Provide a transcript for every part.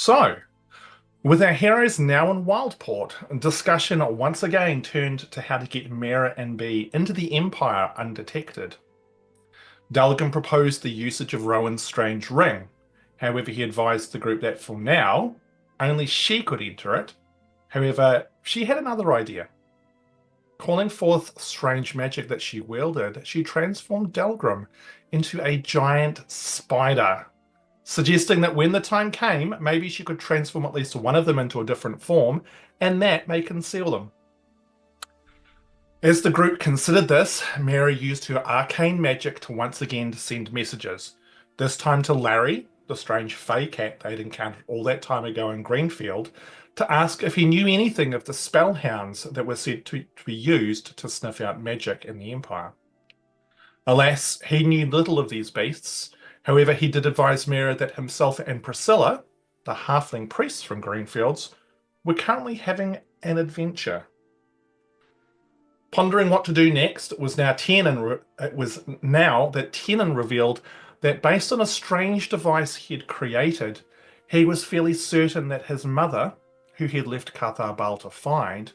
So, with our heroes now in Wildport, discussion once again turned to how to get Meera and Bee into the Empire undetected. Delgrim proposed the usage of Rowan's strange ring. However, he advised the group that for now, only she could enter it. However, she had another idea. Calling forth strange magic that she wielded, she transformed Delgrim into a giant spider, suggesting that when the time came, maybe she could transform at least one of them into a different form, and that may conceal them. As the group considered this, Mary used her arcane magic to once again send messages, this time to Larry, the strange fey cat they'd encountered all that time ago in Greenfield, to ask if he knew anything of the spellhounds that were said to be used to sniff out magic in the Empire. Alas, he knew little of these beasts. However, he did advise Meera that himself and Priscilla, the halfling priests from Greenfields, were currently having an adventure. Pondering what to do next, it was now that Tiernan revealed that based on a strange device he had created, he was fairly certain that his mother, who he had left Cathar Bal to find,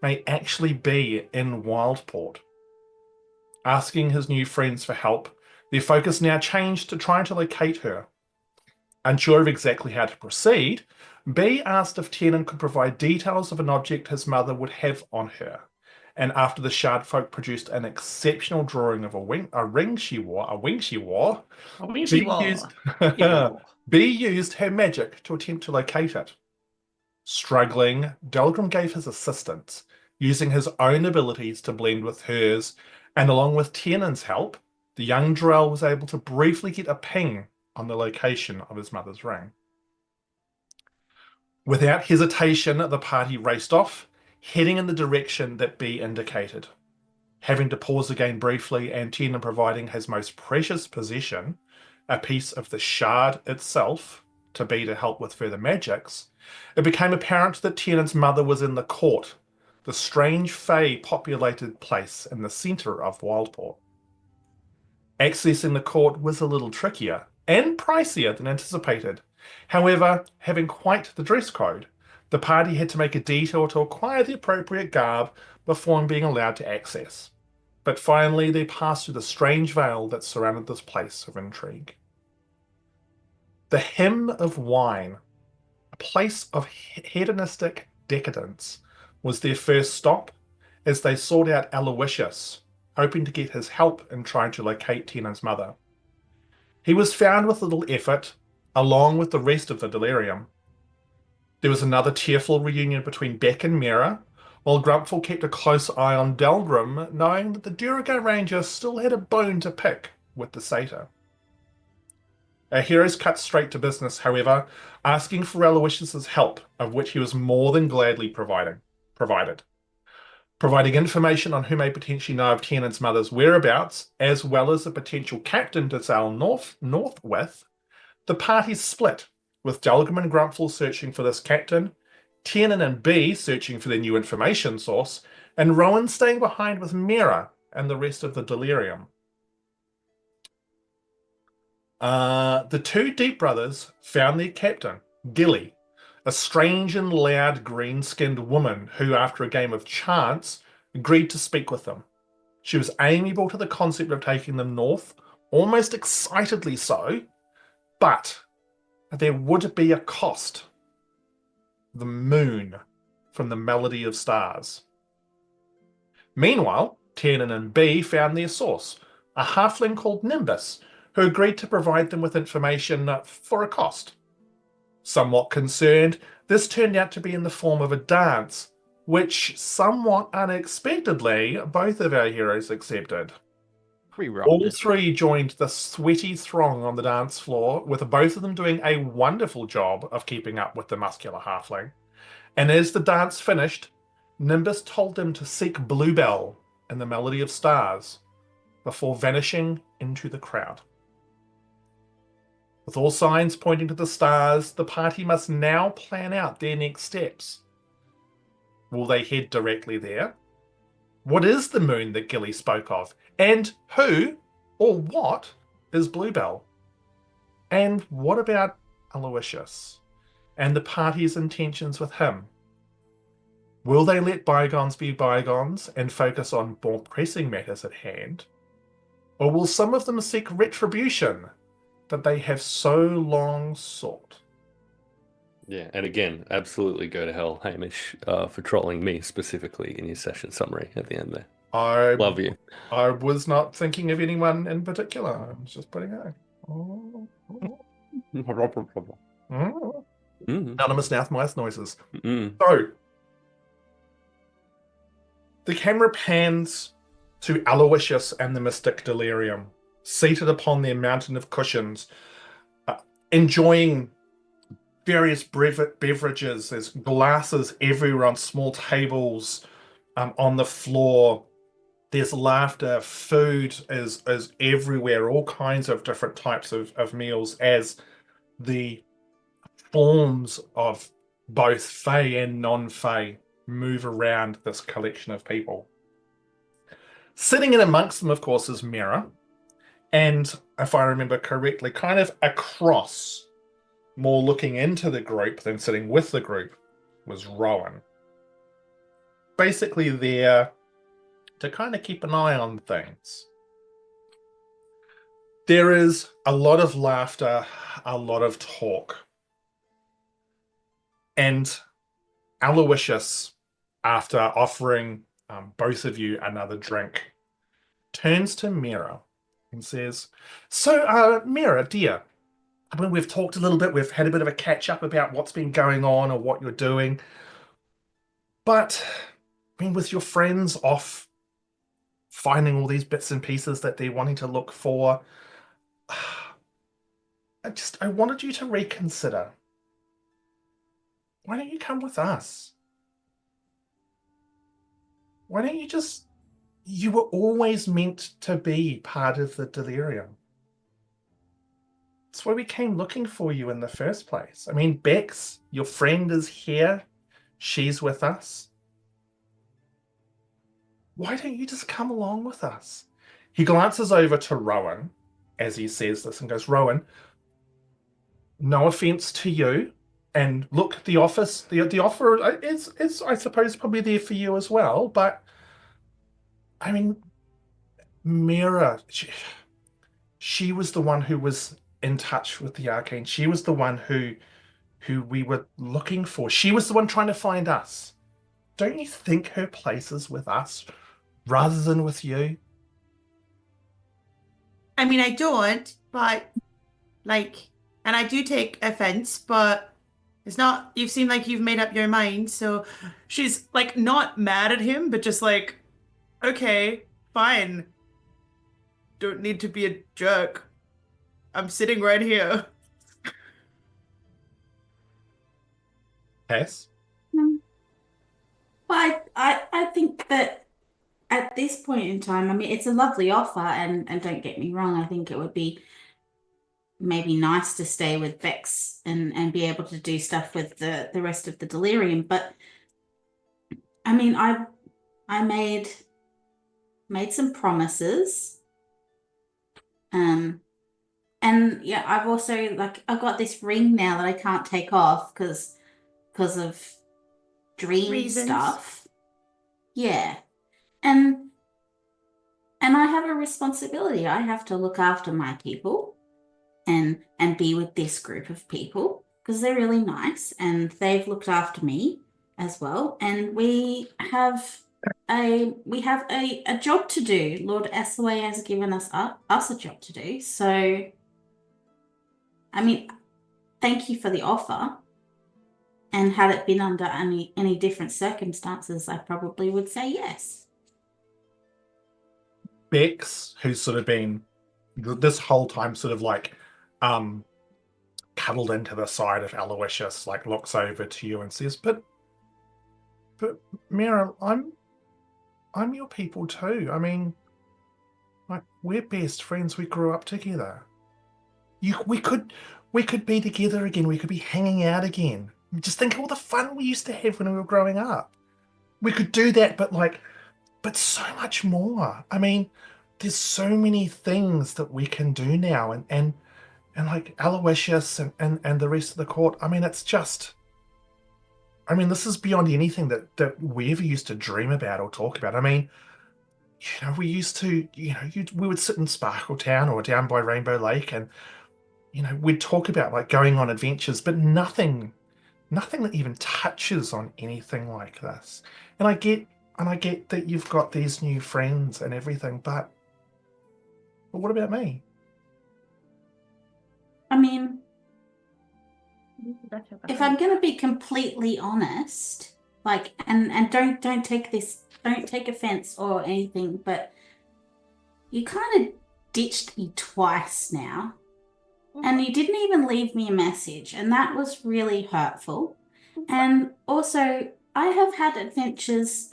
may actually be in Wildport. Asking his new friends for help, their focus now changed to trying to locate her. Unsure of exactly how to proceed, B asked if Tiernan could provide details of an object his mother would have on her. And after the shard folk produced an exceptional drawing of a wing she wore, I mean, she B used was. Yeah. B used her magic to attempt to locate it. Struggling, Delgrim gave his assistance, using his own abilities to blend with hers, and along with Tiernan's help, the young Drell was able to briefly get a ping on the location of his mother's ring. Without hesitation, the party raced off, heading in the direction that B indicated. Having to pause again briefly and Tiernan providing his most precious possession, a piece of the shard itself, to B to help with further magics, it became apparent that Tiernan's mother was in the court, the strange fey populated place in the centre of Wildport. Accessing the court was a little trickier and pricier than anticipated. However, having quite the dress code, the party had to make a detour to acquire the appropriate garb before being allowed to access. But finally, they passed through the strange veil that surrounded this place of intrigue. The Hymn of Wine, a place of hedonistic decadence, was their first stop as they sought out Aloysius, hoping to get his help in trying to locate Tiernan's mother. He was found with little effort, along with the rest of the Delirium. There was another tearful reunion between Beck and Meera, while Grumpfel kept a close eye on Delgrim, knowing that the Durigo Ranger still had a bone to pick with the satyr. Our heroes cut straight to business, however, asking for Aloysius's help, of which he was more than gladly provided. Providing information on who may potentially know of Tiernan's mother's whereabouts, as well as a potential captain to sail north with, the party split, with Delgrim and Grumpfel searching for this captain, Tiernan and B searching for their new information source, and Rowan staying behind with Meera and the rest of the Delirium. The two Deep Brothers found their captain, Gilly, a strange and loud green-skinned woman who, after a game of chance, agreed to speak with them. She was amiable to the concept of taking them north, almost excitedly so, but there would be a cost. The moon from the Melody of Stars. Meanwhile, Tiernan and B found their source, a halfling called Nimbus, who agreed to provide them with information for a cost. Somewhat concerned, this turned out to be in the form of a dance, which somewhat unexpectedly both of our heroes accepted. All three joined the sweaty throng on the dance floor, with both of them doing a wonderful job of keeping up with the muscular halfling. And as the dance finished, Nimbus told them to seek Bluebell in the Melody of Stars before vanishing into the crowd. With all signs pointing to the stars, the party must now plan out their next steps. Will they head directly there? What is the moon that Gilly spoke of? And who or what is Bluebell? And what about Aloysius? and the party's intentions with him? Will they let bygones be bygones and focus on more pressing matters at hand? Or will some of them seek retribution that they have so long sought? Yeah, and again, absolutely go to hell, Hamish, for trolling me specifically in your session summary at the end there. I Love you. I was not thinking of anyone in particular. I was just putting it. Oh, oh, oh. Mm, Anonymous mouth mice noises. mm. So the camera pans to Aloysius and the Mystic Delirium, seated upon their mountain of cushions, enjoying various beverages. There's glasses everywhere on small tables, on the floor. There's laughter. Food is everywhere. All kinds of different types of meals as the forms of both Fae and non-Fae move around this collection of people. Sitting in amongst them, of course, is Miera, and if I remember correctly, kind of across, more looking into the group than sitting with the group, was Rowan. Basically there to kind of keep an eye on things. There is a lot of laughter, a lot of talk. And Aloysius, after offering both of you another drink, turns to Miera and says, "So, Miera, dear, I mean, we've talked a little bit, we've had a bit of a catch up about what's been going on or what you're doing. But, I mean, with your friends off finding all these bits and pieces that they're wanting to look for, I wanted you to reconsider. Why don't you come with us? Why don't you just, you were always meant to be part of the Delirium. That's why we came looking for you in the first place. I mean, Bex, your friend is here. She's with us. Why don't you just come along with us?" He glances over to Rowan as he says this and goes, "Rowan, no offense to you. And look, the offer is I suppose probably there for you as well. But I mean, Miera, she was the one who was in touch with the arcane. She was the one who we were looking for. She was the one trying to find us. Don't you think her place is with us rather than with you?" I mean, I don't, but like, and I do take offense, but it's not, you seem like you've made up your mind. So she's like not mad at him, but just like, okay, fine. Don't need to be a jerk. I'm sitting right here. Yes. But I think that at this point in time, I mean, it's a lovely offer, and don't get me wrong, I think it would be maybe nice to stay with Bex and be able to do stuff with the rest of the Delirium. But I mean, I made some promises. And yeah, I've also like I've got this ring now that I can't take off because of dream Reasons. stuff. Yeah. And I have a responsibility. I have to look after my people and be with this group of people because they're really nice and they've looked after me as well. And we have a job to do. Lord Esselway has given us a job to do. So I mean, thank you for the offer. And had it been under any different circumstances, I probably would say yes. Bex, who's sort of been this whole time sort of like cuddled into the side of Aloysius, like looks over to you and says, but Miera, I'm your people too. I mean, like we're best friends. We grew up together. We could be together again. We could be hanging out again. Just think of all the fun we used to have when we were growing up. We could do that, but so much more. I mean, there's so many things that we can do now, and and like Aloysius and the rest of the court. I mean, it's just. I mean, this is beyond anything that we ever used to dream about or talk about. I mean, we used to, we would sit in Sparkle Town or down by Rainbow Lake, and we'd talk about like going on adventures, but nothing that even touches on anything like this. And I get that you've got these new friends and everything, but what about me? I mean, if I'm going to be completely honest, like, and don't take offense or anything, but you kind of ditched me twice now. And you didn't even leave me a message, and that was really hurtful. And also, I have had adventures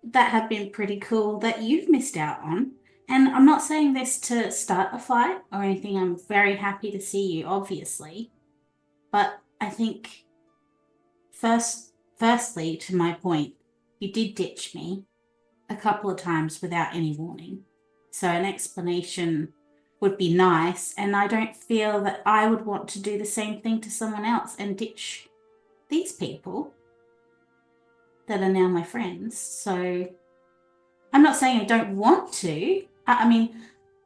that have been pretty cool that you've missed out on. And I'm not saying this to start a fight or anything. I'm very happy to see you, obviously. But I think, firstly, to my point, you did ditch me a couple of times without any warning. So an explanation would be nice, and I don't feel that I would want to do the same thing to someone else and ditch these people that are now my friends. So I'm not saying I don't want to. I mean,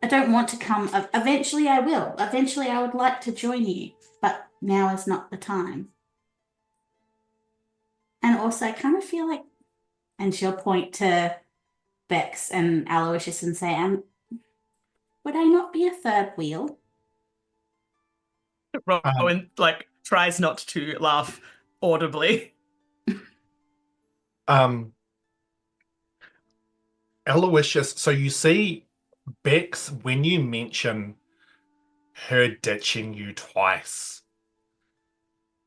I don't want to come. Eventually I will. Eventually I would like to join you, but now is not the time. And also I kind of feel like, and she'll point to Bex and Aloysius and say, would I not be a third wheel? Rowan tries not to laugh audibly. Aloysius, so you see, Bex, when you mention her ditching you twice,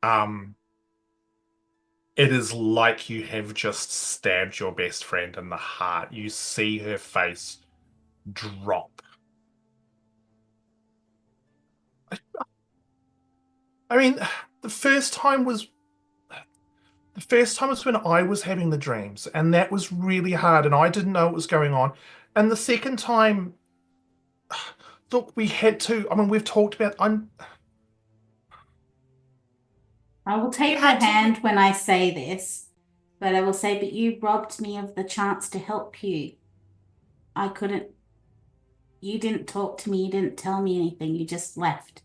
it is like you have just stabbed your best friend in the heart. You see her face drop. I mean, the first time was when I was having the dreams, and that was really hard, and I didn't know what was going on. And the second time, look, we had to. I mean, we've talked about. I will take her hand when I say this, but I will say, but you robbed me of the chance to help you. I couldn't. You didn't talk to me. You didn't tell me anything. You just left.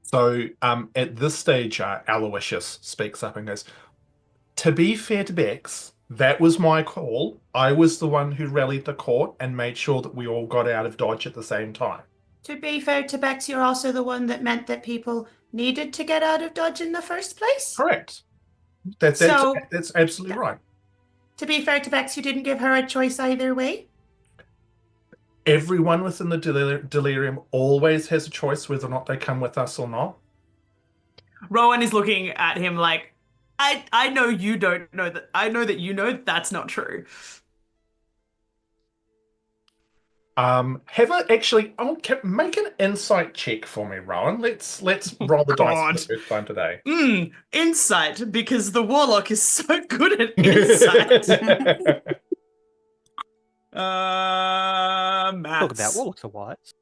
So at this stage, Aloysius speaks up and goes, to be fair to Bex, that was my call. I was the one who rallied the court and made sure that we all got out of Dodge at the same time. To be fair to Bex, you're also the one that meant that people needed to get out of Dodge in the first place. Correct. That's absolutely right. To be fair to Bex, you didn't give her a choice either way. Everyone within the delirium always has a choice whether or not they come with us or not. Rowan is looking at him like, I know you don't know that. I know that you know that's not true. Make an insight check for me, Rowan. Let's roll the dice for the first time today. Insight, because the warlock is so good at insight. Maths. Talk about warlocks are wise.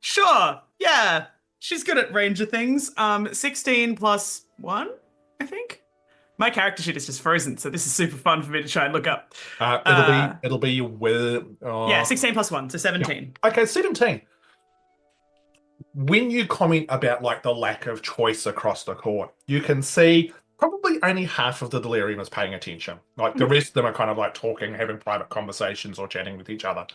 Sure, yeah. She's good at range of things. 16 plus 1, I think. My character sheet is just frozen, so this is super fun for me to try and look up. It'll be with... Yeah, 16 plus 1, so 17. Yeah. Okay, 17. When you comment about like the lack of choice across the court, you can see probably only half of the delirium is paying attention. Like the rest of them are kind of like talking, having private conversations or chatting with each other.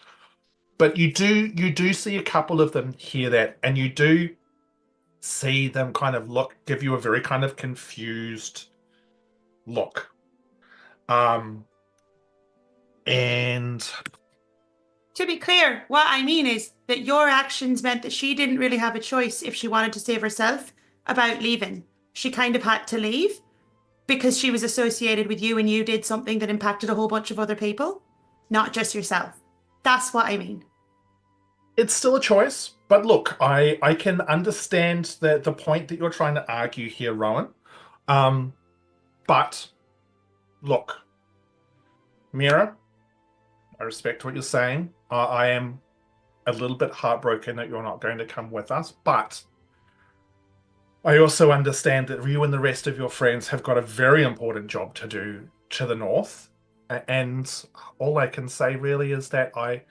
But you do see a couple of them hear that, and you do see them kind of give you a very kind of confused look. And to be clear, what I mean is that your actions meant that she didn't really have a choice if she wanted to save herself about leaving. She kind of had to leave because she was associated with you and you did something that impacted a whole bunch of other people, not just yourself. That's what I mean. It's still a choice, but look, I can understand the point that you're trying to argue here, Rowan. But look, Miera, I respect what you're saying. I am a little bit heartbroken that you're not going to come with us, but I also understand that you and the rest of your friends have got a very important job to do to the north. And all I can say really is that I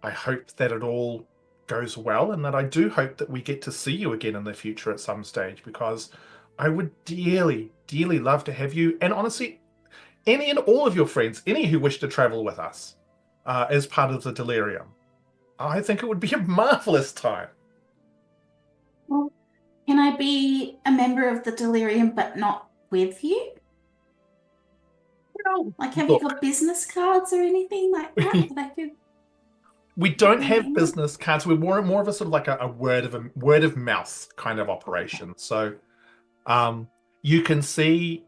hope that it all goes well, and that I do hope that we get to see you again in the future at some stage, because I would dearly, dearly love to have you, and honestly, any and all of your friends, any who wish to travel with us as part of the Delirium. I think it would be a marvelous time. Well, can I be a member of the Delirium but not with you? Like, have you got business cards or anything like that that I could? We don't have Okay. business cards. We're more of a sort of like a word of mouth kind of operation. So, you can see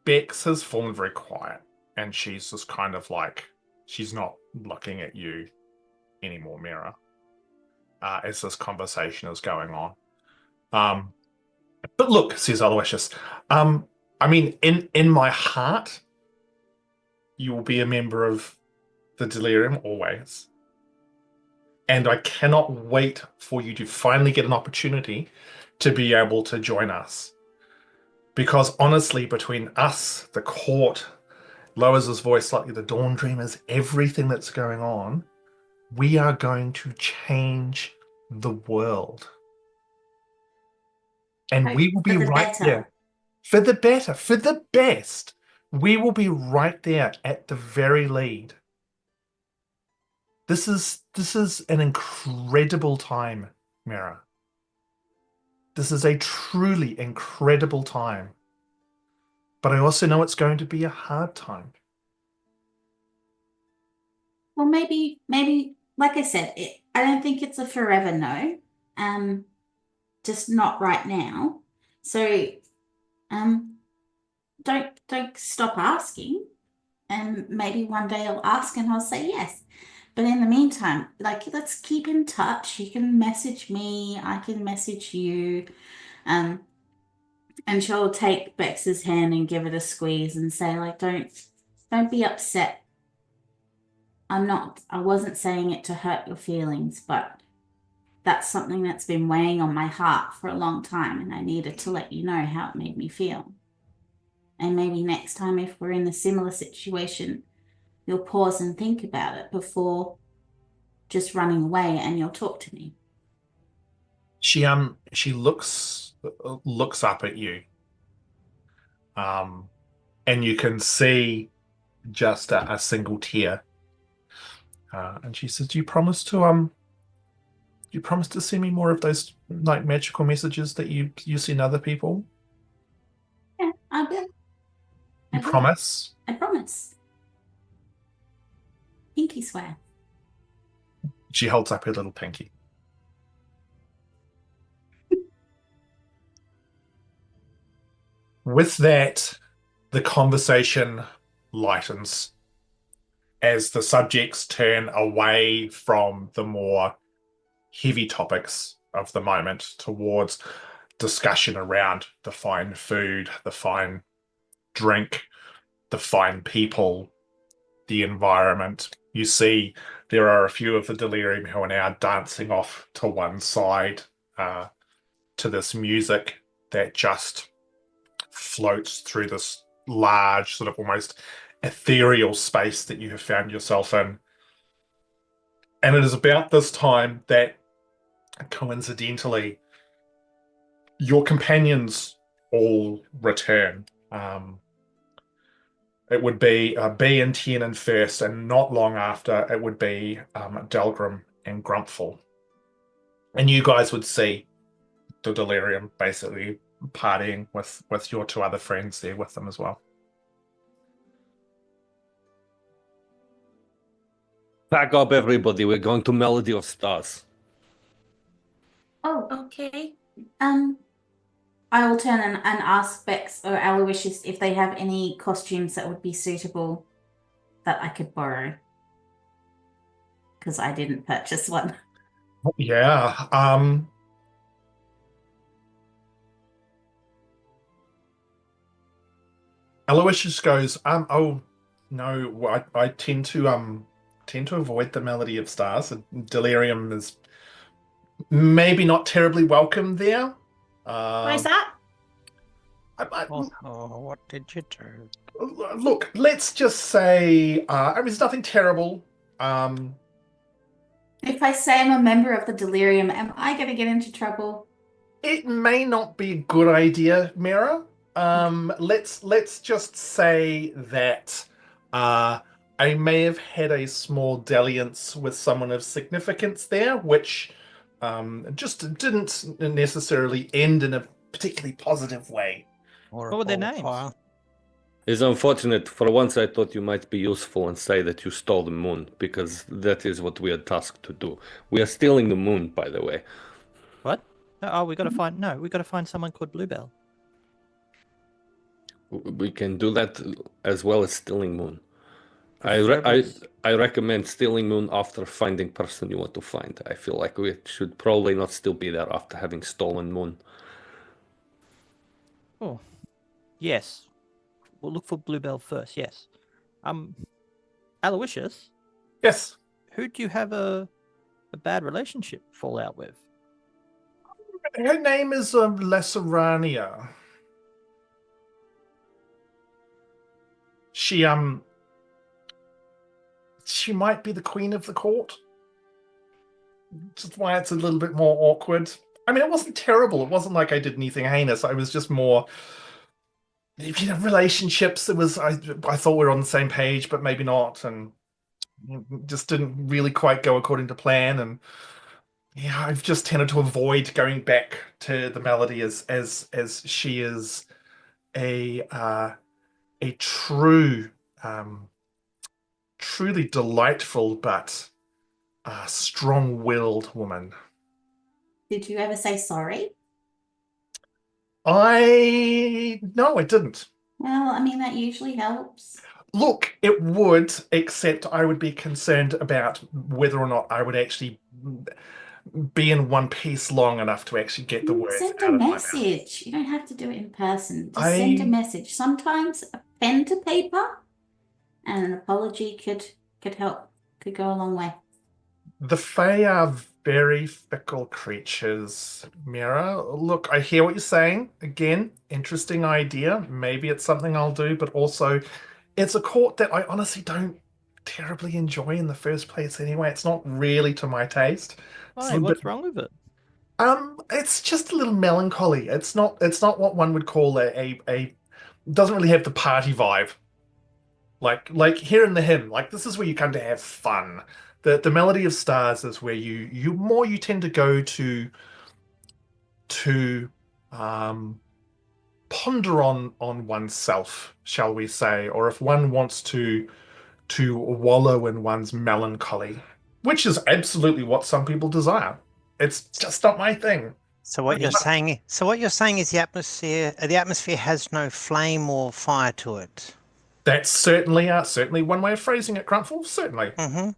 Bex has fallen very quiet, and she's just kind of like, she's not looking at you anymore, Miera, as this conversation is going on. But look, says Aloysius, I mean, in my heart, you will be a member of the Delirium always. And I cannot wait for you to finally get an opportunity to be able to join us. Because honestly, between us, the court, lowers his voice slightly, the Dawn Dreamers, everything that's going on, we are going to change the world. And we will be right there. For the better, for the best. We will be right there at the very lead. This is an incredible time, Miera. This is a truly incredible time. But I also know it's going to be a hard time. Well, maybe, like I said, I don't think it's a forever no. Just not right now. So, don't stop asking, and maybe one day I'll ask and I'll say yes. But in the meantime, like, let's keep in touch. You can message me, I can message you, and she'll take Bex's hand and give it a squeeze and say, like, don't be upset. I wasn't saying it to hurt your feelings, but that's something that's been weighing on my heart for a long time, and I needed to let you know how it made me feel. And maybe next time, if we're in a similar situation, you'll pause and think about it before just running away, and you'll talk to me. She looks up at you. And you can see just a single tear. And she says, you promise to send me more of those like magical messages that you send other people? Yeah, I will. You promise? I promise. Pinky swear. She holds up her little pinky. With that, the conversation lightens as the subjects turn away from the more heavy topics of the moment towards discussion around the fine food, the fine drink, the fine people, the environment. You see there are a few of the Delirium who are now dancing off to one side to this music that just floats through this large, sort of almost ethereal space that you have found yourself in. And it is about this time that, coincidentally, your companions all return. It would be B and Tiernan first, and not long after it would be Delgrim and Grumpfel. And you guys would see the Delirium basically partying with your two other friends there with them as well. Pack up, everybody. We're going to Melody of Stars. Oh, Okay. I will turn and ask Bex or Aloysius if they have any costumes that would be suitable that I could borrow. Because I didn't purchase one. Yeah. Aloysius goes, oh no, I tend to tend to avoid the Melody of Stars. Delirium is maybe not terribly welcome there. Why is that? What did you do? Look, let's just say, I mean, it's nothing terrible. If I say I'm a member of the Delirium, am I going to get into trouble? It may not be a good idea, Miera. Let's just say that I may have had a small dalliance with someone of significance there, which just didn't necessarily end in a particularly positive way. Or What were their names? fire? It's unfortunate. For once, I thought you might be useful and say that you stole the moon, because that is what we are tasked to do. We are stealing the moon, by the way. What? Oh, we got to find. No, we got to find someone called Bluebell. We can do that as well as stealing moon. Preferably- I recommend stealing moon after finding person you want to find. I feel like we should probably not still be there after having stolen moon. Oh, yes. We'll look for Bluebell first. Yes. Aloysius, Yes. who do you have a bad relationship fallout with? Her name is Lesserania. She might be the queen of the court. Just why it's a little bit more awkward. I mean, it wasn't terrible. It wasn't like I did anything heinous. I was just more, relationships. It was I thought we were on the same page, but maybe not, and just didn't really quite go according to plan. And yeah, I've just tended to avoid going back to the Melody as she is a true, truly delightful but strong-willed woman. Did you ever say sorry? No, I didn't. Well, I mean, that usually helps. Look, it would, except I would be concerned about whether or not I would actually be in one piece long enough to actually get the words Send out a of my mouth. message. You don't have to do it in person. Just send a message. Sometimes a pen to paper and an apology could help, could go a long way. The Fae are very fickle creatures, Mira. Look, I hear what you're saying. Again, interesting idea. Maybe it's something I'll do, but also it's a court that I honestly don't terribly enjoy in the first place anyway. It's not really to my taste. It's a Why? little What's bit- wrong with it? It's just a little melancholy. It's not what one would call a doesn't really have the party vibe. Like here in the hymn, like this is where you come to have fun. The Melody of Stars is where you tend to go to ponder on oneself, shall we say, or if one wants to wallow in one's melancholy, which is absolutely what some people desire. It's just not my thing. So what you're saying? So what you're saying is the atmosphere has no flame or fire to it. That's certainly one way of phrasing it, Grumpfel. Certainly. Mm-hmm.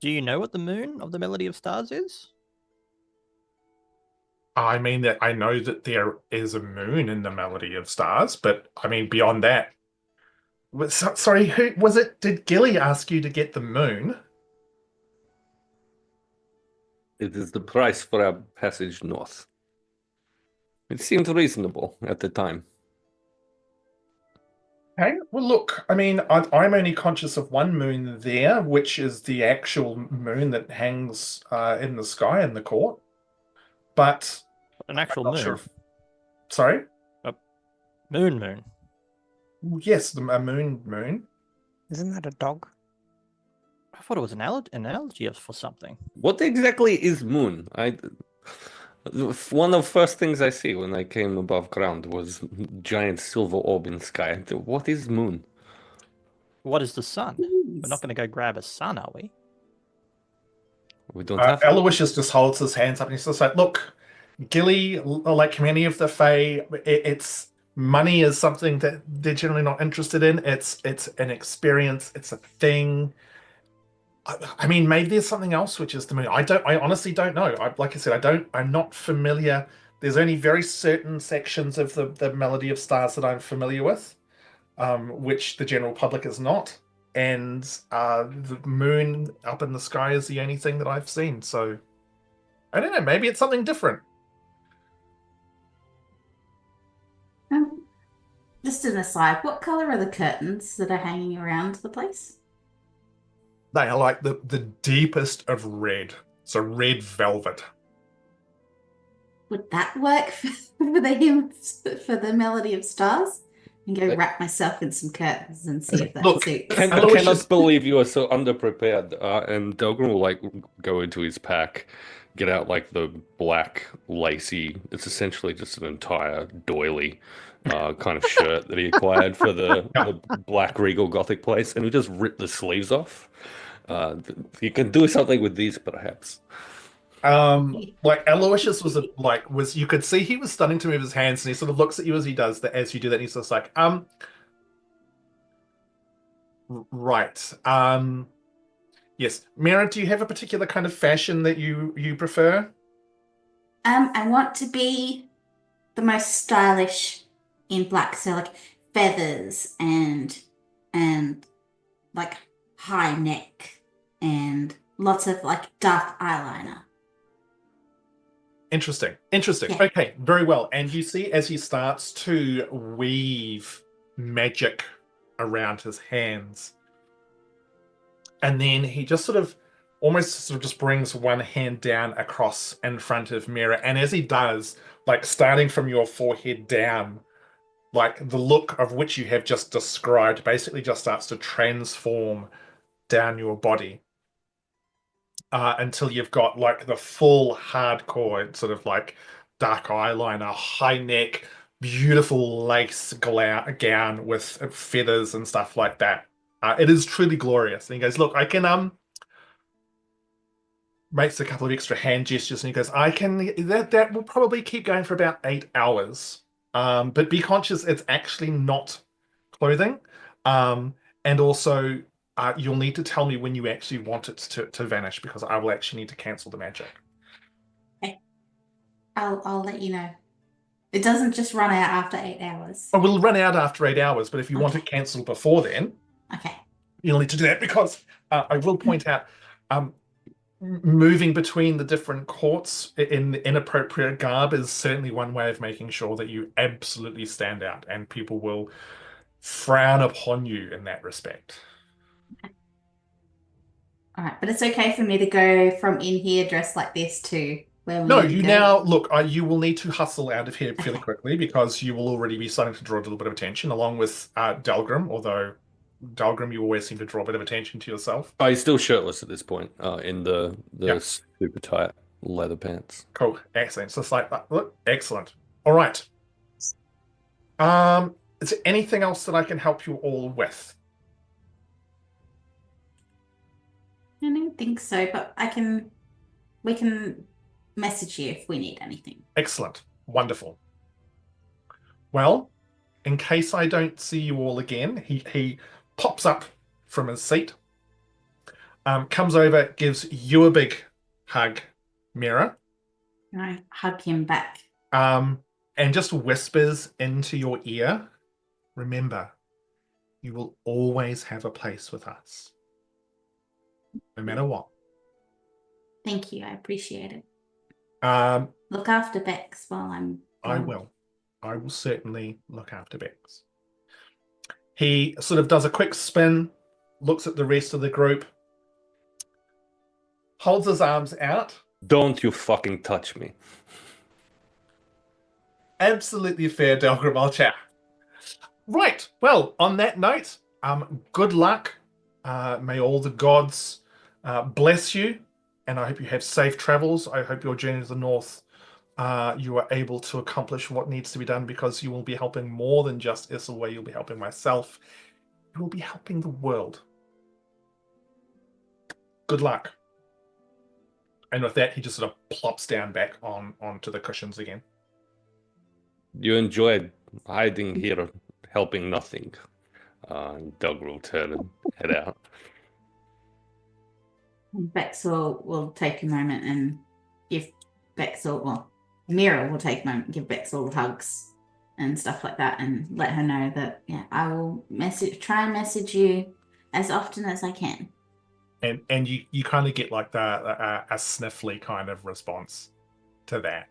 Do you know what the moon of the Melody of Stars is? I mean that I know that there is a moon in the Melody of Stars, but I mean beyond that. Sorry, who was it? Did Gilly ask you to get the moon? It is the price for our passage north. It seemed reasonable at the time. Okay, well, look, I mean, I'm only conscious of one moon there, which is the actual moon that hangs in the sky in the court. But An actual I'm not moon. sure. Sorry? Moon. Yes, a moon. Isn't that a dog? I thought it was an analogy for something. What exactly is moon? One of the first things I see when I came above ground was giant silver orb in the sky. What is moon? What is the sun? We're not going to go grab a sun, are we? We don't have. Aloysius just holds his hands up and he's just like, look, Gilly, like many of the Fae, it's money is something that they're generally not interested in. It's an experience. It's a thing. I mean, maybe there's something else which is the moon. I honestly don't know. Like I said, I'm not familiar. There's only very certain sections of the Melody of Stars that I'm familiar with, which the general public is not. and the moon up in the sky is the only thing that I've seen. So I don't know. Maybe it's something different. Just an aside, what color are the curtains that are hanging around the place? They are like the deepest of red. So red velvet. Would that work for the hymns, for the Melody of Stars? And go wrap myself in some curtains and see if that Look, suits. I Aloysius- cannot believe you are so underprepared. And Delgrim will like go into his pack, get out like the black lacy. It's essentially just an entire doily kind of shirt that he acquired for the black regal gothic place, and we just rip the sleeves off. You can do something with these, perhaps. Like Aloysius was you could see he was starting to move his hands, and he sort of looks at you as he does that. As you do that, and he's just like, right. Yes, Miera, do you have a particular kind of fashion that you prefer? I want to be the most stylish in black, so like feathers and like high neck and lots of like dark eyeliner. Interesting. Yeah. Okay, very well. And you see as he starts to weave magic around his hands, and then he just almost just brings one hand down across in front of Miera, and as he does, like starting from your forehead down, like the look of which you have just described basically just starts to transform down your body. Until you've got like the full hardcore sort of like dark eyeliner, high neck, beautiful lace gown with feathers and stuff like that. It is truly glorious. And he goes, look, I can makes a couple of extra hand gestures, and he goes, I can that will probably keep going for about 8 hours. But be conscious it's actually not clothing. And also you'll need to tell me when you actually want it to vanish, because I will actually need to cancel the magic. Okay. I'll let you know. It doesn't just run out after 8 hours. Oh, we'll run out after 8 hours, but if you want Okay. it cancelled before then, Okay. you'll need to do that, because I will point out moving between the different courts in inappropriate garb is certainly one way of making sure that you absolutely stand out, and people will frown upon you in that respect. All right, but it's okay for me to go from in here dressed like this to where we No, need to you go? now look. You will need to hustle out of here fairly Okay. quickly, because you will already be starting to draw a little bit of attention, along with Delgrim. Although Delgrim, you always seem to draw a bit of attention to yourself. Oh, he's still shirtless at this point, in the Yep. super tight leather pants. Cool, excellent. So it's like, look, excellent. All right. Is there anything else that I can help you all with? I don't think so, but we can message you if we need anything. Excellent, wonderful. Well, in case I don't see you all again, he pops up from his seat, comes over, gives you a big hug, Miera, And I hug him back. and just whispers into your ear, remember, you will always have a place with us, no matter what. Thank you. I appreciate it. Um, Look after Bex while I'm I gone. will. I will certainly look after Bex. He sort of does a quick spin, looks at the rest of the group, holds his arms out. Don't you fucking touch me. Absolutely fair, Delgrim. I'll chat. Right. Well, on that note, good luck. May all the gods bless you, and I hope you have safe travels. I hope your journey to the north, you are able to accomplish what needs to be done, because you will be helping more than just Isilway. You'll be helping myself. You will be helping the world. Good luck. And with that, he just sort of plops down back onto the cushions again. You enjoyed hiding here, helping nothing. Doug will turn and head out. Bex will take a moment and give Bex Miera will take a moment and give Bex all hugs and stuff like that, and let her know that I will try and message you as often as I can. And you kind of get like a sniffly kind of response to that.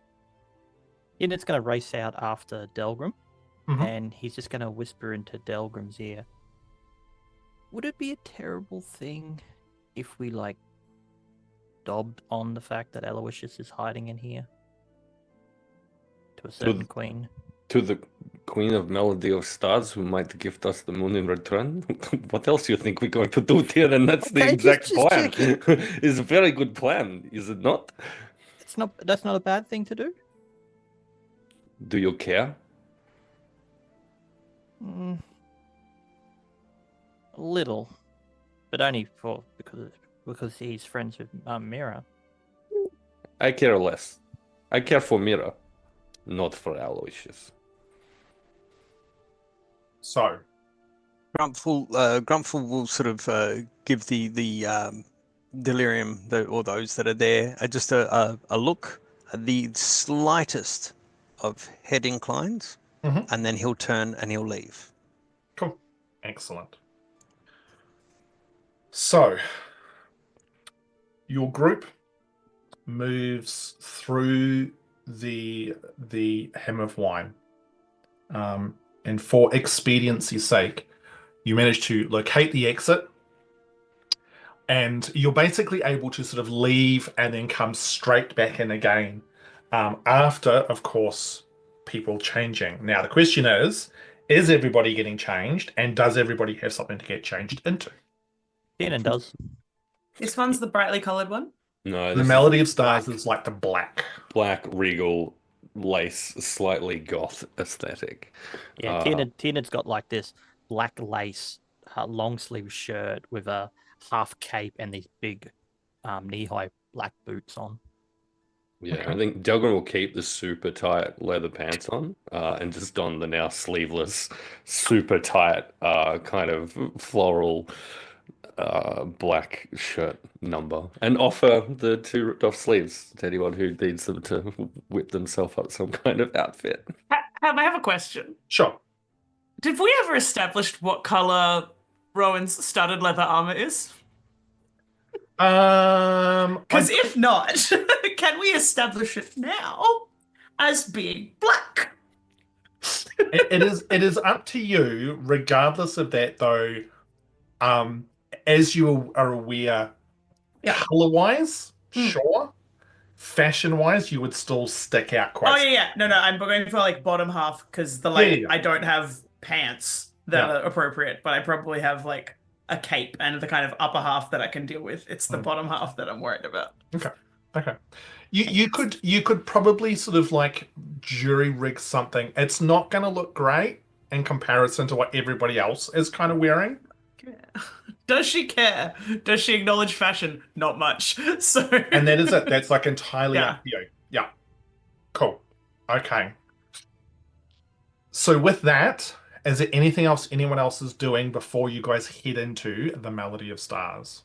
Tiernan's going to race out after Delgrim, Mhm. and he's just going to whisper into Delgrim's ear. Would it be a terrible thing if we, like, dobbed on the fact that Aloysius is hiding in here? To a certain queen. To the Queen of Melody of Stars, who might gift us the moon in return. What else do you think we're going to do here? And that's the Okay, exact just plan. checking. It's a very good plan, is it not? That's not a bad thing to do. Do you care? A little, but only because he's friends with Miera. I care less. I care for Miera, not for Aloysius. So, Grumpfel will sort of give the delirium or those that are there just a look, the slightest of head inclines, and then he'll turn and he'll leave. cool. Excellent. So, your group moves through the Hem of Wine. And for expediency's sake, you manage to locate the exit, and you're basically able to sort of leave and then come straight back in again after, of course, people changing. Now, the question is everybody getting changed, and does everybody have something to get changed into? Tiernan does. This one's the brightly coloured one. No, The this Melody is of Stars is like the black. black regal lace, slightly goth aesthetic. Yeah, Tiernan's got like this black lace long sleeve shirt with a half cape and these big knee-high black boots on. Yeah, I think Delgrim will keep the super tight leather pants on and just don the now sleeveless, super tight kind of floral black shirt number, and offer the 2 ripped off sleeves to anyone who needs them to whip themselves up some kind of outfit. I have a question. Sure. Did we ever establish what colour Rowan's studded leather armor is? Because if not, can we establish it now as being black? it is up to you. Regardless of that, though, as you are aware, color-wise, sure. Fashion-wise, you would still stick out quite. Oh yeah. No, I'm going for like bottom half because I don't have pants that are appropriate, but I probably have like a cape and the kind of upper half that I can deal with. It's the bottom half that I'm worried about. Okay. You could probably sort of like jury rig something. It's not going to look great in comparison to what everybody else is kind of wearing. Does she care? Does she acknowledge fashion? Not much. So and that is it. That's like entirely up to you. Yeah. Cool. Okay. So with that, is there anything else anyone else is doing before you guys head into the Melody of Stars?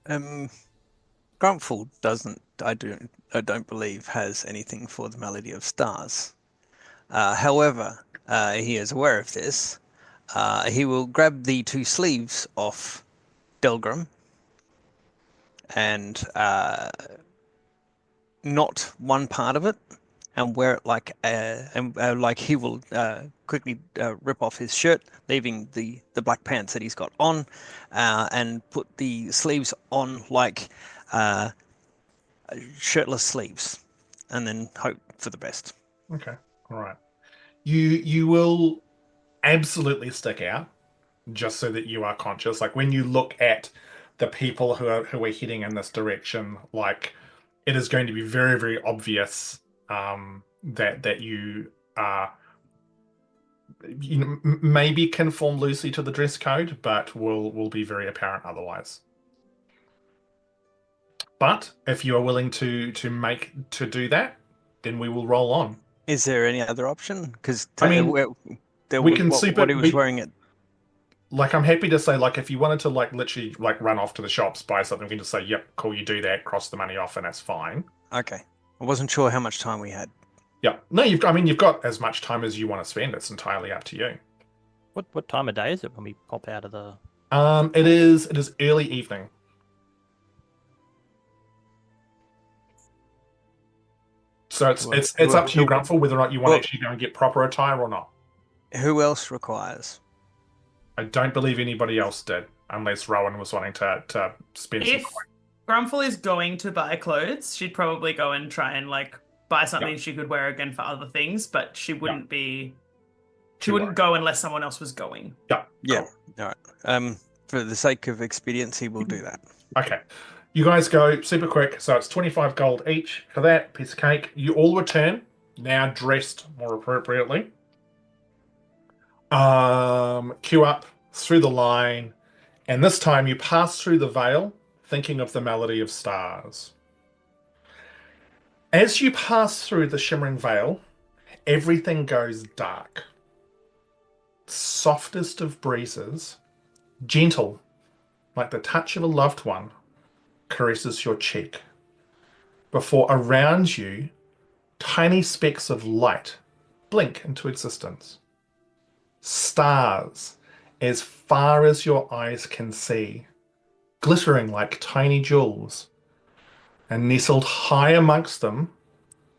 Grumpfel doesn't. I don't believe has anything for the Melody of Stars. However, he is aware of this. He will grab the 2 sleeves off Delgrim and knot one part of it and wear it like he will quickly rip off his shirt, leaving the black pants that he's got on, and put the sleeves on like shirtless sleeves, and then hope for the best. Okay, all right. You will absolutely stick out, just so that you are conscious. Like when you look at the people who are heading in this direction, like it is going to be very, very obvious that you are, maybe conform loosely to the dress code, but will be very apparent otherwise. But if you are willing to do that, then we will roll on. Is there any other option? Because I mean, we can see what he was wearing it. Like, I'm happy to say, like, if you wanted to, like, literally, like, run off to the shops, buy something, we can just say, yep, cool, you do that, cross the money off, and that's fine. Okay. I wasn't sure how much time we had. Yeah. No, you've got as much time as you want to spend. It's entirely up to you. What time of day is it when we pop out of the? It is early evening. So it's up to you, Grumpfel, whether or not you want to actually go and get proper attire or not. Who else requires? I don't believe anybody else did, unless Rowan was wanting to spend some If coin. Grumpfel is going to buy clothes, she'd probably go and try and like buy something Yeah. she could wear again for other things, but she wouldn't be. She Too wouldn't worried. go unless someone else was going. Yeah. Yeah. Cool. All right. For the sake of expediency, we'll do that. Okay. You guys go super quick, so it's 25 gold each for that piece of cake. You all return, now dressed more appropriately. Queue up through the line, and this time you pass through the veil, thinking of the melody of stars. As you pass through the shimmering veil, everything goes dark. Softest of breezes, gentle, like the touch of a loved one, caresses your cheek. Before around you, tiny specks of light blink into existence. Stars, as far as your eyes can see, glittering like tiny jewels, and nestled high amongst them,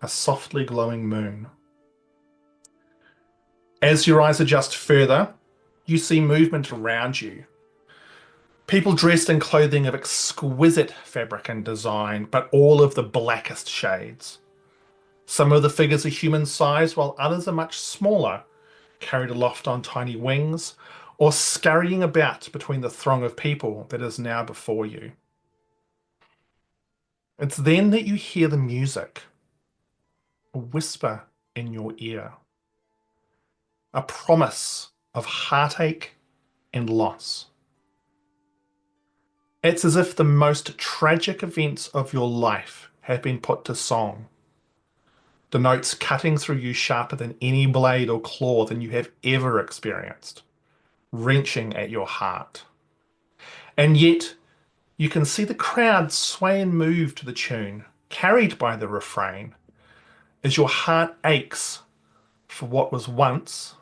a softly glowing moon. As your eyes adjust further, you see movement around you. People dressed in clothing of exquisite fabric and design, but all of the blackest shades. Some of the figures are human sized, while others are much smaller, carried aloft on tiny wings, or scurrying about between the throng of people that is now before you. It's then that you hear the music, a whisper in your ear, a promise of heartache and loss. It's as if the most tragic events of your life have been put to song. The notes cutting through you sharper than any blade or claw than you have ever experienced, wrenching at your heart. And yet, you can see the crowd sway and move to the tune, carried by the refrain, as your heart aches for what was once,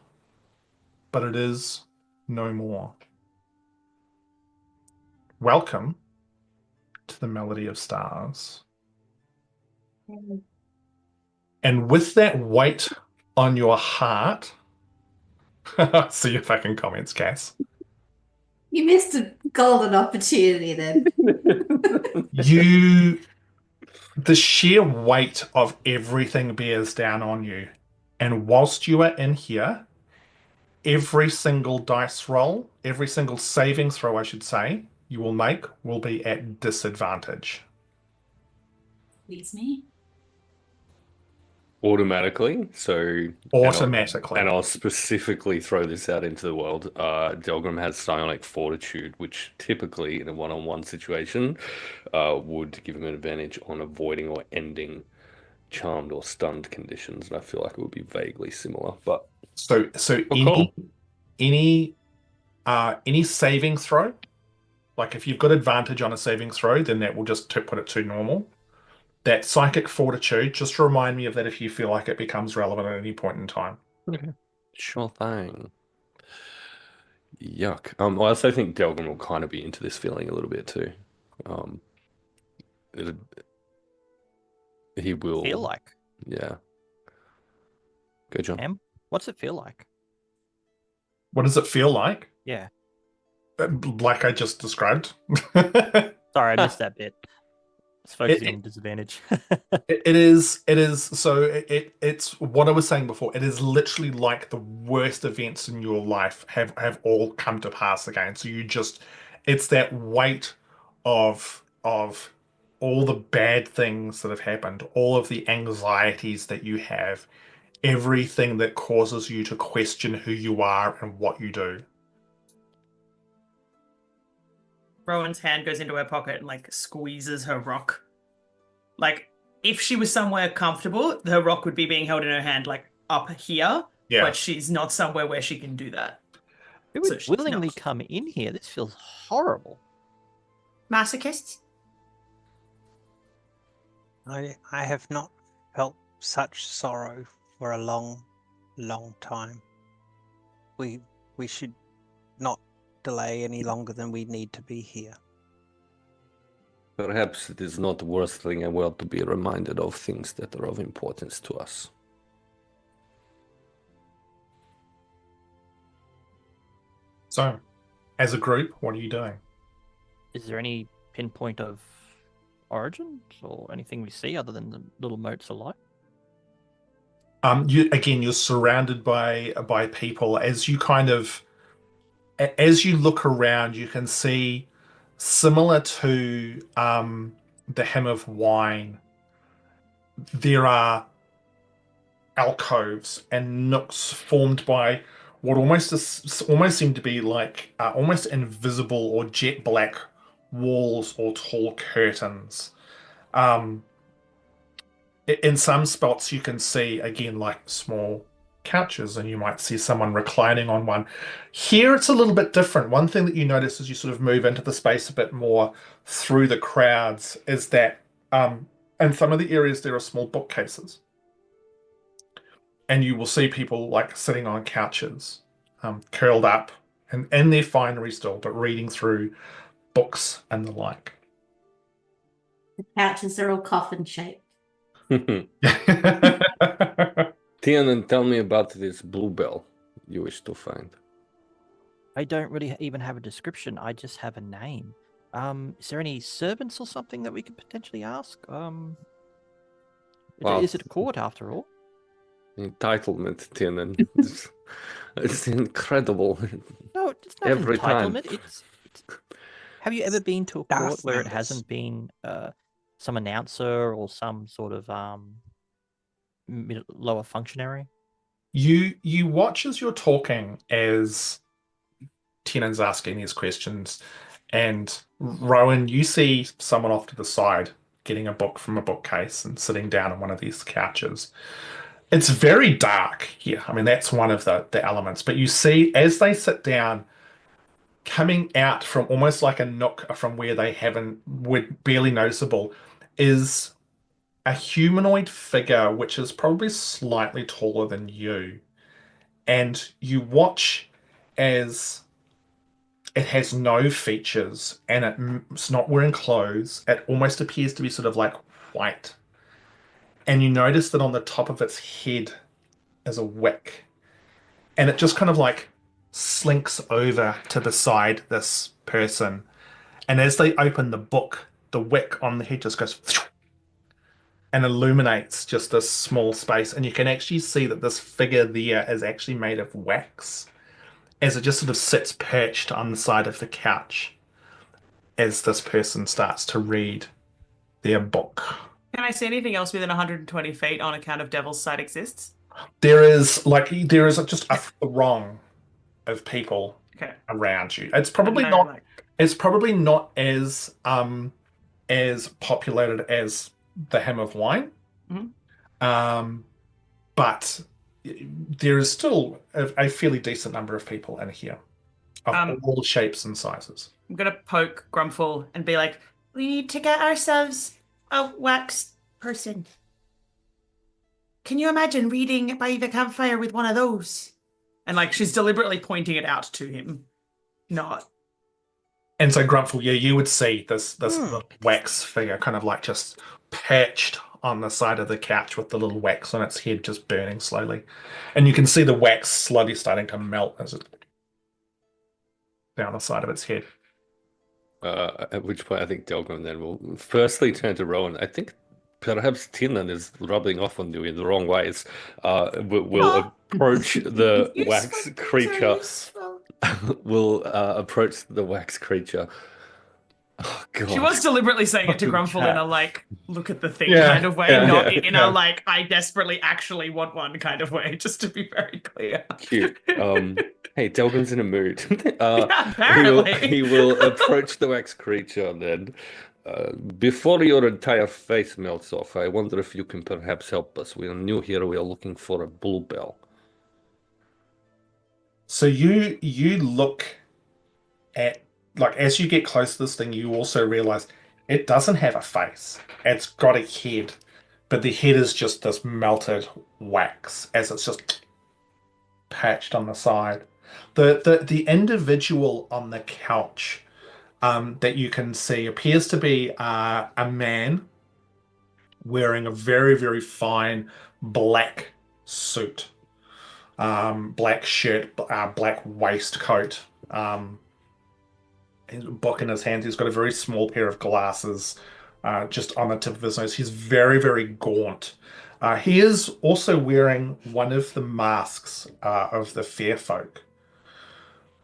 but it is no more. Welcome to the Melody of Stars. And with that weight on your heart, see your fucking comments, Cass. You missed a golden opportunity then. The sheer weight of everything bears down on you. And whilst you are in here, every single dice roll, every single saving throw, I should say, you will make will be at disadvantage. Please me. Automatically. So Automatically. and I'll specifically throw this out into the world. Delgrim has psionic fortitude, which typically in a one-on-one situation would give him an advantage on avoiding or ending charmed or stunned conditions. And I feel like it would be vaguely similar. But So cool. any saving throw, like if you've got advantage on a saving throw, then that will just put it to normal. That psychic fortitude, just remind me of that if you feel like it becomes relevant at any point in time. Okay. Sure thing. Yuck. I also think Delgrim will kind of be into this feeling a little bit too. He will Feel like. Yeah. Go, John. Em, what's it feel like? What does it feel like? Yeah. Like I just described. Sorry, I missed that bit. It's focusing on disadvantage. It is. So it's what I was saying before. It is literally like the worst events in your life have all come to pass again. So it's that weight of all the bad things that have happened, all of the anxieties that you have, everything that causes you to question who you are and what you do. Rowan's hand goes into her pocket and like squeezes her rock. Like if she was somewhere comfortable, her rock would be being held in her hand like up here. Yeah. But she's not somewhere where she can do that. Who So would she's willingly not. come in here? This feels horrible. Masochists? I have not felt such sorrow for a long, long time. We We should not delay any longer than we need to be here. Perhaps it is not worthing a while to be reminded of things that are of importance to us. So, as a group, what are you doing? Is there any pinpoint of origin or anything we see other than the little motes of light? You're surrounded by people. As you look around, you can see, similar to the Hem of Wine, there are alcoves and nooks formed by what almost seem to be like almost invisible or jet black walls or tall curtains. In some spots you can see, again, like small couches, and you might see someone reclining on one. Here it's a little bit different. One thing that you notice as you sort of move into the space a bit more through the crowds is that in some of the areas there are small bookcases. And you will see people like sitting on couches, curled up and in their finery still, but reading through books and the like. The couches are all coffin shaped. Tiernan, tell me about this Bluebell you wish to find. I don't really even have a description. I just have a name. Is there any servants or something that we could potentially ask? Is it a court after all? Entitlement, Tiernan. It's incredible. No, it's not Every time. entitlement. It's... Have you ever been to a court Staff where it members. hasn't been some announcer or some sort of lower functionary? You watch as you're talking, as Tienan's asking these questions, and Rowan, you see someone off to the side getting a book from a bookcase and sitting down on one of these couches. It's very dark here. I mean, that's one of the elements. But you see, as they sit down, coming out from almost like a nook from where they were barely noticeable, is a humanoid figure which is probably slightly taller than you. And you watch as it has no features and it's not wearing clothes. It almost appears to be sort of like white. And you notice that on the top of its head is a wick. And it just kind of like slinks over to beside this person. And as they open the book, the wick on the head just goes and illuminates just this small space. And you can actually see that this figure there is actually made of wax, as it just sort of sits perched on the side of the couch as this person starts to read their book. Can I see anything else within 120 feet on account of Devil's Sight exists? There is just a throng of people Okay. around you. It's probably No, not like- it's probably not as populated as the Hem of Wine. Mhm. But there is still a fairly decent number of people in here of all shapes and sizes. I'm gonna poke Grumpfel and be like, we need to get ourselves a wax person. Can you imagine reading by the campfire with one of those? And like she's deliberately pointing it out to him. Not. And so Grumpfel, yeah, you would see this little wax figure kind of like just perched on the side of the couch with the little wax on its head just burning slowly. And you can see the wax slowly starting to melt as it down the side of its head. At which point I think Delgrim then will firstly turn to Rowan. I think perhaps Tiernan is rubbing off on you in the wrong ways. Will approach the wax creature. Will approach the wax creature. Oh, God. She was deliberately saying it to Fucking Grumpfel cat. in a like, look at the thing Yeah, kind of way, yeah, not yeah, in yeah. a like, I desperately actually want one kind of way, just to be very clear. Cute. Hey, Delgrim's in a mood. Yeah, apparently. He will approach the wax creature then. Before your entire face melts off, I wonder if you can perhaps help us. We are new here. We are looking for a Bluebell. So you look at, like, as you get close to this thing, you also realize it doesn't have a face. It's got a head, but the head is just this melted wax as it's just patched on the side. The individual on the couch that you can see appears to be a man wearing a very, very fine black suit, black shirt, black waistcoat, his book in his hands. He's got a very small pair of glasses just on the tip of his nose. He's very, very gaunt. He is also wearing one of the masks of the fair folk.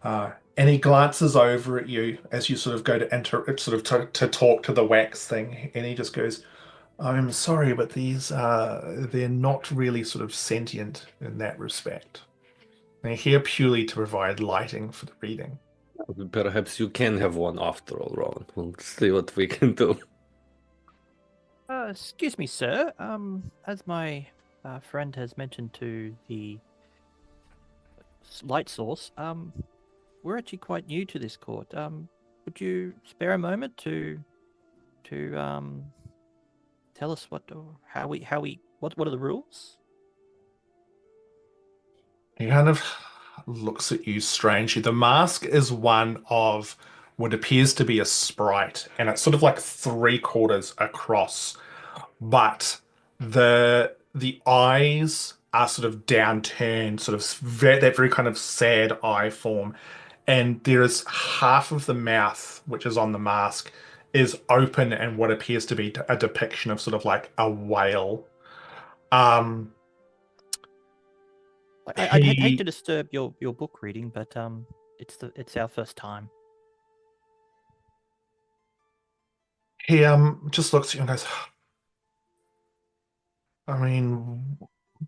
And he glances over at you as you sort of go to enter, to talk to the wax thing, and he just goes, "I'm sorry, but they're not really sort of sentient in that respect. They're here purely to provide lighting for the reading." Perhaps you can have one after all, Rowan. We'll see what we can do. Excuse me, sir. As my friend has mentioned to the light source, we're actually quite new to this court. Would you spare a moment to tell us what are the rules? He kind of looks at you strangely. The mask is one of what appears to be a sprite, and it's sort of like 3/4 across, but the eyes are sort of downturned, sort of that very kind of sad eye form, and there is half of the mouth, which is on the mask, is open and what appears to be a depiction of sort of like a whale. I'd hate to disturb your book reading, but it's our first time. He just looks at you and goes, "I mean,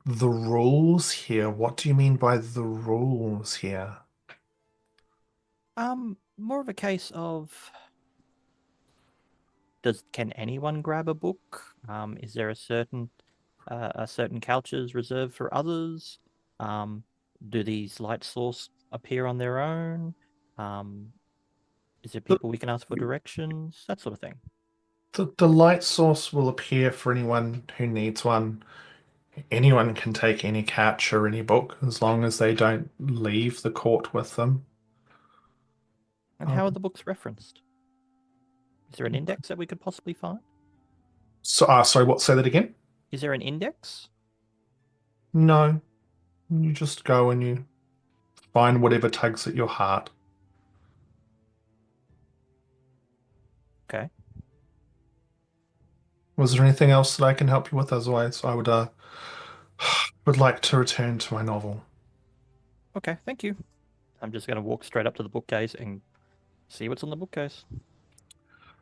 the rules here. What do you mean by the rules here?" More of a case of can anyone grab a book? Is there a certain couches reserved for others? Do these light source appear on their own? Is there people we can ask for directions? That sort of thing. The light source will appear for anyone who needs one. Anyone can take any couch or any book as long as they don't leave the court with them. And how are the books referenced? Is there an index that we could possibly find? So, sorry, what? Say that again? Is there an index? No. You just go and you find whatever tugs at your heart. Okay. Was there anything else that I can help you with? Otherwise, I would like to return to my novel. Okay, thank you. I'm just going to walk straight up to the bookcase and see what's on the bookcase.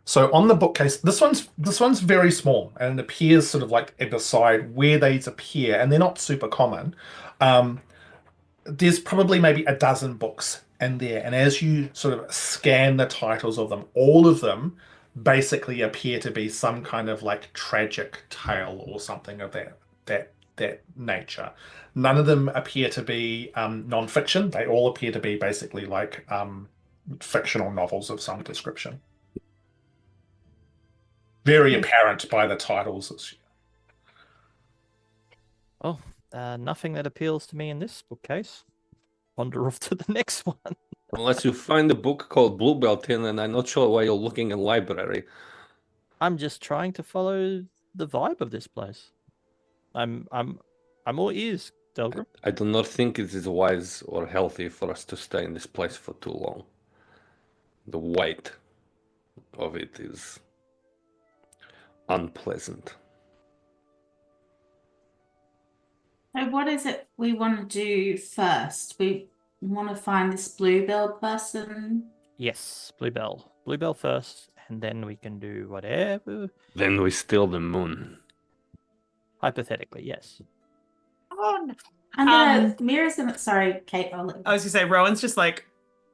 So on the bookcase, this one's very small and it appears sort of like at the side where these appear, and they're not super common. There's probably maybe a dozen books in there, and as you sort of scan the titles of them, all of them basically appear to be some kind of like tragic tale or something of that nature. None of them appear to be non-fiction. They all appear to be basically like fictional novels of some description. Very apparent by the titles. Oh, nothing that appeals to me in this bookcase. Wander off to the next one. Unless you find a book called Bluebell, Tiernan, I'm not sure why you're looking in library. I'm just trying to follow the vibe of this place. I'm all ears, Delgrim. I do not think it is wise or healthy for us to stay in this place for too long. The weight of it is unpleasant. So what is it we want to do first? We want to find this Bluebell person. Yes, Bluebell. Bluebell first, and then we can do whatever. Then we steal the moon. Hypothetically, yes. Oh, no. Miera's gonna. Sorry, Kate. I'll let you. I was gonna say Rowan's just like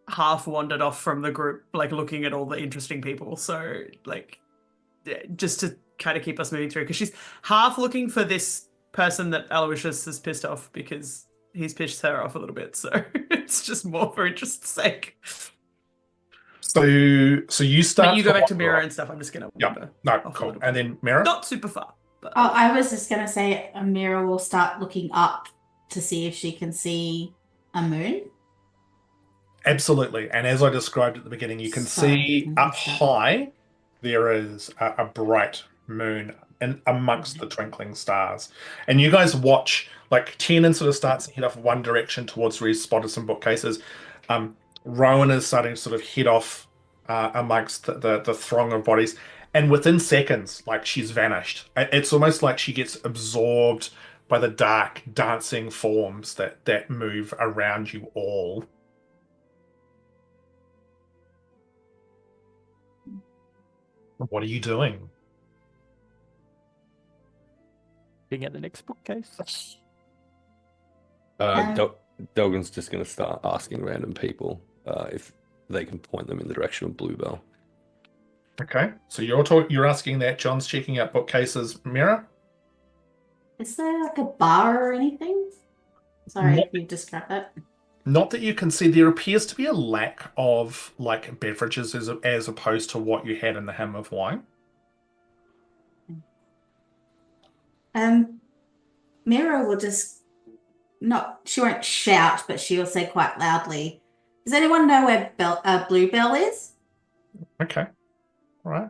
half wandered off from the group, like looking at all the interesting people. So like, yeah, just to kind of keep us moving through, because she's half looking for this person that Aloysius has pissed off because he's pissed her off a little bit. So it's just more for interest's sake. So you start. But you go back to Miera and stuff. I'm just gonna wander. No, off a cool. little And bit. then Miera. Not super far. But Oh, I was just gonna say Miera will start looking up to see if she can see a moon. Absolutely. And as I described at the beginning, you can Sorry, see I up missed that. high there is a bright moon and amongst the twinkling stars. And you guys watch, like Tiernan sort of starts to head off one direction towards where he's spotted some bookcases. Um, Rowan is starting to sort of head off amongst the throng of bodies. And within seconds, like she's vanished. It's almost like she gets absorbed by the dark dancing forms that move around you all. What are you doing? Looking at the next bookcase. Delgrim's just going to start asking random people if they can point them in the direction of Bluebell. Okay, so you're asking that. John's checking out bookcases. Miera? Is there like a bar or anything? Sorry Not- if you described that. Not that you can see. There appears to be a lack of like beverages as opposed to what you had in the Hymn of Wine. Miera will just she won't shout, but she'll say quite loudly, "Does anyone know where Bluebell is?" Okay, all right.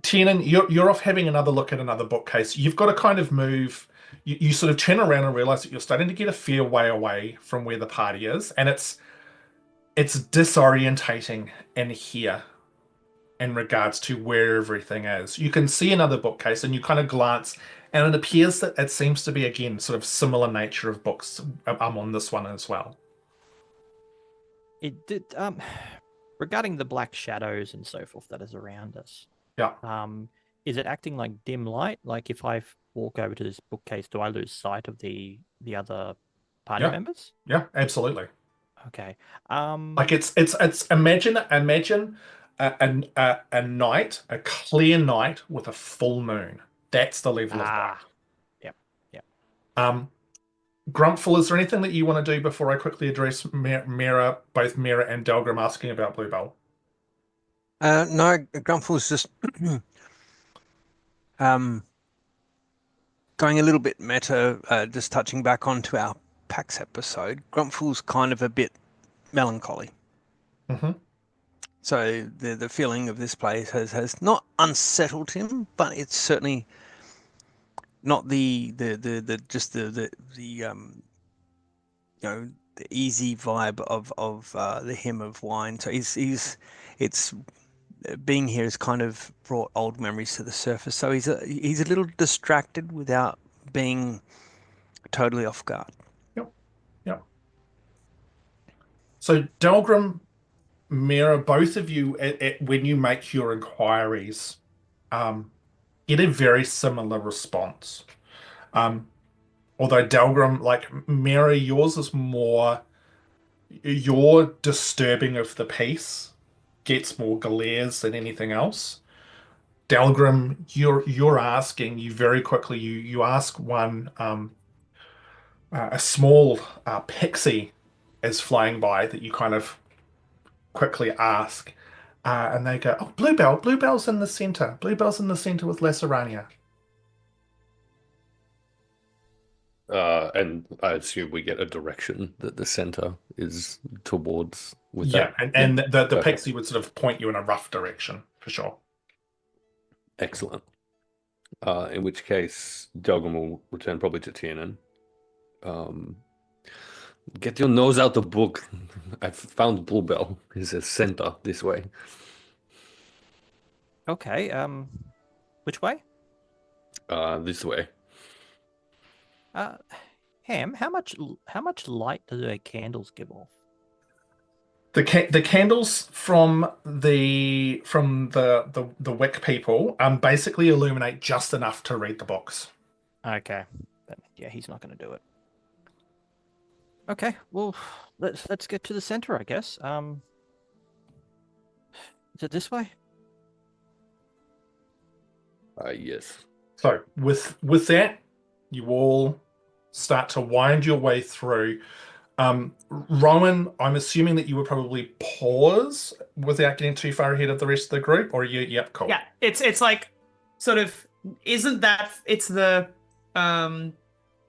Tiernan, you're off having another look at another bookcase. You've got to kind of move. You sort of turn around and realize that you're starting to get a fair way away from where the party is, and it's disorientating in here in regards to where everything is. You can see another bookcase, and you kind of glance, and it appears that it seems to be again sort of similar nature of books. I'm on this one as well. It did. Regarding the black shadows and so forth that is around us. Yeah. Is it acting like dim light? Like if I walk over to this bookcase, do I lose sight of the other party members? Yeah, absolutely. Okay. Like it's imagine a night, a clear night with a full moon. That's the level of light. Yep. Grumpfel, is there anything that you want to do before I quickly address Miera, both Miera and Delgrim asking about Bluebell? No, Grumpfel's just going a little bit meta, just touching back onto our PAX episode. Grumpfel's kind of a bit melancholy. Mm-hmm. So the feeling of this place has not unsettled him, but it's certainly not the easy vibe of the Hymn of Wine. So it's being here has kind of brought old memories to the surface. So he's a little distracted without being totally off guard. Yep. So Delgrim, Miera, both of you, when you make your inquiries, get a very similar response. Although Delgrim, like Miera, yours is more your disturbing of the peace gets more glares than anything else. Delgrim, you're asking you very quickly. You ask one a small pixie is flying by that you kind of quickly ask, and they go, "Oh, Bluebell. Bluebell's in the center. Bluebell's in the center with Lacerania." And I assume we get a direction that the center is towards with Yeah, that. and the Perfect. pixie would sort of point you in a rough direction for sure. Excellent. In which case, Delgrim will return probably to Tiernan. Get your nose out the book. I've found Bluebell. Is a center this way. Okay. Which way? This way. Ham, how much light do their candles give off? The candles from the wick people basically illuminate just enough to read the books. Okay. Then, yeah, he's not going to do it. Okay, well, let's get to the center, I guess. Is it this way? Yes. So with that, you all start to wind your way through. Rowan, I'm assuming that you would probably pause without getting too far ahead of the rest of the group, or yep, cool. Yeah, it's like sort of it's the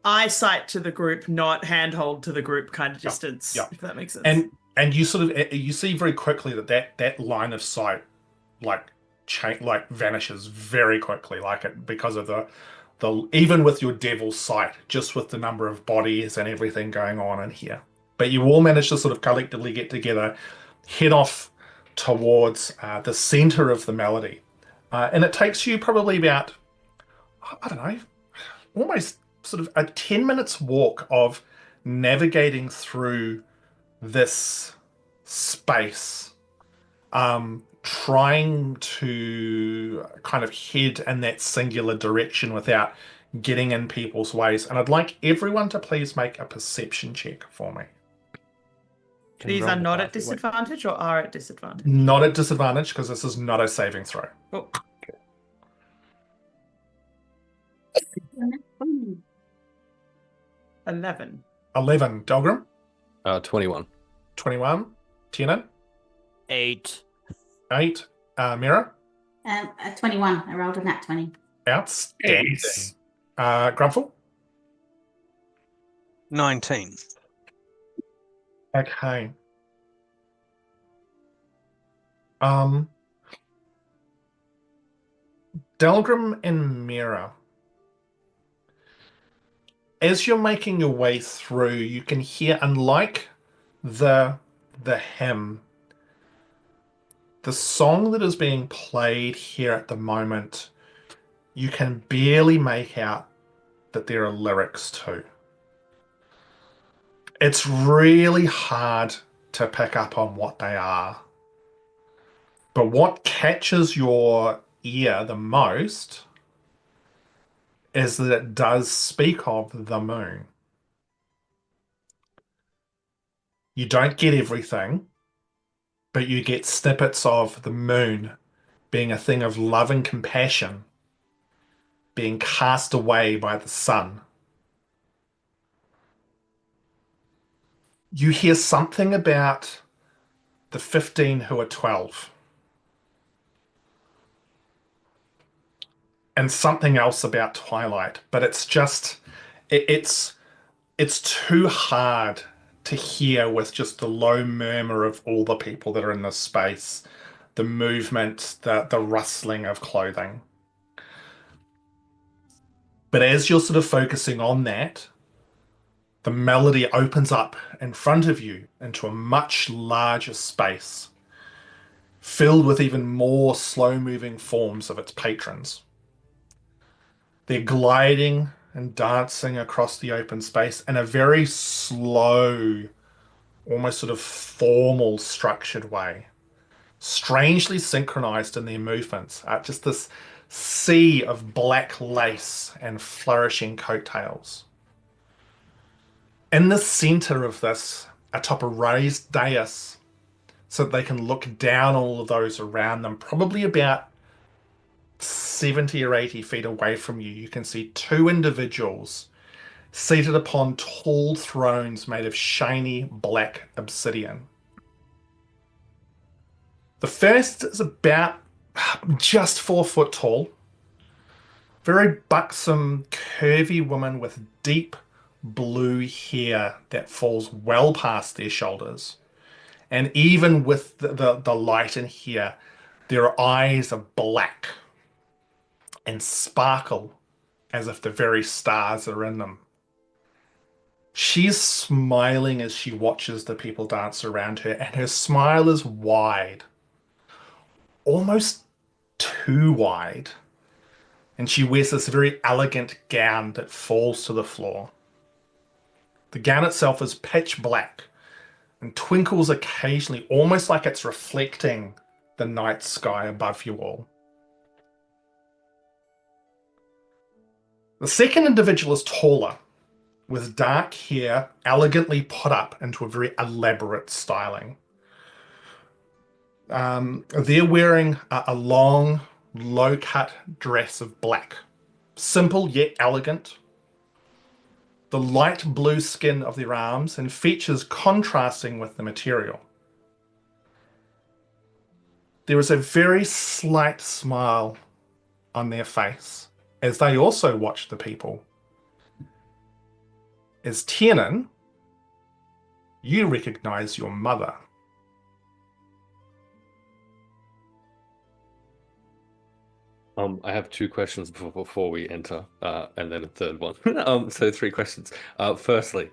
eyesight to the group, not handhold to the group kind of distance, yeah. if that makes sense. And you sort of you see very quickly that line of sight like vanishes very quickly, like it because of the even with your devil's sight, just with the number of bodies and everything going on in here. But you all manage to sort of collectively get together, head off towards the center of the melody, and it takes you probably about, I don't know, almost sort of a 10 minutes walk of navigating through this space, trying to kind of head in that singular direction without getting in people's ways. And I'd like everyone to please make a perception check for me. These are not at disadvantage or are at disadvantage? Not at disadvantage, because this is not a saving throw. Oh. 11. 11. Delgrim? 21. 21. Tiernan? 8. 8. Miera? 21. I rolled a nat 20. Outstanding. Grumpfel? 19. Okay. Delgrim and Miera, as you're making your way through, you can hear, unlike the hymn, the song that is being played here at the moment, you can barely make out that there are lyrics to. It's really hard to pick up on what they are. But what catches your ear the most is that it does speak of the moon. You don't get everything, but you get snippets of the moon being a thing of love and compassion, being cast away by the sun. You hear something about the 15 who are 12. And something else about Twilight, but it's just, it's too hard to hear with just the low murmur of all the people that are in this space, the movement, the rustling of clothing. But as you're sort of focusing on that, the melody opens up in front of you into a much larger space, filled with even more slow-moving forms of its patrons. They're gliding and dancing across the open space in a very slow, almost sort of formal, structured way. Strangely synchronized in their movements. Just this sea of black lace and flourishing coattails. In the center of this, atop a raised dais, so that they can look down all of those around them, probably about 70 or 80 feet away from you, you can see two individuals seated upon tall thrones made of shiny black obsidian. The first is about just 4 foot tall. Very buxom, curvy woman with deep blue hair that falls well past their shoulders. And even with the light in here, their eyes are black and sparkle as if the very stars are in them. She's smiling as she watches the people dance around her, and her smile is wide, almost too wide. And she wears this very elegant gown that falls to the floor. The gown itself is pitch black and twinkles occasionally, almost like it's reflecting the night sky above you all. The second individual is taller, with dark hair elegantly put up into a very elaborate styling. They're wearing a long, low-cut dress of black. Simple yet elegant. The light blue skin of their arms and features contrasting with the material. There is a very slight smile on their face as they also watch the people. As Tiernan, you recognize your mother. I have two questions before we enter, and then a third one. So three questions. Firstly,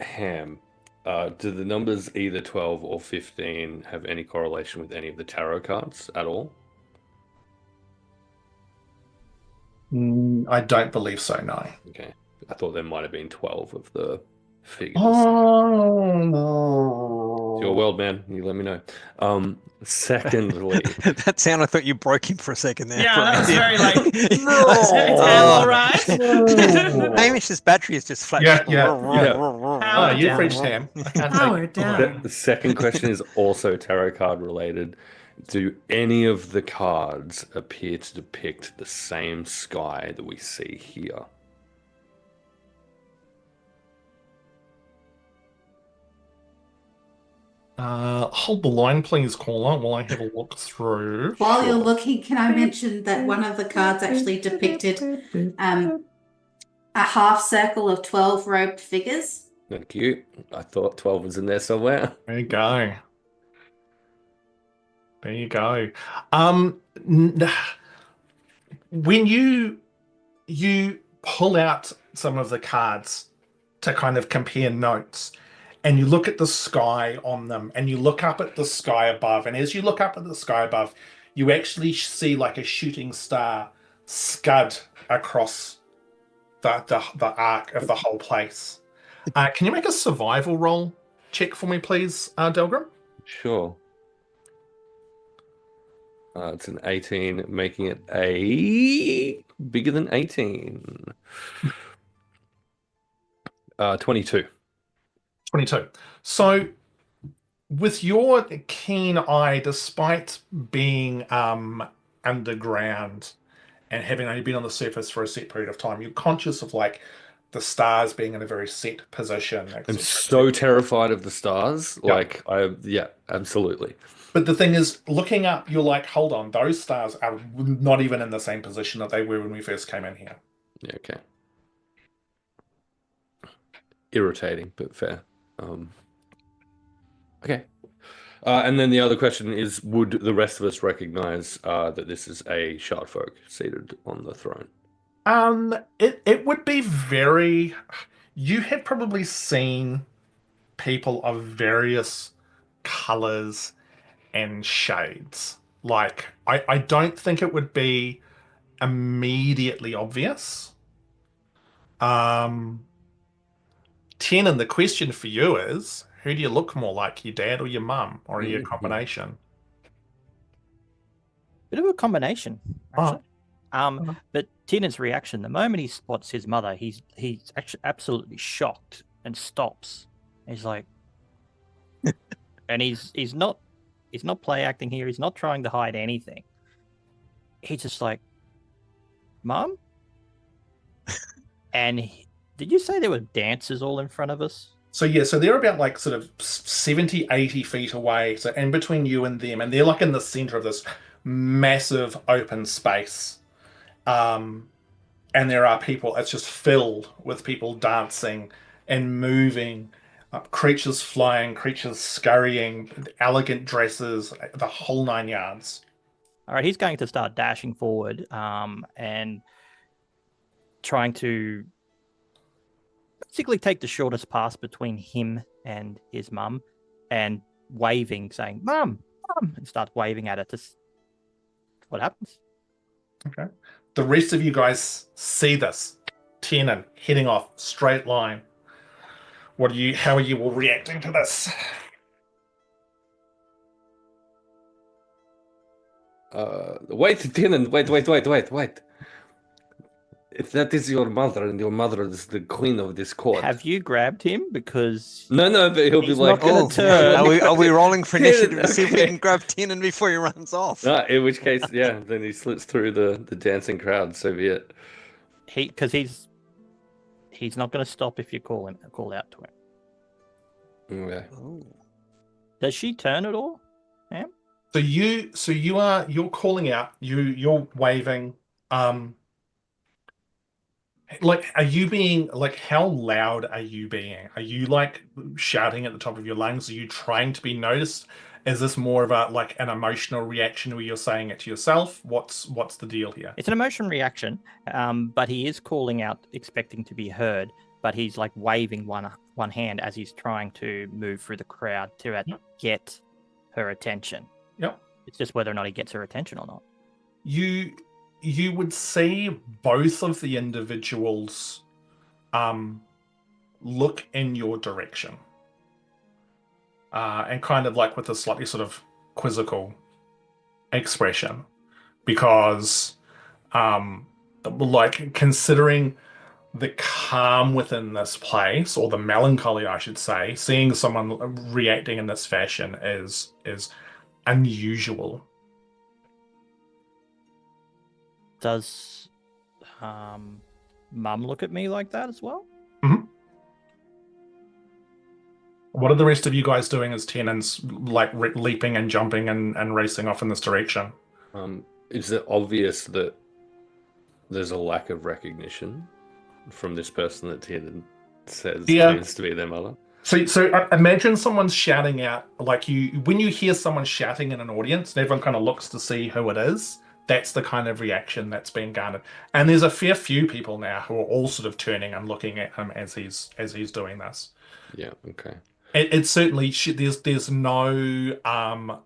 Ham, do the numbers either 12 or 15 have any correlation with any of the tarot cards at all? I don't believe so, no. Okay. I thought there might have been 12 of the figures. Oh, It's your world, man. You let me know. Secondly, That sound, I thought you broke him for a second there. Yeah, that was very Oh. right. Hamish's battery is just flat. Oh, you've down. reached Ham. I can't Power take down. the second question is also tarot card related. Do any of the cards appear to depict the same sky that we see here? Hold the line, please, caller, while I have a look through. While you're Sure. looking, can I mention that one of the cards actually depicted a half circle of 12 robed figures? Thank you. I thought 12 was in there somewhere. There you go. There you go. When you pull out some of the cards to kind of compare notes, and you look at the sky on them, and you look up at the sky above, and as you look up at the sky above, you actually see like a shooting star scud across the arc of the whole place. Can you make a survival roll check for me, please, Delgrim? Sure. It's an 18, making it a bigger than 18. 22. 22. So, with your keen eye, despite being underground and having only been on the surface for a set period of time, you're conscious of like the stars being in a very set position. I'm so terrified of the stars. Yeah. Like, yeah, absolutely. But the thing is, looking up, you're like, hold on, those stars are not even in the same position that they were when we first came in here. Yeah, okay. Irritating, but fair. Okay. And then the other question is, would the rest of us recognize that this is a shard folk seated on the throne? It would be very... You have probably seen people of various colors and shades. Like, I don't think it would be immediately obvious. Tiernan, the question for you is, who do you look more like, your dad or your mum? Or are you a combination? Bit of a combination, Oh. actually. But Tiernan's reaction, the moment he spots his mother, he's actually absolutely shocked and stops. He's like, and he's not play acting here. He's not trying to hide anything. He's just like, Mum? And did you say there were dancers all in front of us? So yeah, so they're about like sort of 70, 80 feet away. So in between you and them, and they're like in the center of this massive open space. And there are people, it's just filled with people dancing and moving, creatures flying, creatures scurrying, elegant dresses, the whole 9 yards. All right, he's going to start dashing forward and trying to basically take the shortest path between him and his mum and waving, saying, Mum, Mum, and start waving at her to what happens. Okay. The rest of you guys see this. Tiernan heading off, straight line. How are you all reacting to this? Wait, Tiernan, wait. If that is your mother, and your mother is the queen of this court. Have you grabbed him? Because No, but he'll be he's like, not gonna turn. Are we rolling for initiative to see if we Okay. can grab Tiernan before he runs off? in which case, yeah, then he slits through the dancing crowd, so be it. Because he's not going to stop if you call out to him. Okay. Does she turn at all? Ham? So you're calling out, you're waving. Like, are you being like, how loud are you being? Are you like shouting at the top of your lungs? Are you trying to be noticed? Is this more of a like an emotional reaction where you're saying it to yourself? What's the deal here? It's an emotion reaction, but he is calling out, expecting to be heard. But he's like waving one hand as he's trying to move through the crowd to get her attention. Yep. It's just whether or not he gets her attention or not. You would see both of the individuals look in your direction. And kind of like with a slightly sort of quizzical expression. Because like considering the calm within this place, or the melancholy, I should say, seeing someone reacting in this fashion is unusual. Does Mum look at me like that as well? Mm-hmm. What are the rest of you guys doing as Tiernan's like leaping and jumping and racing off in this direction? Is it obvious that there's a lack of recognition from this person that Tiernan says claims to be their mother? So imagine someone's shouting out, like when you hear someone shouting in an audience, and everyone kind of looks to see who it is. That's the kind of reaction that's being garnered. And there's a fair few people now who are all sort of turning and looking at him as he's doing this. Yeah, okay. It certainly there's no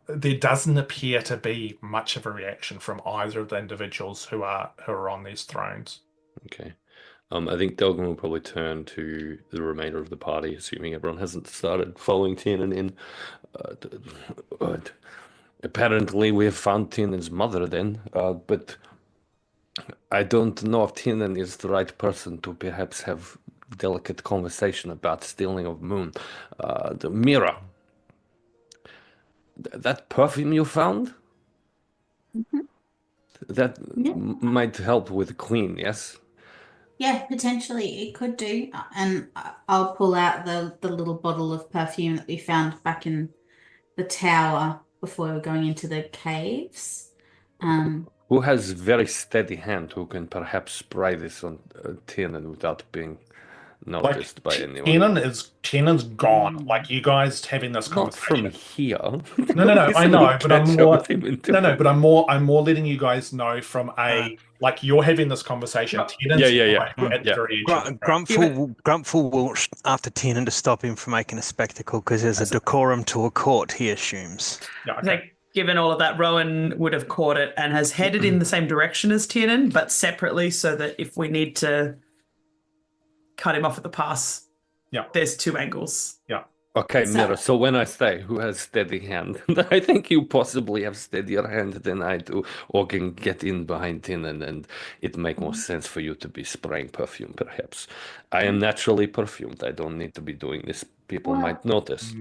there doesn't appear to be much of a reaction from either of the individuals who are on these thrones. Okay. I think Delgrim will probably turn to the remainder of the party, assuming everyone hasn't started following Tiernan in. Apparently, we have found Tiernan's mother then, but I don't know if Tiernan is the right person to perhaps have delicate conversation about stealing of Moon. The Miera, that perfume you found? Mm-hmm. That might help with clean, yes? Yeah, potentially it could do. And I'll pull out the little bottle of perfume that we found back in the tower before we were going into the caves. Who has very steady hand who can perhaps spray this on Tiernan without being noticed by anyone? Tiernan's gone. Like you guys having this Not conversation. from here. No. I know, but I'm more. But I'm more letting you guys know from like you're having this conversation. Tiernan's at the very edge of the crowd. Grumpfel will after Tiernan to stop him from making a spectacle because there's a decorum to a court, he assumes. Yeah, okay. Like, given all of that, Rowan would have caught it and has headed in the same direction as Tiernan, but separately, so that if we need to cut him off at the pass, there's two angles. Yeah. Okay, Miera, so when I say who has steady hand, I think you possibly have steadier hand than I do, or can get in behind Tiernan, and it make more sense for you to be spraying perfume, perhaps. I am naturally perfumed. I don't need to be doing this. People might notice.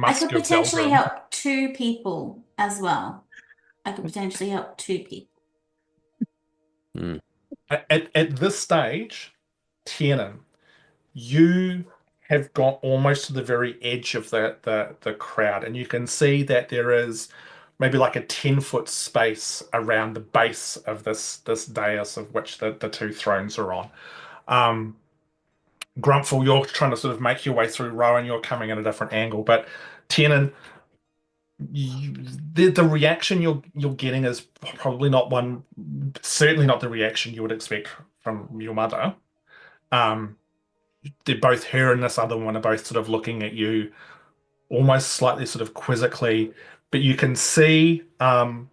I could potentially help two people as well. At this stage, Tiernan, you have got almost to the very edge of the crowd, and you can see that there is maybe like a 10-foot space around the base of this dais of which the two thrones are on. Grumpfel, you're trying to sort of make your way through. Rowan, you're coming at a different angle, but Tiernan, the reaction you're getting is probably not one, certainly not the reaction you would expect from your mother. They're both, her and this other one are both sort of looking at you almost slightly sort of quizzically, but you can see the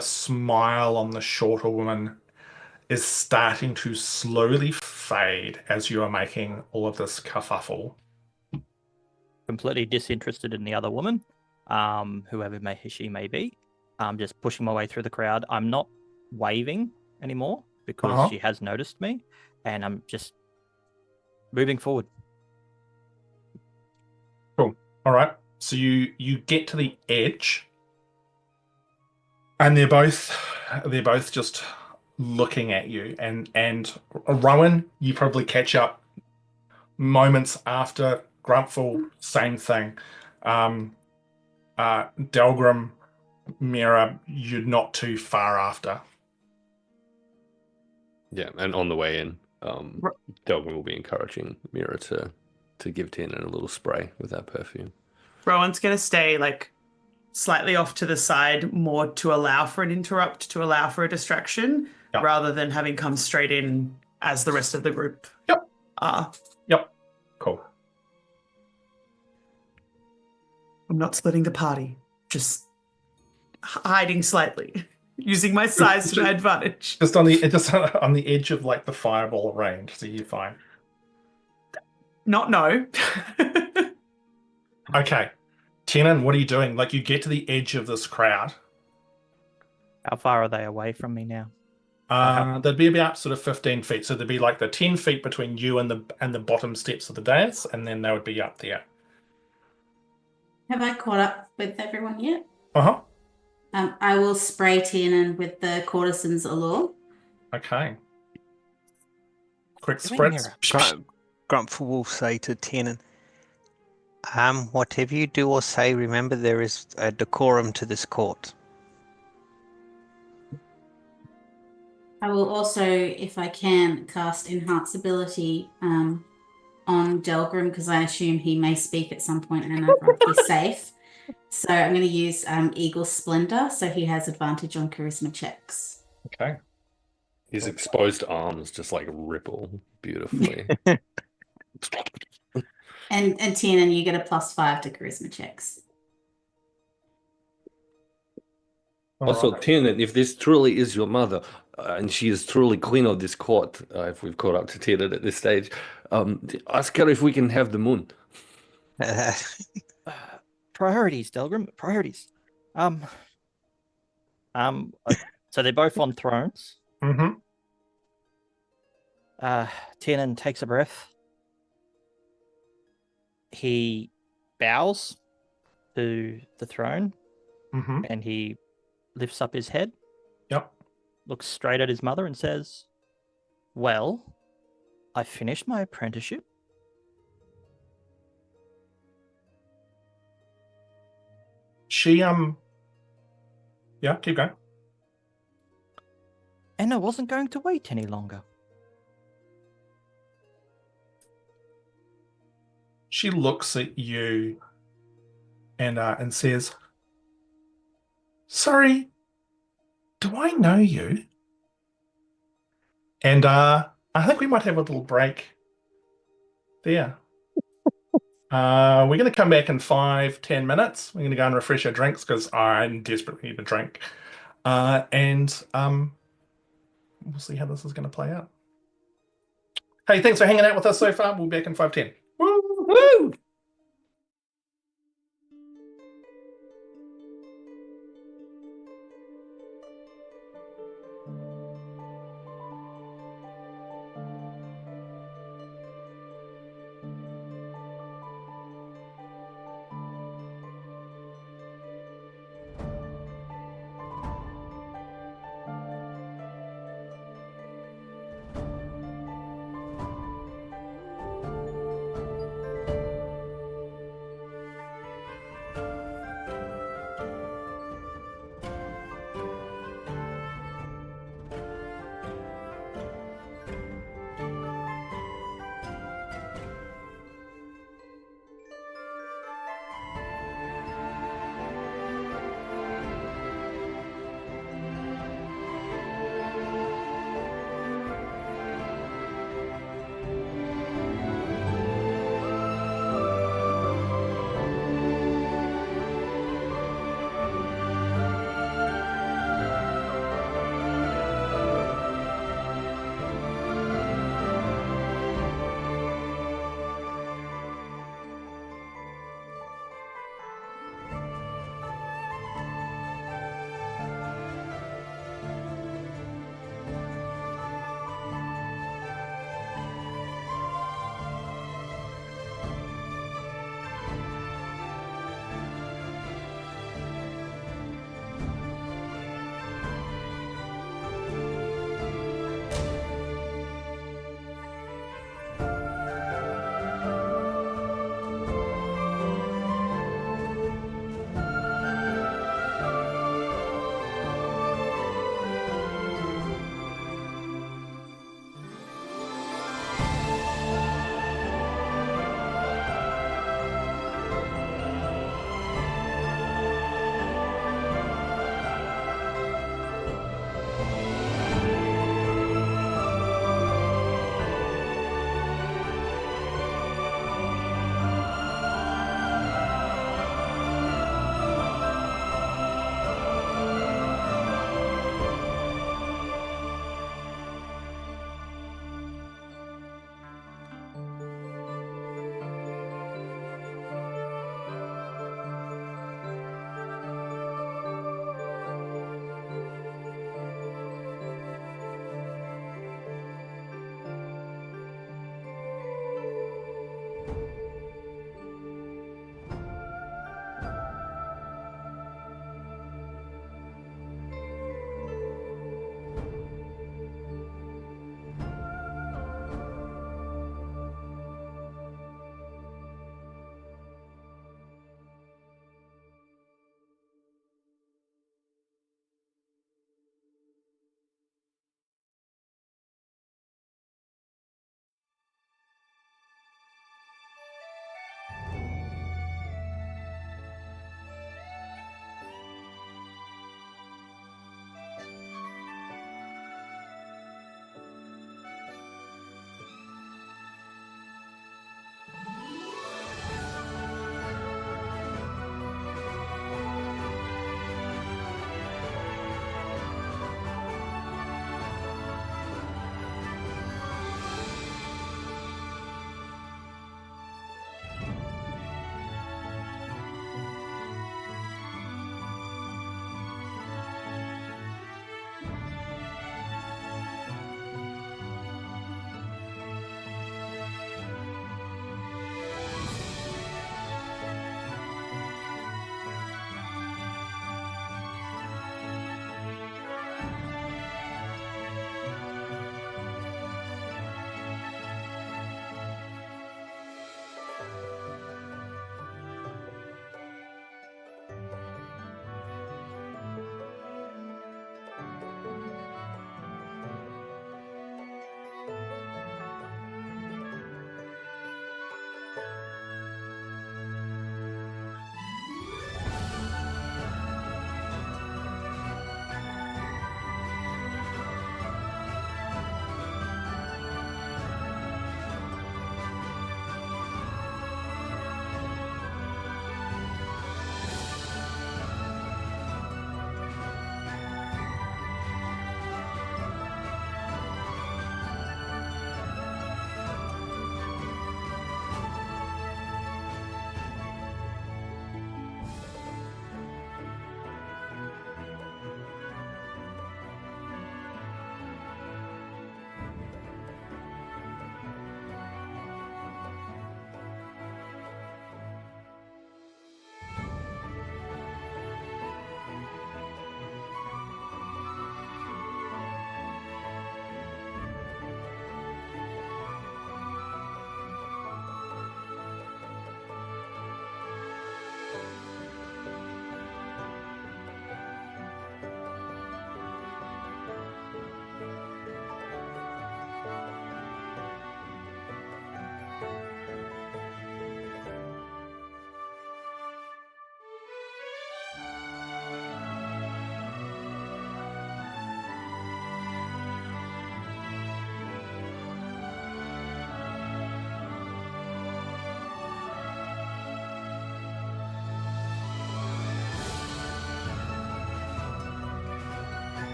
smile on the shorter woman is starting to slowly fade as you are making all of this kerfuffle. Completely disinterested in the other woman, whoever she may be. I'm just pushing my way through the crowd. I'm not waving anymore because she has noticed me, and I'm just moving forward. Cool. All right. So you get to the edge, and they're both just looking at you, and Rowan, you probably catch up moments after. Grumpfel, same thing. Delgrim, Miera, you're not too far after. Yeah, and on the way in, Ro- Delgrim will be encouraging Miera to give Tiernan a little spray with that perfume. Rowan's gonna stay like slightly off to the side, more to allow for an interrupt, to allow for a distraction, Yep. rather than having come straight in as the rest of the group Yep. are. Yep. Cool. I'm not splitting the party, just hiding slightly, using my size to my advantage. Just on the edge of like the fireball range, so you're fine. Not no. Okay. Tiernan, what are you doing? Like you get to the edge of this crowd. How far are they away from me now? There'd be about sort of 15 feet. So there'd be like the 10 feet between you and the bottom steps of the dais, and then they would be up there. Have I caught up with everyone yet? Uh-huh. I will spray Tiernan with the courtesan's allure. Okay. Quick Come in, spritz. Grumpfel will say to Tiernan, whatever you do or say, remember there is a decorum to this court. I will also, if I can, cast Enhance ability on Delgrim because I assume he may speak at some point and I'd rather be safe. So I'm going to use Eagle Splendor so he has advantage on charisma checks. Okay. His exposed arms just like ripple beautifully. And Tiernan, you get a +5 to charisma checks. Also, Alright. Tiernan, if this truly is your mother, and she is truly queen of this court, if we've caught up to Tiernan at this stage, ask her if we can have the moon. Priorities, Delgrim. Priorities. So they're both on thrones. Mm-hmm. Tiernan takes a breath. He bows to the throne Mm-hmm. and he lifts up his head, Yep. looks straight at his mother and says, "Well, I finished my apprenticeship. She yeah, keep going. And I wasn't going to wait any longer." She looks at you and says, "Sorry, do I know you?" And I think we might have a little break there. We're going to come back in 5-10 minutes. We're going to go and refresh our drinks because I desperately need a drink. And we'll see how this is going to play out. Hey, thanks for hanging out with us so far. We'll be back in 5-10. Woo!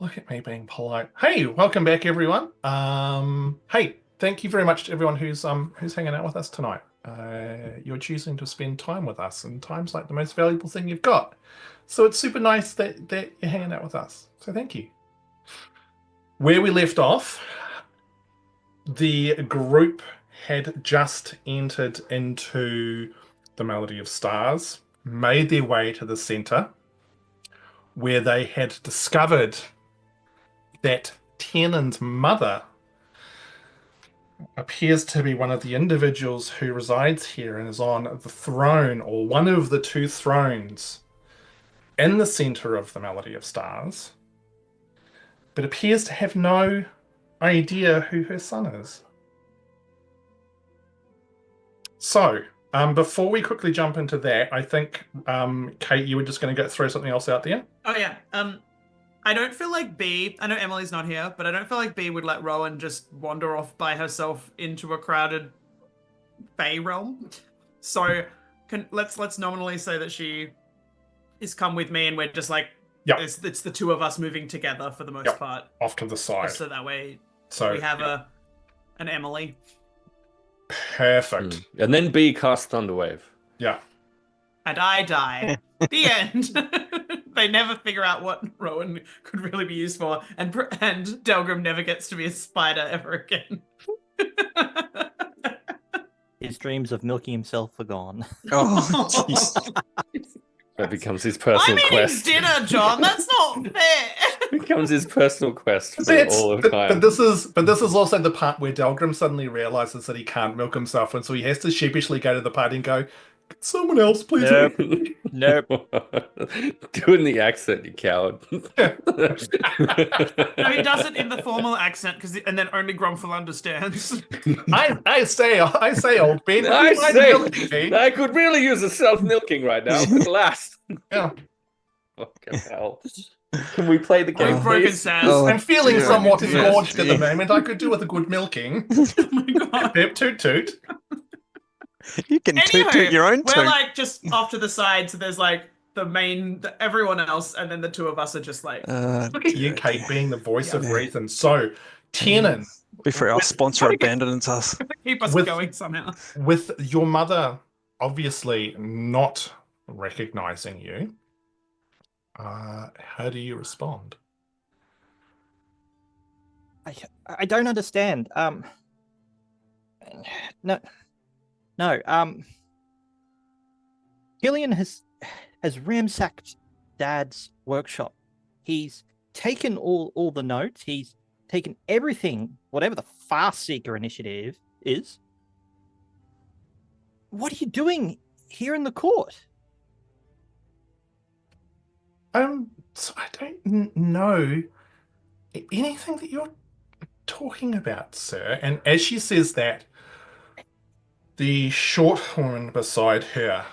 Look at me being polite. Hey, welcome back, everyone. Hey, thank you very much to everyone who's hanging out with us tonight. You're choosing to spend time with us, and time's like the most valuable thing you've got. So it's super nice that you're hanging out with us. So thank you. Where we left off, the group had just entered into the Melody of Stars, made their way to the center, where they had discovered that Tiernan's mother appears to be one of the individuals who resides here and is on the throne, or one of the two thrones, in the center of the Melody of Stars, but appears to have no idea who her son is. So, before we quickly jump into that, I think, Kate, you were just going to throw something else out there? Oh, yeah. I don't feel like B, I know Emily's not here, but I don't feel like B would let Rowan just wander off by herself into a crowded Fae realm. So let's nominally say that she is come with me and we're just like, Yep. it's the two of us moving together for the most part. Off to the side. So that way So we have an Emily. Perfect. And then B casts Thunderwave. Yeah. And I die. The end. They never figure out what Rowan could really be used for, and Delgrim never gets to be a spider ever again. His dreams of milking himself are gone. Oh, jeez. That becomes his I'm personal eating quest. dinner, John. That's not fair. Becomes his personal quest for That's- all of but, time. but this is also the part where Delgrim suddenly realizes that he can't milk himself, and so he has to sheepishly go to the party and go, "Can someone else, please?" Nope. Nope. Doing the accent, you coward. No, he does it in the formal accent, and then only Grumpfel understands. I say, old Ben, would I you mind milking say, me? I could really use a self-milking right now, at last. Yeah. Fucking hell. Can we play the game, We've broken please? Saz. Oh, I'm feeling dear. somewhat Yes, engorged at the dear. moment. I could do with a good milking. Oh my god. Pip, toot, toot. You can toot Anywho, your own we're toot. like just off to the side, so there's like everyone else, and then the two of us are just like, Look at you, Kate, being the voice of Yeah. reason. So, Tiernan, Before our sponsor abandons us. keep us With- going somehow. with your mother obviously not recognizing you, how do you respond? I don't understand. No. Killian has ransacked Dad's workshop. He's taken all the notes. He's taken everything, whatever the Fast Seeker initiative is. What are you doing here in the court? So I don't know anything that you're talking about, sir. And as she says that, the short woman beside her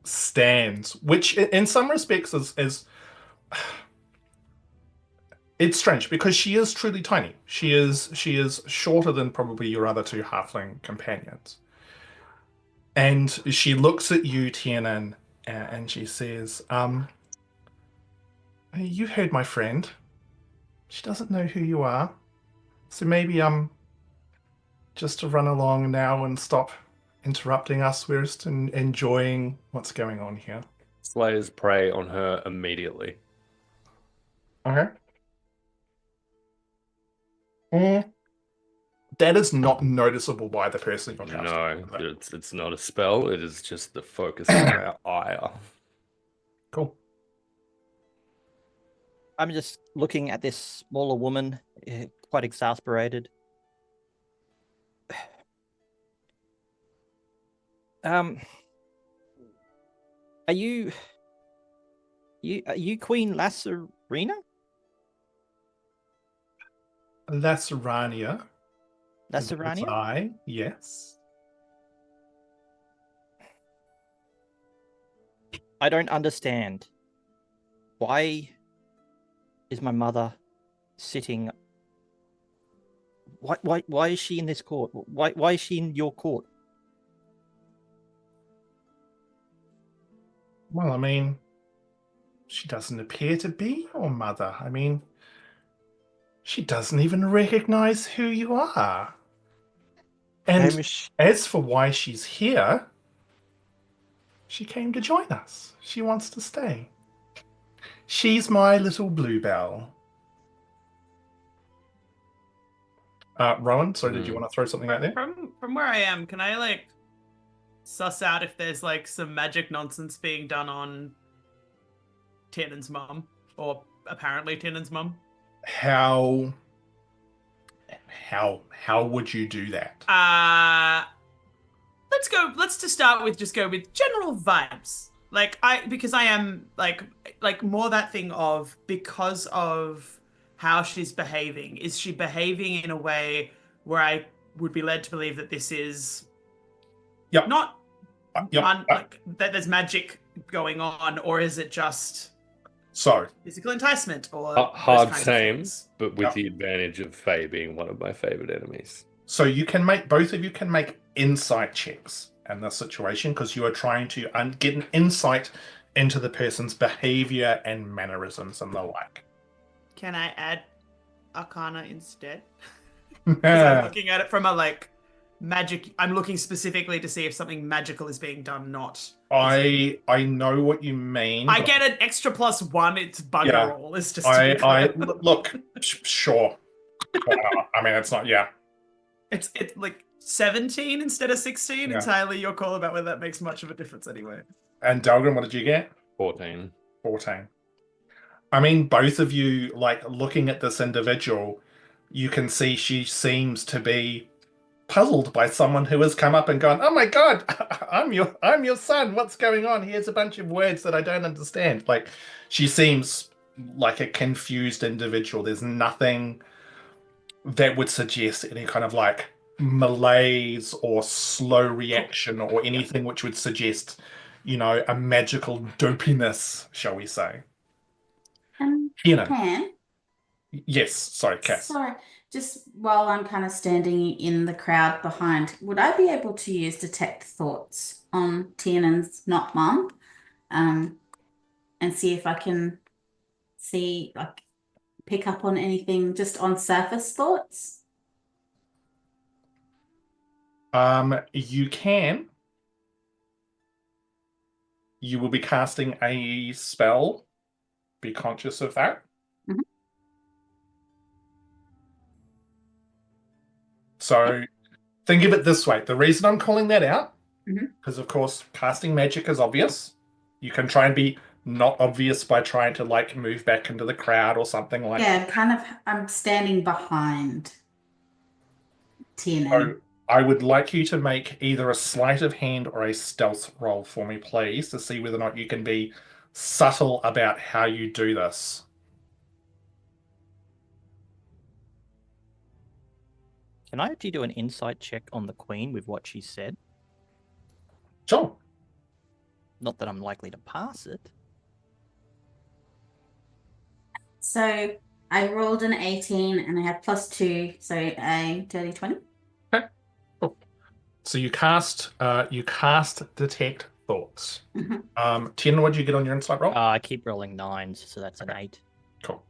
stands, which in some respects is it's strange because she is truly tiny. She is shorter than probably your other two halfling companions. And she looks at you, Tiernan, and she says, you heard my friend. She doesn't know who you are. So maybe just to run along now and stop interrupting us. We're just enjoying what's going on here. Slayers prey on her immediately. Okay. That is not noticeable by the person you're casting. No, it's not a spell. It is just the focus of our ire. Cool. I'm just looking at this smaller woman, quite exasperated. Are you Queen Lacerina? Lacerania. Lacerania? I, yes. I don't understand. Why is my mother sitting? Why is she in this court? Why is she in your court? Well, I mean, She doesn't appear to be your mother. I mean, she doesn't even recognize who you are. And Hamish, as for why she's here, she came to join us. She wants to stay. She's my little Bluebell. Rowan, sorry, did you want to throw something out there? From where I am, can I like suss out if there's like some magic nonsense being done on Tiernan's mum, or apparently Tiernan's mum? How would you do that? Let's to start with just go with general vibes. Because I am like more that thing of, because of how she's behaving. Is she behaving in a way where I would be led to believe that this is not like that there's magic going on, or is it just physical enticement or hard those kinds of same, things? but with the advantage of Faye being one of my favorite enemies. So you can both of you can make insight checks in this situation, because you are trying to get an insight into the person's behavior and mannerisms and the like. Can I add Arcana instead? Because I'm looking at it from a like magic. I'm looking specifically to see if something magical is being done. Not. I know what you mean. I get an extra +1. It's bugger all. It's just. Look. Sure. I mean, it's not. Yeah. It's like 17 instead of 16. Yeah. Entirely your call about whether that makes much of a difference anyway. And Delgrim, what did you get? 14. 14. I mean, both of you, like, looking at this individual, you can see she seems to be puzzled by someone who has come up and gone, "Oh my God, I'm your son. What's going on? Here's a bunch of words that I don't understand." Like, she seems like a confused individual. There's nothing that would suggest any kind of like malaise or slow reaction or anything which would suggest, a magical dopiness, shall we say. Pan? Yes, sorry, Cass. Sorry, just while I'm kind of standing in the crowd behind, would I be able to use detect thoughts on Tiernan's not mum, and see if I can pick up on anything just on surface thoughts? You can. You will be casting a spell. Be conscious of that. Mm-hmm. So think of it this way. The reason I'm calling that out, Mhm. because of course casting magic is obvious. You can try and be not obvious by trying to like move back into the crowd or something like that. Yeah, I'm standing behind Tiernan. So I would like you to make either a sleight of hand or a stealth roll for me, please, to see whether or not you can be subtle about how you do this. Can I actually do an insight check on the Queen with what she said? Sure. Not that I'm likely to pass it. So I rolled an 18 and I had +2, so a dirty 20. Okay. Cool. So you cast detect thoughts. Mm-hmm. Tiernan, what did you get on your insight roll? I keep rolling 9s, so that's an 8. Cool.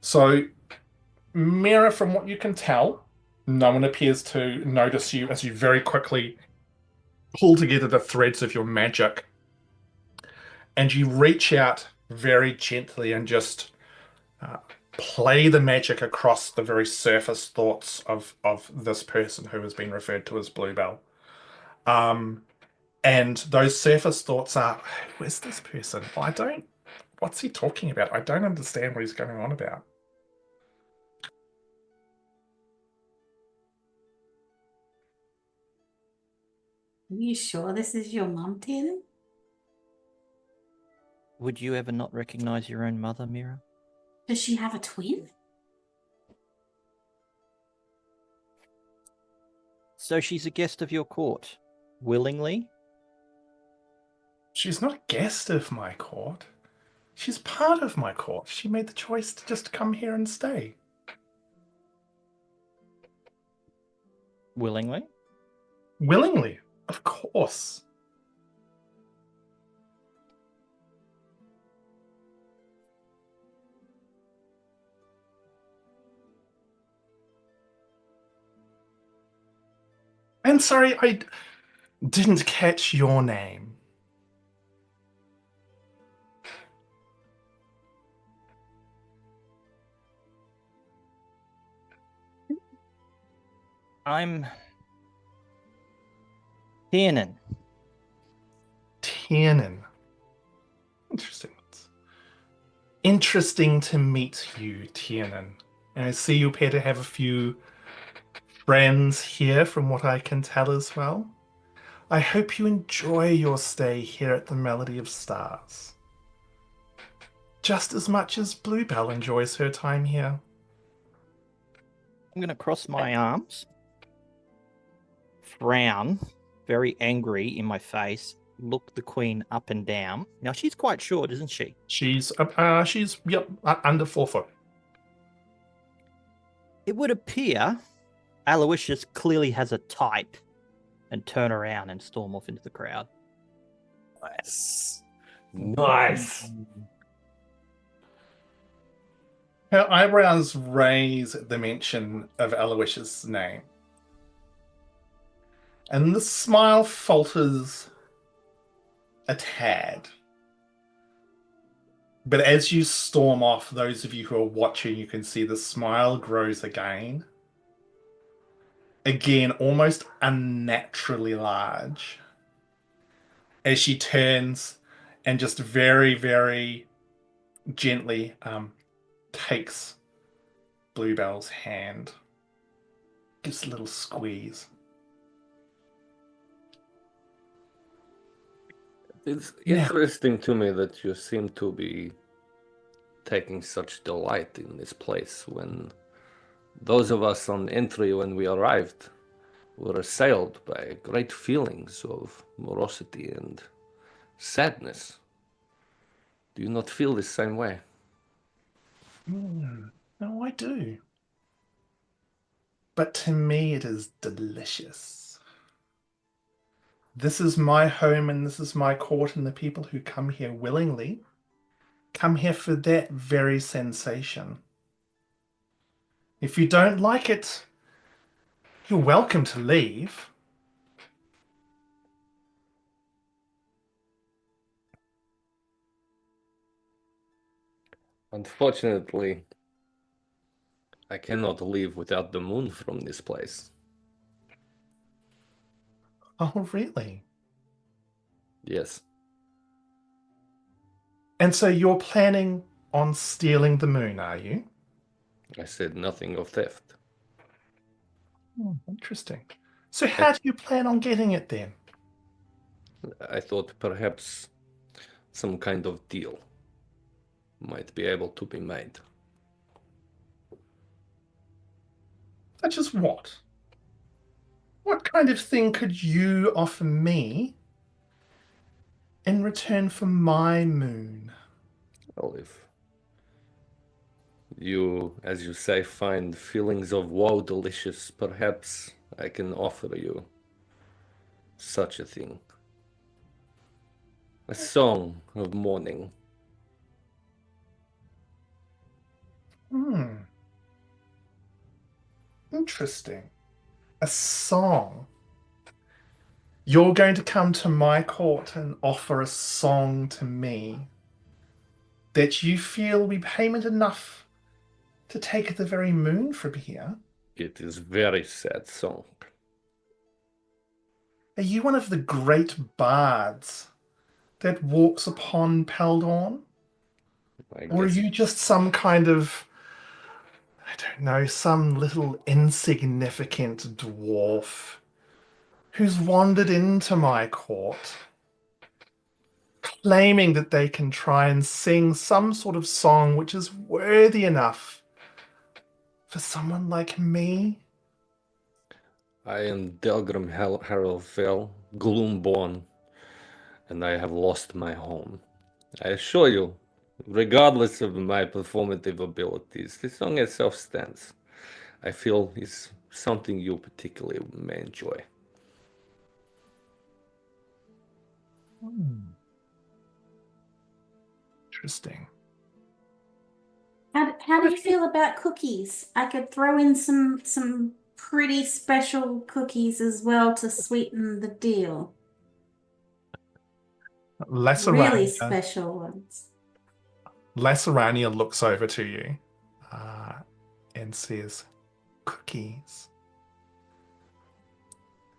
So, Miera, from what you can tell, no one appears to notice you as you very quickly pull together the threads of your magic, and you reach out very gently and just play the magic across the very surface thoughts of this person who has been referred to as Bluebell. And those surface thoughts are, where's this person? What's he talking about? I don't understand what he's going on about. Are you sure this is your mum, Tiernan? Would you ever not recognize your own mother, Miera? Does she have a twin? So she's a guest of your court. Willingly? She's not a guest of my court. She's part of my court. She made the choice to just come here and stay. Willingly? Willingly, of course. And sorry, I didn't catch your name. I'm Tiernan. Tiernan. Interesting. Interesting to meet you, Tiernan. And I see you appear to have a few friends here from what I can tell as well. I hope you enjoy your stay here at the Melody of Stars. Just as much as Bluebell enjoys her time here. I'm going to cross my arms, frown, very angry in my face, look the queen up and down. Now, she's quite short, isn't she? She's yep, under 4 foot. It would appear Aloysius clearly has a type, and turn around and storm off into the crowd. Nice. Nice. Her eyebrows raise at the mention of Aloysius' name. And the smile falters a tad. But as you storm off, those of you who are watching, you can see the smile grows again. Again, almost unnaturally large. As she turns and just very, very gently takes Bluebell's hand. Gives a little squeeze. It's Yeah. interesting to me that you seem to be taking such delight in this place when those of us on entry when we arrived were assailed by great feelings of morosity and sadness. Do you not feel the same way? No, I do. But to me, it is delicious. This is my home and this is my court, and the people who come here willingly come here for that very sensation. If you don't like it, you're welcome to leave. Unfortunately, I cannot leave without the moon from this place. Oh, really? Yes, And so you're planning on stealing the moon, are you? I said nothing of theft. Interesting. So how do you plan on getting it then? I thought perhaps some kind of deal might be able to be made. Such as what? What kind of thing could you offer me in return for my moon? Well, if you, as you say, find feelings of woe delicious, perhaps I can offer you such a thing. A song of mourning. Interesting. A song. You're going to come to my court and offer a song to me that you will be payment enough to take the very moon from here? It is very sad song. Are you one of the great bards that walks upon Peldorn? Or are you just some kind of, I don't know, some little insignificant dwarf who's wandered into my court, claiming that they can try and sing some sort of song which is worthy enough for someone like me? I am Delgrim Harrowfell, gloomborn, and I have lost my home. I assure you, regardless of my performative abilities, the song itself stands. I feel is something you particularly may enjoy. Interesting. How do you feel about cookies? I could throw in some pretty special cookies as well to sweeten the deal. Really Lacerania, special ones. Lacerania looks over to you and says, cookies.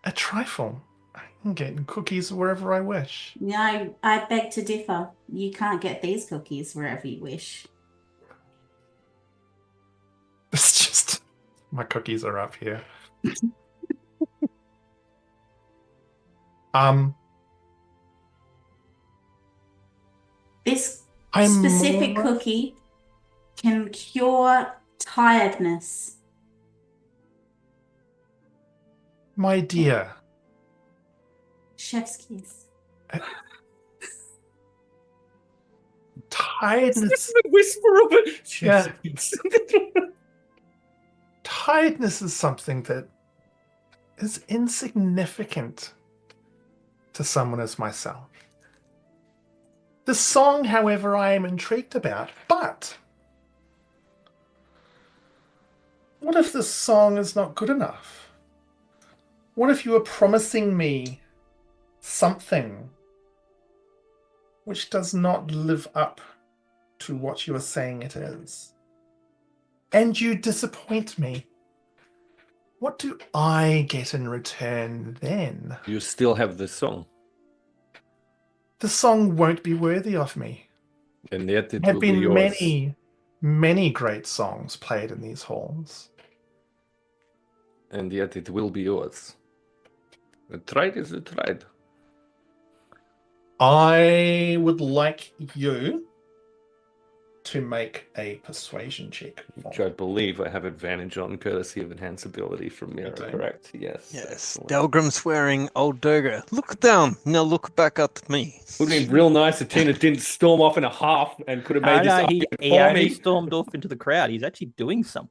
A trifle. I can get cookies wherever I wish. No, I beg to differ. You can't get these cookies wherever you wish. It's just, my cookies are up here. This I'm specific more- cookie can cure tiredness. My dear, Chef's kiss. tiredness. the whisper of it. Yeah. Tiredness is something that is insignificant to someone as myself. The song, however, I am intrigued about. But what if this song is not good enough? What if you are promising me something which does not live up to what you are saying it is? And you disappoint me. What do I get in return then? You still have this song, The song won't be worthy of me. and yet it There have will be been yours. many great songs played in these halls. And yet it will be yours. A trade is a trade. I would like you to make a persuasion check. Which I believe I have advantage on, courtesy of enhance ability from Miera, do. correct? Yes. Yes. Excellent. Delgrim swearing, old Durga, look down, now look back at me. Would have been real nice if Tina didn't storm off in a half and could have made this No, argument he for only me. stormed off into the crowd. He's actually doing something.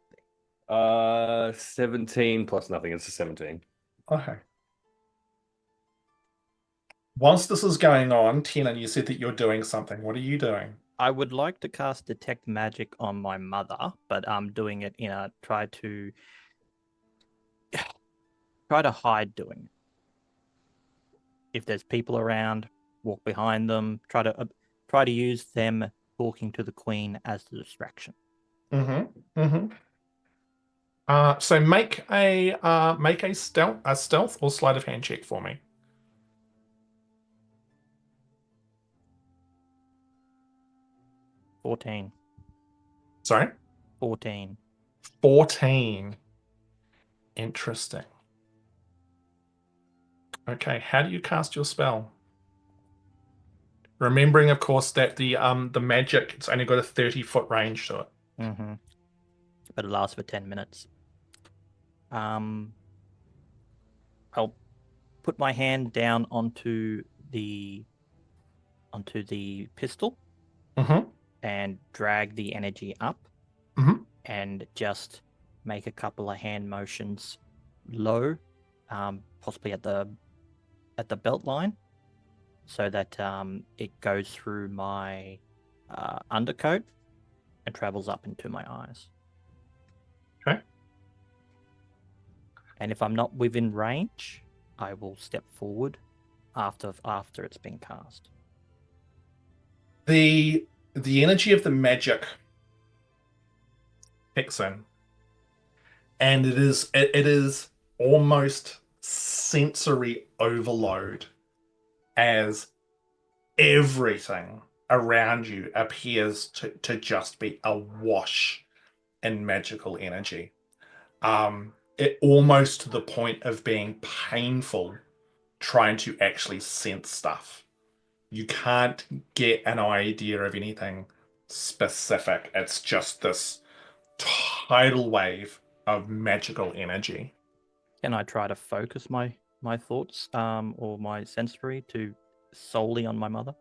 17 plus nothing. It's a 17. Okay. Once this is going on, Tiernan, you said that you're doing something. What are you doing? I would like to cast Detect Magic on my mother, but I'm doing it in a try to hide doing it. If there's people around, walk behind them. Try to use them talking to the Queen as the distraction. So make a stealth or sleight of hand check for me. 14. Sorry? 14. 14. Interesting. Okay, how do you cast your spell? Remembering, of course, that the magic, it's only got a 30-foot range to it. Mm-hmm. But it lasts for 10 minutes. I'll put my hand down onto the pistol Mm-hmm. and drag the energy up Mhm. and just make a couple of hand motions low, possibly at the belt line, so that it goes through my undercoat and travels up into my eyes. Okay. And if I'm not within range, I will step forward after it's been cast. The energy of the magic kicks in, and it is almost sensory overload as everything around you appears to just be awash in magical energy. It almost to the point of being painful trying to actually sense stuff. You can't get an idea of anything specific. It's just this tidal wave of magical energy. Can I try to focus my thoughts or my sensory to solely on my mother?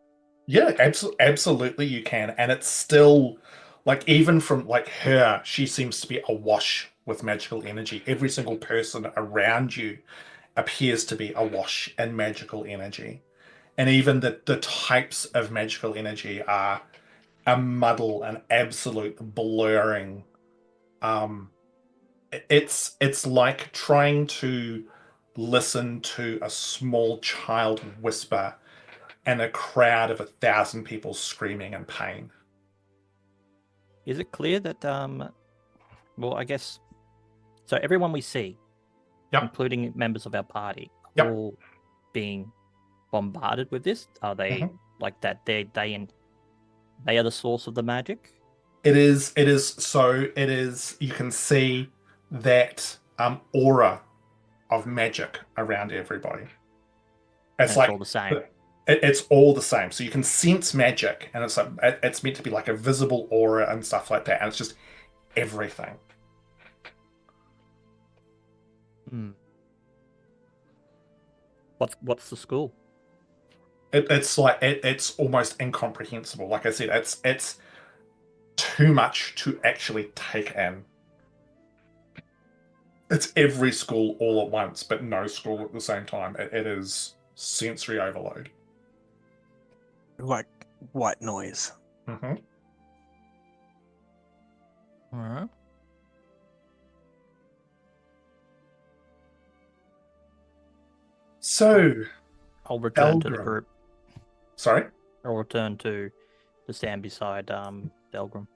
Yeah, absolutely you can. And it's still, like, even from, like, her, she seems to be awash with magical energy. Every single person around you appears to be awash in magical energy. And even the types of magical energy are a muddle, an absolute blurring. It's like trying to listen to a small child whisper and a crowd of 1,000 people screaming in pain. Is it clear that well, I guess so everyone we see, Yep. including members of our party, Yep. all being bombarded with this? Are they like that they are the source of the magic? It is you can see that aura of magic around everybody. It's And like all the same. it's all the same. So you can sense magic, and it's like it's meant to be like a visible aura and stuff like that, and it's just everything. Hmm. What's the school? It's like it's almost incomprehensible. Like I said, it's too much to actually take in. It's every school all at once, but no school at the same time. It is sensory overload. Like white noise. Mm-hmm. All right. So, I'll return to the Delgrim. group. Sorry? I'll return to stand beside Delgrim.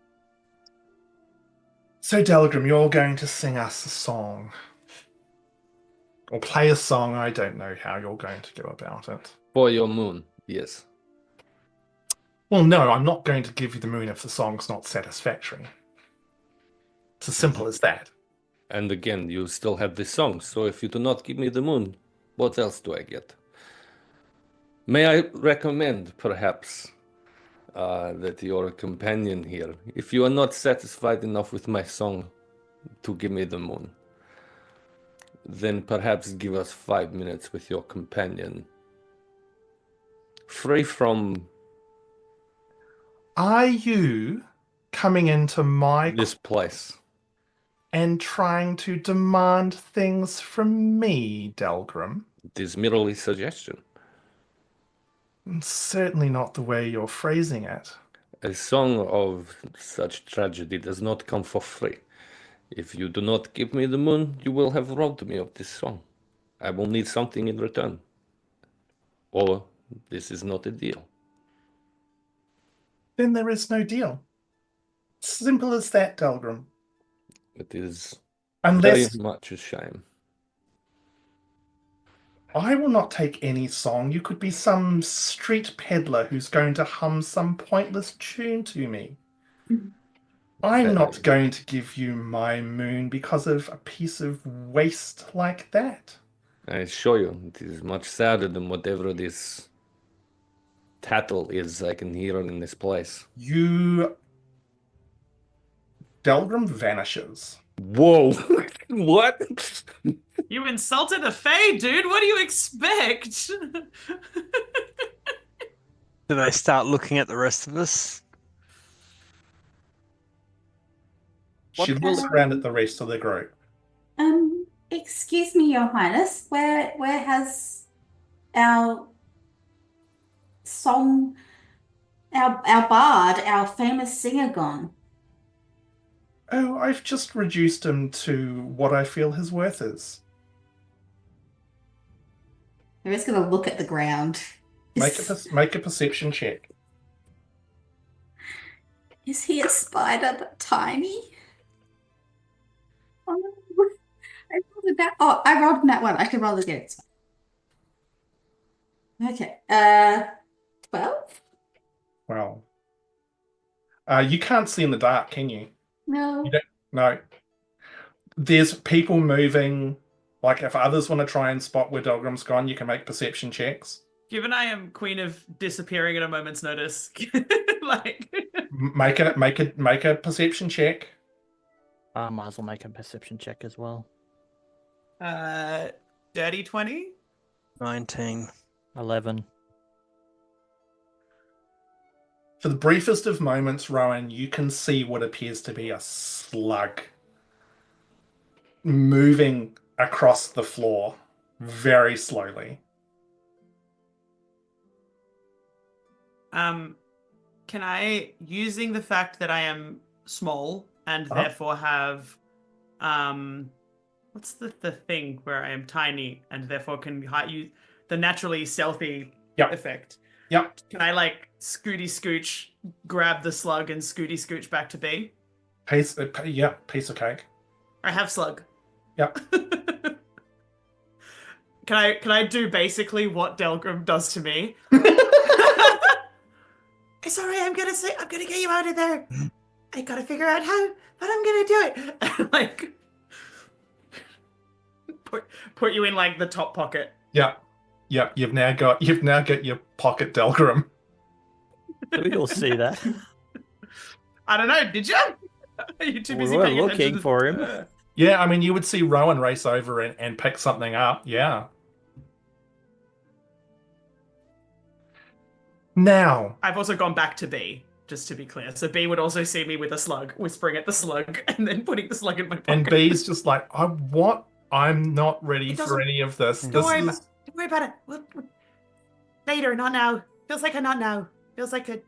So, Delgrim, you're going to sing us a song. Or play a song. I don't know how you're going to go about it. For your moon, yes. Well, no, I'm not going to give you the moon if the song's not satisfactory. It's as simple as that. And again, you still have this song, so if you do not give me the moon, what else do I get? May I recommend, perhaps, that your companion here, if you are not satisfied enough with my song to give me the moon, then perhaps give us 5 minutes with your companion. Free from Are you coming into my this place. and trying to demand things from me, Delgrim? It is merely suggestion. Certainly not the way you're phrasing it. A song of such tragedy does not come for free. If you do not give me the moon, you will have robbed me of this song. I will need something in return. Or this is not a deal. Then there is no deal. Simple as that, Delgrim. It is Unless very much a shame. I will not take any song. You could be some street peddler who's going to hum some pointless tune to me. I'm not going to give you my moon because of a piece of waste like that. I assure you, it is much sadder than whatever this tattle is I can hear in this place. Delgrim vanishes. Whoa! What? You insulted a fae, dude. What do you expect? Do they start looking at the rest of us? She What looks kind around of- at the rest of the group. Excuse me, Your Highness. Where has our song, our bard, our famous singer gone? Oh, I've just reduced him to what I feel his worth is. We're just gonna look at the ground. Make a perception check. Is he a spider but tiny? Oh, I rolled that. Oh, I rolled that one. I can roll again. Okay. 12? Well, you can't see in the dark, can you? No. You don't. No. There's people moving. Like if others want to try and spot where Delgrim's gone, you can make perception checks. Given I am queen of disappearing at a moment's notice, like Make a perception check. I might as well make a perception check as well. dirty 20. 19. 11. For the briefest of moments, Rowan, you can see what appears to be a slug moving across the floor very slowly. Can I, using the fact that I am small and therefore have what's the thing where I am tiny and therefore can use the naturally stealthy Yep. effect? Yep. Can I like scooty scooch, grab the slug and scooty scooch back to B? Piece of cake. I have slug. Yep. Can I do basically what Delgrim does to me? It's alright, I'm gonna get you out of there. I gotta figure out how, but I'm gonna do it. And, like put you in like the top pocket. Yep. You've now got your pocket Delgrim. Do we all see that? I don't know, did you? Are you too busy We were paying looking attention to- for him. Yeah, I mean, you would see Rowan race over and pick something up. Yeah. Now, I've also gone back to B, just to be clear. So B would also see me with a slug, whispering at the slug, and then putting the slug in my pocket. and B's just like, I'm not ready It for doesn't- any of this. Don't This worry, is don't worry about it. Later, not now. Feels like a not now. Feels like a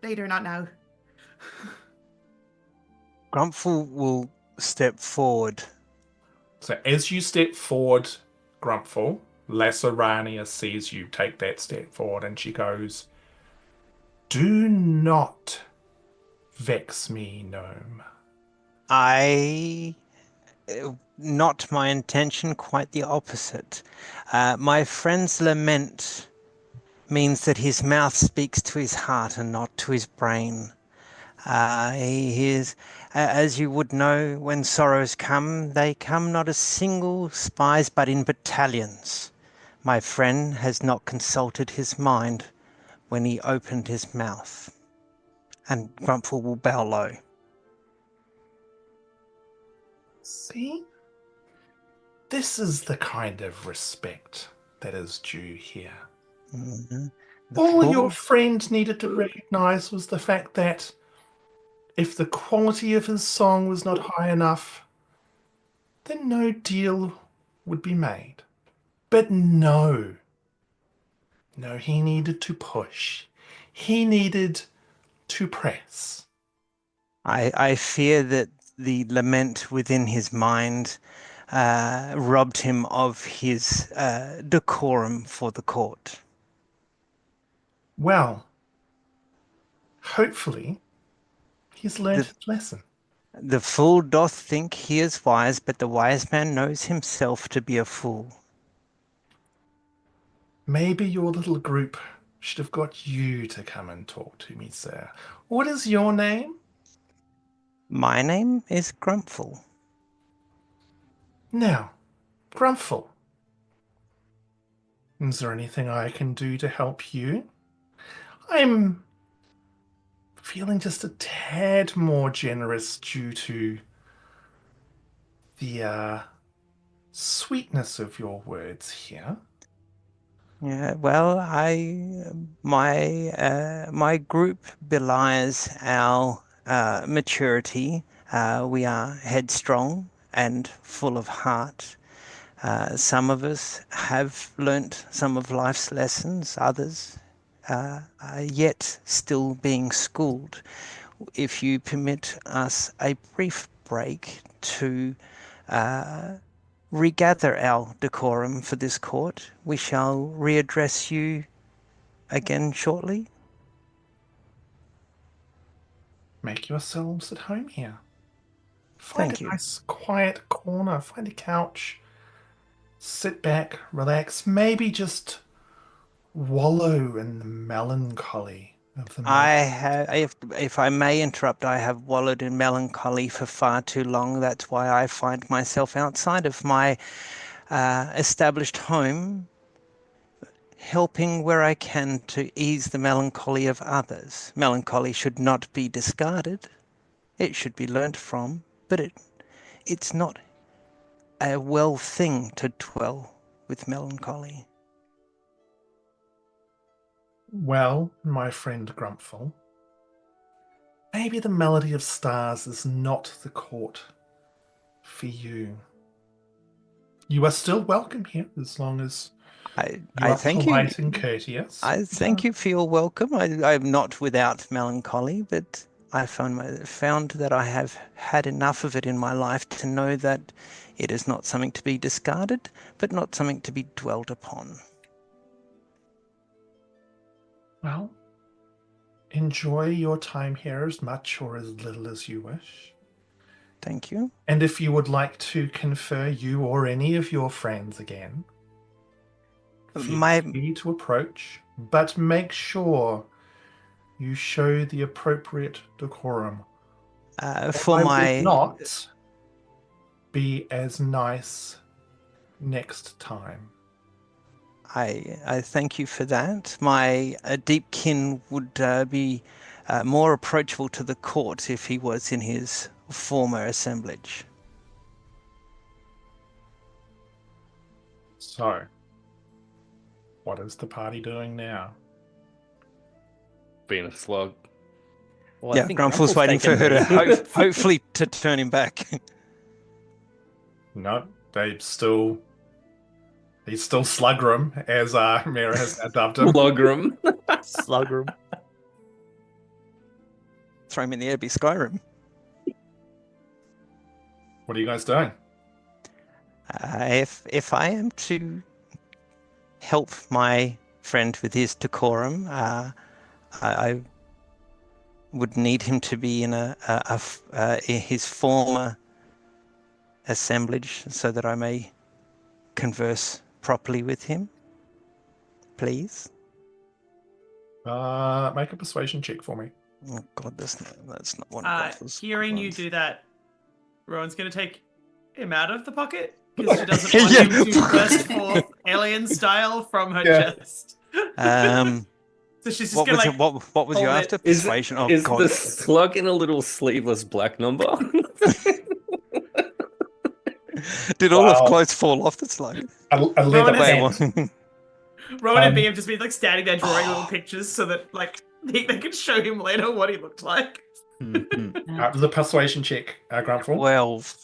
later, not now. Grumpfel will step forward. so. As you step forward, Grumpfel, Lacerania sees you take that step forward, and she goes, "Do not vex me, gnome." Not my intention, quite the opposite. My friend's lament means that his mouth speaks to his heart and not to his brain. He is, as you would know, when sorrows come, they come not as single spies but in battalions. My friend has not consulted his mind when he opened his mouth. And Grumpfel will bow low. See? This is the kind of respect that is due here. Mhm. All your friend needed to recognize was the fact that if the quality of his song was not high enough, then no deal would be made. But no, he needed to push. He needed to press. I fear that the lament within his mind robbed him of his decorum for the court. Well, hopefully, he's learned his lesson. The fool doth think he is wise, but the wise man knows himself to be a fool. Maybe your little group should have got you to come and talk to me, sir. What is your name? My name is Grumpfel. Now, Grumpfel, is there anything I can do to help you? I'm feeling just a tad more generous due to the sweetness of your words here. Yeah, well, my group belies our maturity. We are headstrong and full of heart. Some of us have learnt some of life's lessons. Others are yet still being schooled. If you permit us a brief break to regather our decorum for this court, we shall readdress you again shortly. Make yourselves at home here. Thank Find a you. nice quiet corner, find a couch, sit back, relax, maybe just wallow in the melancholy of the I have, if I may interrupt, I have wallowed in melancholy for far too long. That's why I find myself outside of my established home, helping where I can to ease the melancholy of others. Melancholy should not be discarded. It should be learnt from, but it's not a well thing to dwell with melancholy. Well, my friend Grumpfel, maybe the Melody of Stars is not the court for you. You are still welcome here as long as I are thank polite you. and courteous. I thank you for your welcome. I'm not without melancholy, but I found that I have had enough of it in my life to know that it is not something to be discarded, but not something to be dwelled upon. Well, enjoy your time here as much or as little as you wish. Thank you. And if you would like to confer you or any of your friends again, feel free to approach, but make sure you show the appropriate decorum. For I my would not be as nice next time. I thank you for that. My deep kin would be more approachable to the court if he was in his former assemblage. So, what is the party doing now? Being a slug. Well, Yeah, Grumpfel's waiting for her to hopefully to turn him back. No, he's still Slugrim, as Miera has dubbed him. Slugrim. Slugrim. Throw him in the air, be Skyrim. What are you guys doing? If I am to help my friend with his decorum, I would need him to be in his former assemblage so that I may converse properly with him. Please. Make a persuasion check for me. Oh God, that's not one of Grumpfel's Hearing you ones. do that, Rowan's going to take him out of the pocket because she doesn't want him to burst forth alien style from her chest. So she's just going to like... What was your hold after? it. Persuasion? Oh Is God. the slug in a little sleeveless black number? Did all of Wow. clothes fall off the slug? A leather Rowan pant. Rowan and me have just been like standing there drawing little pictures so that like they can show him later what he looked like. The persuasion check, Grumpfel. 12.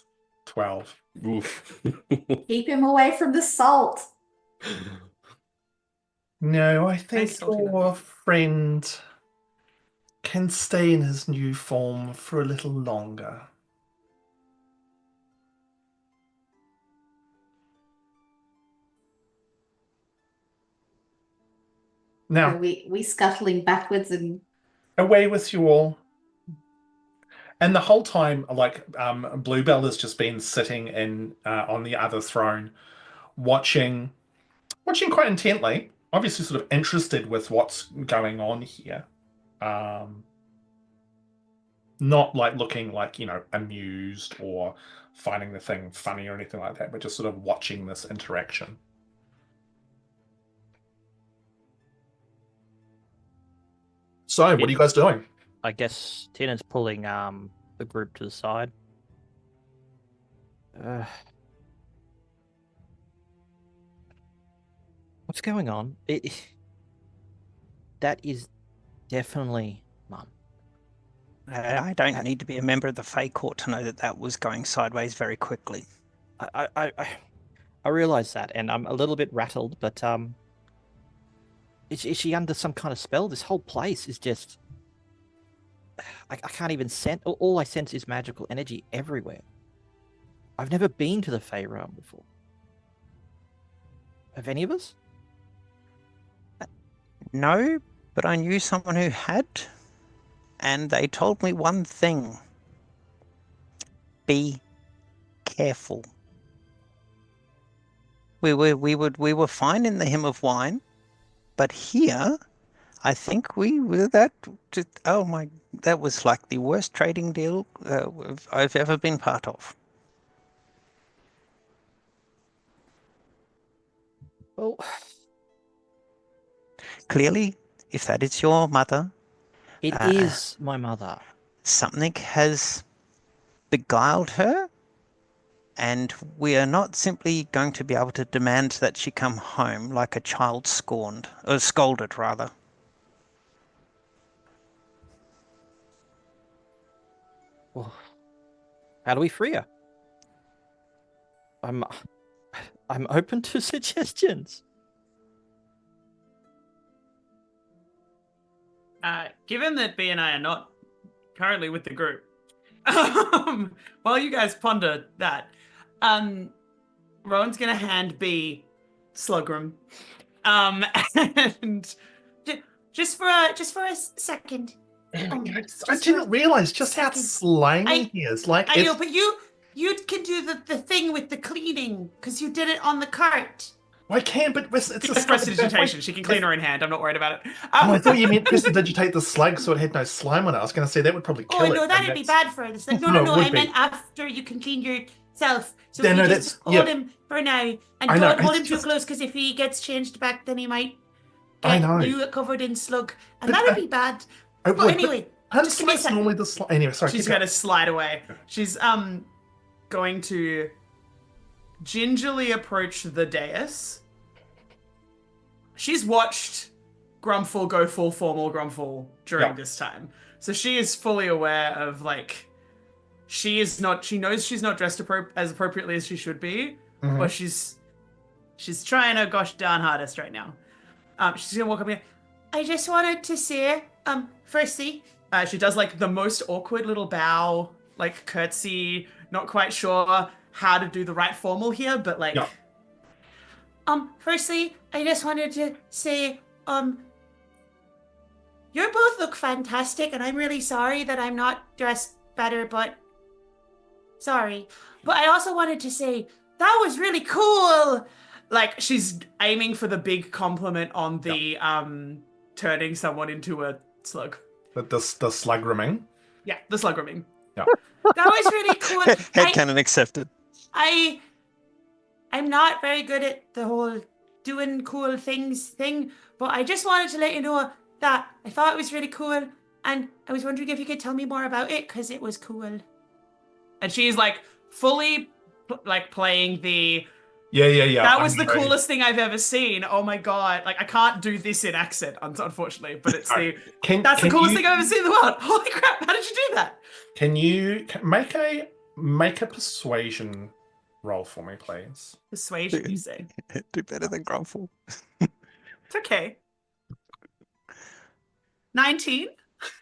12. Oof. Keep him away from the salt. No, I think salty your friend can stay in his new form for a little longer. Now, Are we scuttling backwards and away with you all. And the whole time, like, Bluebell has just been sitting in on the other throne, watching quite intently, obviously sort of interested with what's going on here. Not like looking like, amused or finding the thing funny or anything like that, but just sort of watching this interaction. So, what are you guys doing? I guess Tiernan's pulling the group to the side. What's going on? That is definitely Mum. I don't need to be a member of the Fae Court to know that that was going sideways very quickly. I realize that, and I'm a little bit rattled, but is she under some kind of spell? This whole place is just... I can't even sense... All I sense is magical energy everywhere. I've never been to the Fae realm before. Have any of us? No, but I knew someone who had, and they told me one thing. Be careful. We were fine in the Hymn of Wine, but here, I think we were that. That was like the worst trading deal I've ever been part of. Well, clearly, if that is your mother, it is my mother. Something has beguiled her. And we are not simply going to be able to demand that she come home like a child scolded rather. Well, how do we free her? I'm open to suggestions. Given that B and I are not currently with the group. While you guys ponder that, Rowan's gonna hand B Slugrim. And just for a second. I Just didn't for realize just how second. slimy he is. Like, I know, but you can do the thing with the cleaning because you did it on the cart. I can, but it's a Just prestidigitation. She can clean her own hand. I'm not worried about it. Oh, I thought you meant prestidigitate the slug so it had no slime on it. I was going to say that would probably kill Oh it. no, and that'd be that's- bad for this. Like, No, no. it would I meant be. after you can clean yourself. So Yeah, if you no, just that's- hold yeah. him for now, and I know, don't hold it's him too just- close because if he gets changed back, then he might I get know. you covered in slug, and But that'd be bad. I But would, anyway, Hunt just give me a slugs second. normally the slime. Anyway, sorry. She's keep going. gonna slide away. She's going to gingerly approach the dais. She's watched Grumpfel go full formal Grumpfel during Yeah. this time, so she is fully aware of like she knows she's not dressed as appropriately as she should be, Mhm. but she's trying her gosh darn hardest right now. She's gonna walk up here. I just wanted to say, firstly, she does like the most awkward little bow, like curtsy, not quite sure how to do the right formal here, but like, Yeah. Firstly, I just wanted to say, you both look fantastic, and I'm really sorry that I'm not dressed better, but sorry. But I also wanted to say, that was really cool! Like, she's aiming for the big compliment on the, turning someone into a slug. The slug rimming. Yeah, the slug rimming. Yeah. That was really cool. Headcanon accepted. I'm not very good at the whole doing cool things thing, but I just wanted to let you know that I thought it was really cool, and I was wondering if you could tell me more about it, because it was cool. And she's like fully like playing the Yeah. that I was the know. coolest thing I've ever seen. Oh my god. Like, I can't do this in accent, unfortunately, but it's Alright. that's the coolest you- thing I've ever seen in the world. Holy crap, how did you do that? Can you make a persuasion roll for me, please? Persuasion, you say. Do better than Grumpfel. It's okay. 19?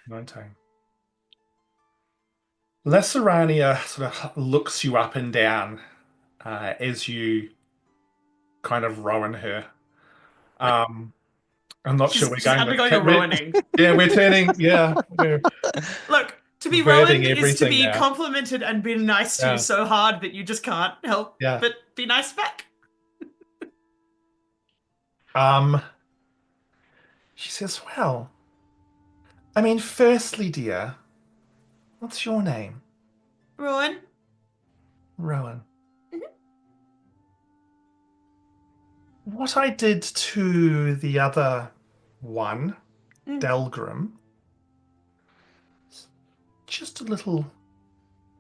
19. Lesserania sort of looks you up and down as you kind of rowan her. I'm not sure we're She's going undergoing a we're- ruining. Yeah, we're turning. Yeah, we're Look, to be Perverting ruined is to everything be now. complimented and be nice to Yeah. you so hard that you just can't help Yeah. but be nice back. She says, "Well, I mean, firstly, dear, what's your name?" Rowan? Rowan. Mhm. What I did to the other one, Mm. Delgrim, is just a little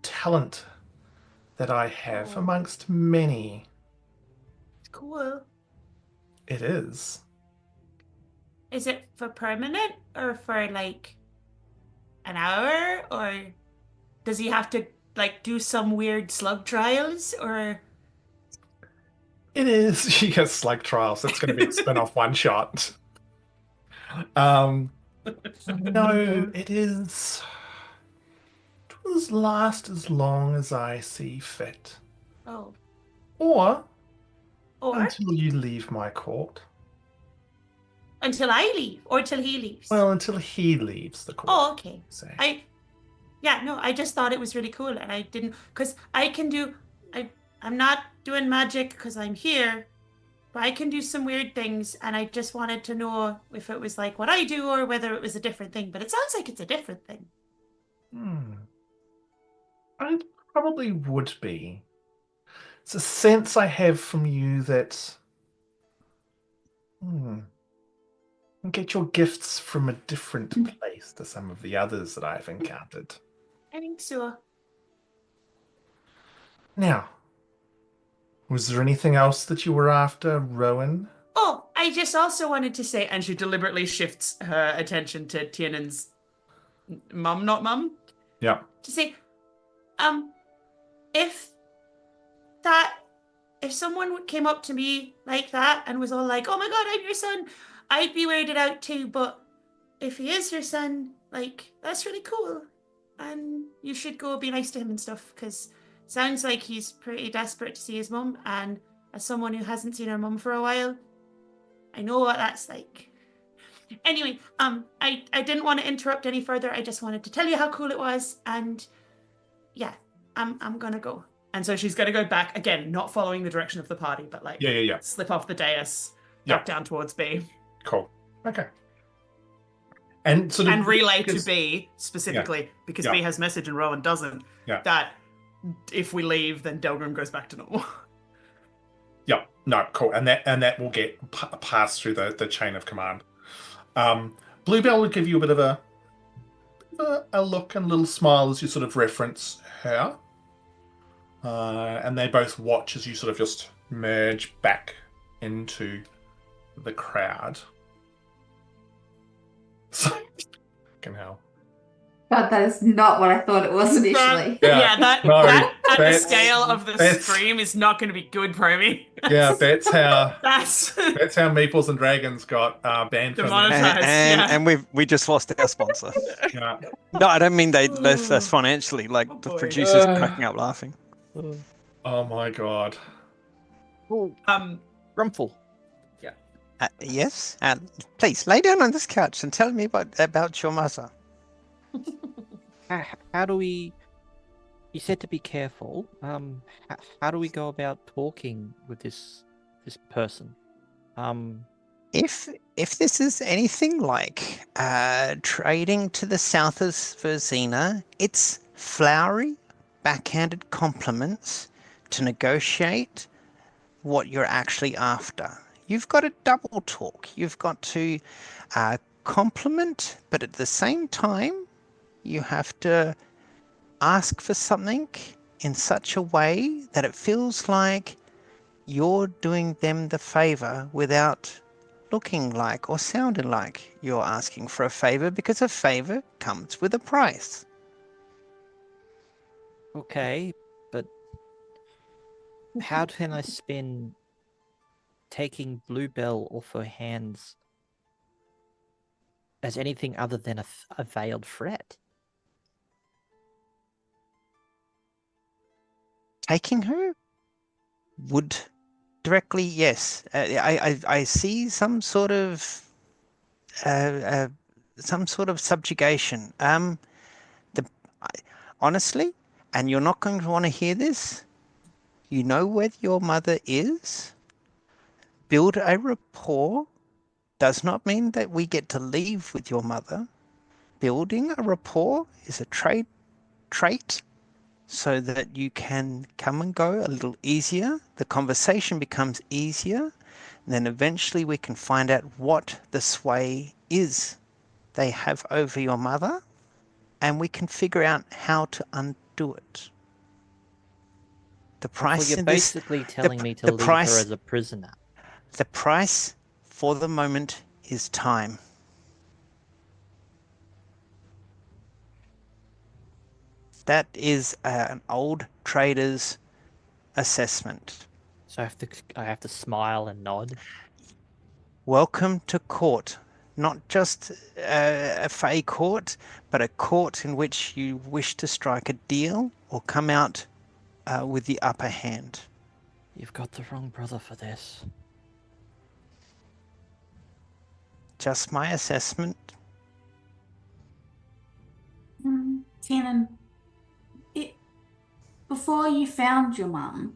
talent that I have Oh. amongst many. It's cool. It is. Is it for permanent or for like an hour, or does he have to like do some weird slug trials, or It is. She has slug trials. That's going to be a spin-off one shot. No, it is. It will last as long as I see fit, oh, or or until you leave my court. until I leave or until he leaves? Well, until he leaves the court. Oh, okay. Say. I just thought it was really cool, and I didn't, because I'm not doing magic because I'm here, but I can do some weird things, and I just wanted to know if it was like what I do or whether it was a different thing, but it sounds like it's a different thing. I probably would be. It's a sense I have from you that you get your gifts from a different place to some of the others that I've encountered. I think so. Now, was there anything else that you were after, Rowan? Oh, I just also wanted to say, and she deliberately shifts her attention to Tiernan's mum, not mum, Yeah. to say, if someone came up to me like that and was all like, "Oh my god, I'm your son," I'd be weirded out too. But if he is your son, like, that's really cool. and you should go be nice to him and stuff, because sounds like he's pretty desperate to see his mum, and as someone who hasn't seen her mum for a while, I know what that's like. Anyway, I didn't want to interrupt any further. I just wanted to tell you how cool it was, and yeah, I'm gonna go. And so she's gonna go back again, not following the direction of the party, but like Yeah. slip off the dais, Yeah. back down towards B, Cool. Okay. And sort of and relay to because- B specifically because Yeah. B has message and Rowan doesn't. Yeah. That if we leave, then Delgrim goes back to normal. Yeah. No. Cool. And that will get passed through the chain of command. Bluebell would give you a bit of a look and a little smile as you sort of reference her. And they both watch as you sort of just merge back into the crowd. So, fucking hell. God, that is not what I thought it was initially. Yeah. that No, at the that's- scale of the that's- stream is not going to be good, Promy. Yeah, that's how That's Meeples and Dragons got banned from Demonetized. And we just lost our sponsor. Yeah. No, I don't mean they left us financially. Like Oh, the boy. producers cracking up laughing. Oh my god. Grumpfel. Yes, and please lay down on this couch and tell me about your mother. How do we? You said to be careful. How do we go about talking with this person? If this is anything like trading to the south of Verzina, it's flowery, backhanded compliments to negotiate what you're actually after. You've got to double talk. You've got to compliment, but at the same time, you have to ask for something in such a way that it feels like you're doing them the favor without looking like or sounding like you're asking for a favor, because a favor comes with a price. Okay, but how can I spin taking Bluebell off her hands as anything other than a veiled threat? Taking her would directly, yes. I see some sort of subjugation. Honestly, and you're not going to want to hear this. You know where your mother is. Build a rapport does not mean that we get to leave with your mother. Building a rapport is a trait so that you can come and go a little easier. The conversation becomes easier. And then eventually we can find out what the sway is they have over your mother, and we can figure out how to undo it. The price Well, you're in this, basically telling me to the leave price- her as a prisoner. the price for the moment is time. That is an old trader's assessment. So I have to smile and nod. Welcome to court. Not just a fey court, but a court in which you wish to strike a deal or come out with the upper hand. You've got the wrong brother for this. Just my assessment. Tiernan, before you found your mum,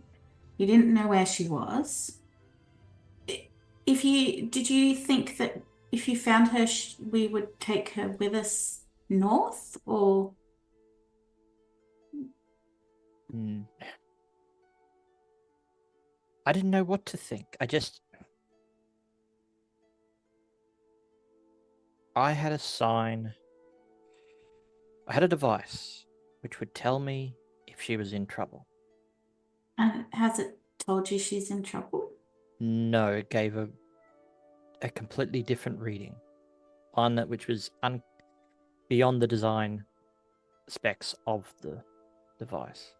you didn't know where she was. Did you think that if you found her, we would take her with us north, or? I didn't know what to think. I had a sign. I had a device which would tell me if she was in trouble. And has it told you she's in trouble? No, it gave a completely different reading. One which was beyond the design specs of the device.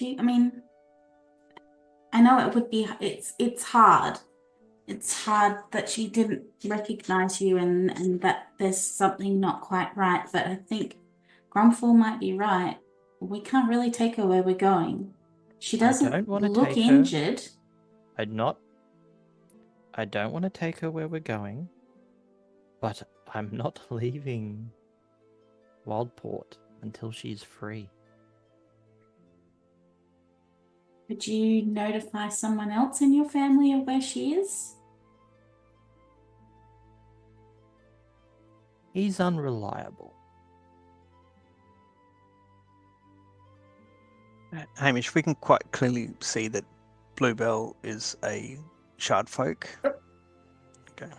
I mean, I know it would be, it's hard it's hard that she didn't recognize you and that there's something not quite right. But I think Grumpfel might be right. We can't really take her where we're going. She I doesn't don't want to look take her. injured. I don't want to take her where we're going, but I'm not leaving Wildport until she's free. Could you notify someone else in your family of where she is? He's unreliable. Hamish, we can quite clearly see that Bluebell is a shard folk. Okay.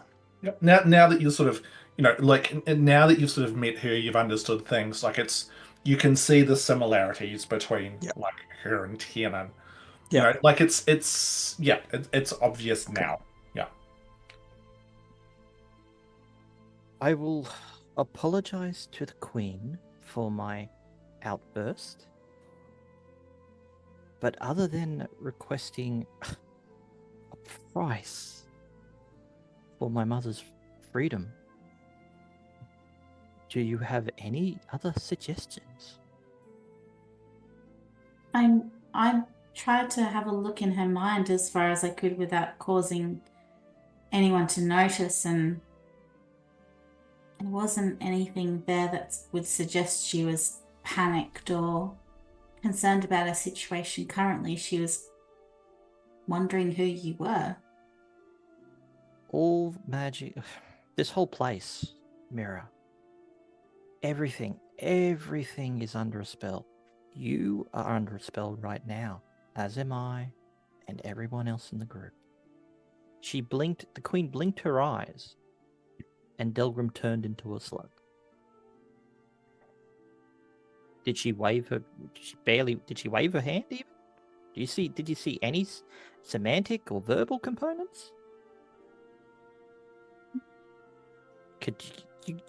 Yep. Now that you're sort of, now that you've sort of met her, you've understood things. Like you can see the similarities between Yep. like her and Tiernan. Yeah. Like it's obvious now. Yeah. I will apologize to the Queen for my outburst. But other than requesting a price for my mother's freedom, do you have any other suggestions? I tried to have a look in her mind as far as I could without causing anyone to notice, and there wasn't anything there that would suggest she was panicked or concerned about her situation currently. She was wondering who you were. All magic, this whole place, Miera, everything is under a spell. You are under a spell right now, as am I, and everyone else in the group. The Queen blinked her eyes, and Delgrim turned into a slug. Did she wave her hand even? Did you see any semantic or verbal components?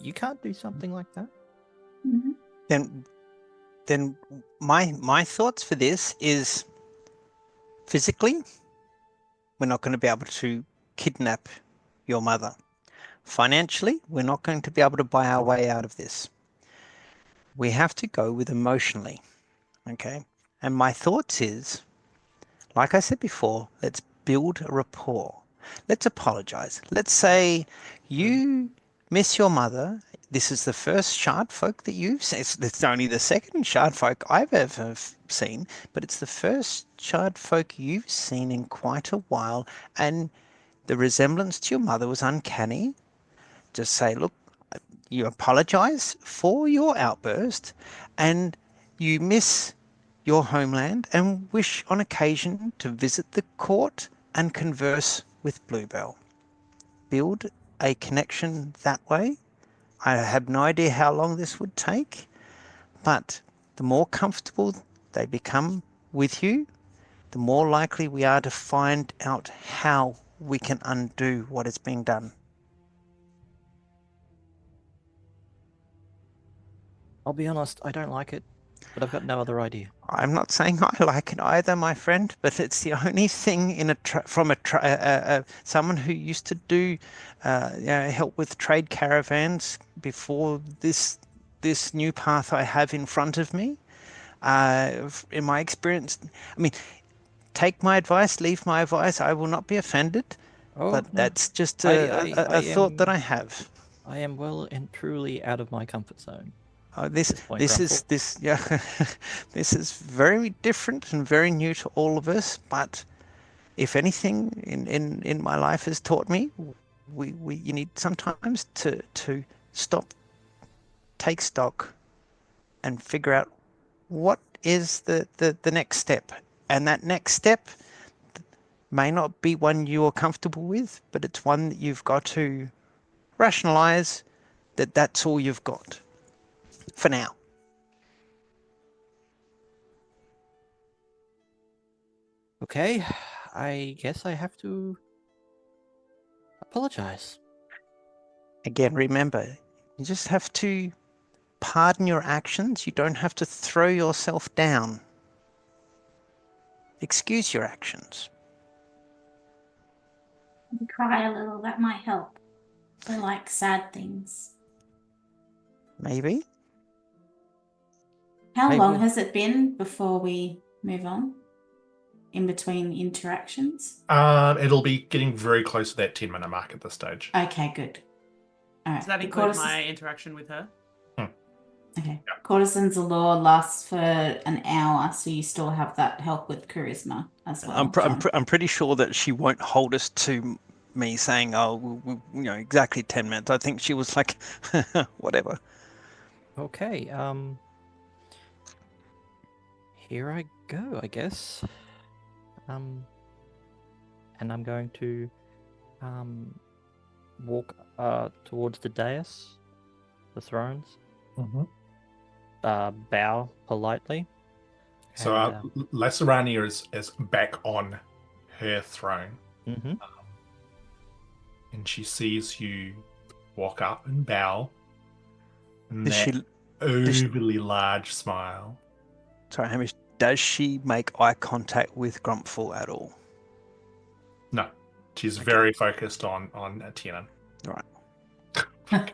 You can't do something like that? Mm-hmm. Then my thoughts for this is physically, we're not going to be able to kidnap your mother. Financially, we're not going to be able to buy our way out of this. We have to go with emotionally, okay? And my thoughts is, like I said before, let's build a rapport. Let's apologize. Let's say you miss your mother. This is the first shard folk that you've seen. It's only the second shard folk I've ever seen, but it's the first shard folk you've seen in quite a while. And the resemblance to your mother was uncanny. Just say, look, you apologize for your outburst and you miss your homeland and wish on occasion to visit the court and converse with Bluebell. Build a connection that way. I have no idea how long this would take, but the more comfortable they become with you, the more likely we are to find out how we can undo what is being done. I'll be honest, I don't like it, but I've got no other idea. I'm not saying I like it either, my friend, but it's the only thing from someone who used to do help with trade caravans before this new path I have in front of me. In my experience, I mean, take my advice, leave my advice. I will not be offended, but no. that's just a thought that I have. I am well and truly out of my comfort zone. This is very different and very new to all of us. But if anything in my life has taught me, you need sometimes to stop, take stock, and figure out what is the next step. And that next step may not be one you are comfortable with, but it's one that you've got to rationalize that that's all you've got. For now. Okay, I guess I have to apologize. Again, remember, you just have to pardon your actions. You don't have to throw yourself down. Excuse your actions. You cry a little, that might help. I like sad things. Maybe. How Maybe. long has it been before we move on? In between interactions? It'll be getting very close to that 10-minute mark at this stage. Okay, good. All right. Does that The include courtesans- my interaction with her? Okay. Courtesans of Law lasts for an hour, so you still have that help with charisma as well. I'm pretty sure that she won't hold us to me saying, "Oh, exactly 10 minutes." I think she was like, "Whatever." Okay, here I go, I guess. And I'm going to walk towards the dais, the thrones, bow politely. So and, Lacerania is back on her throne, mhm. and she sees you walk up and bow, and Does that she? overly large smile. Sorry, Hamish. Does she make eye contact with Grumpfel at all? No, she's Okay. very focused on Tiernan. All right.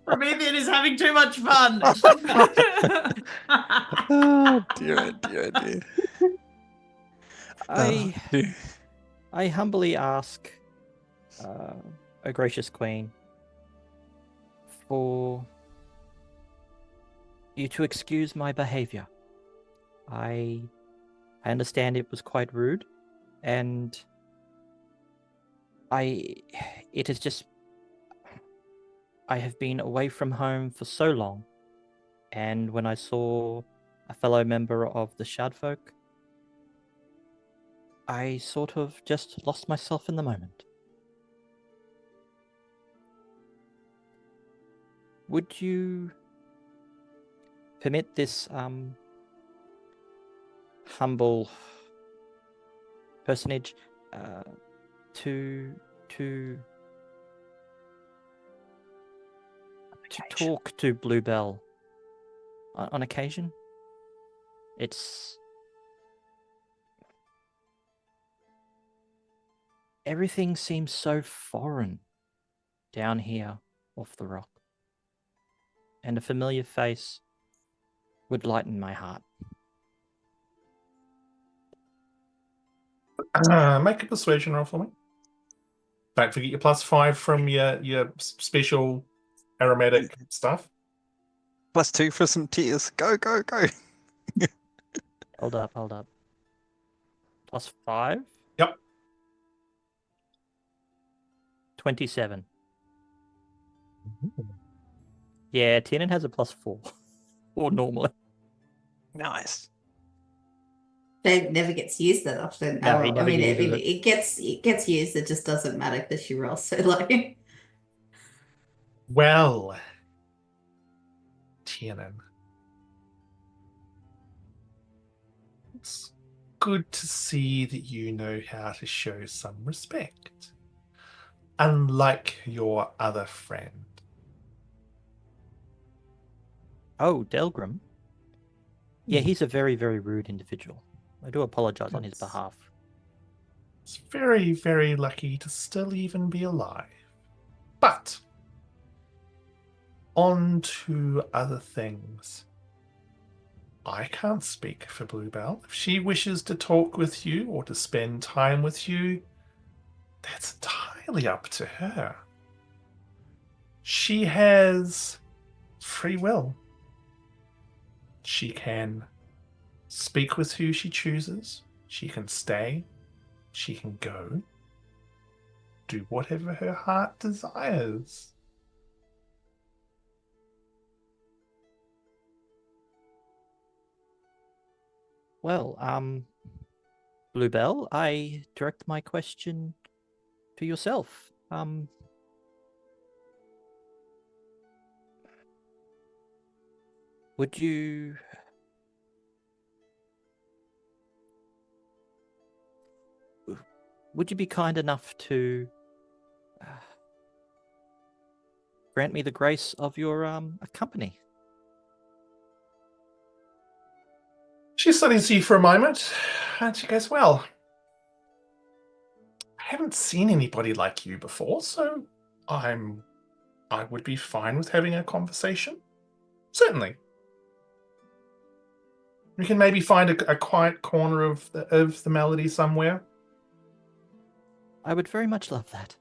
Promethean is having too much fun. Oh dear, dear, dear. I Dear. I humbly ask, a gracious queen, for you to excuse my behavior. I understand it was quite rude, and it is just, I have been away from home for so long, and when I saw a fellow member of the Shadfolk, I sort of just lost myself in the moment. Would you permit this humble personage to talk to Bluebell on occasion? Everything seems so foreign down here off the rock, and a familiar face would lighten my heart. Make a persuasion roll for me. Don't forget your +5 from your special aromatic stuff. +2 for some tears. Go, go, go. Hold up. +5? Yep. 27. Yeah, Tiernan has a +4. Or normally. Nice. It never gets used that often. No, he never uses it. It gets used. It just doesn't matter because she rolls so low. Well, Tiernan, it's good to see that you know how to show some respect, unlike your other friend. Oh, Delgrim? Yeah, he's a very, very rude individual. I do apologize on his Yes. behalf. It's very, very lucky to still even be alive. But on to other things. I can't speak for Bluebell. If she wishes to talk with you or to spend time with you, that's entirely up to her. She has free will. She can speak with who she chooses. She can stay. She can go. Do whatever her heart desires. Well, Bluebell, I direct my question to yourself. Would you be kind enough to grant me the grace of your company? She studies you for a moment, and she goes, well, I haven't seen anybody like you before, so I would be fine with having a conversation. Certainly. We can maybe find a quiet corner of the melody somewhere. I would very much love that.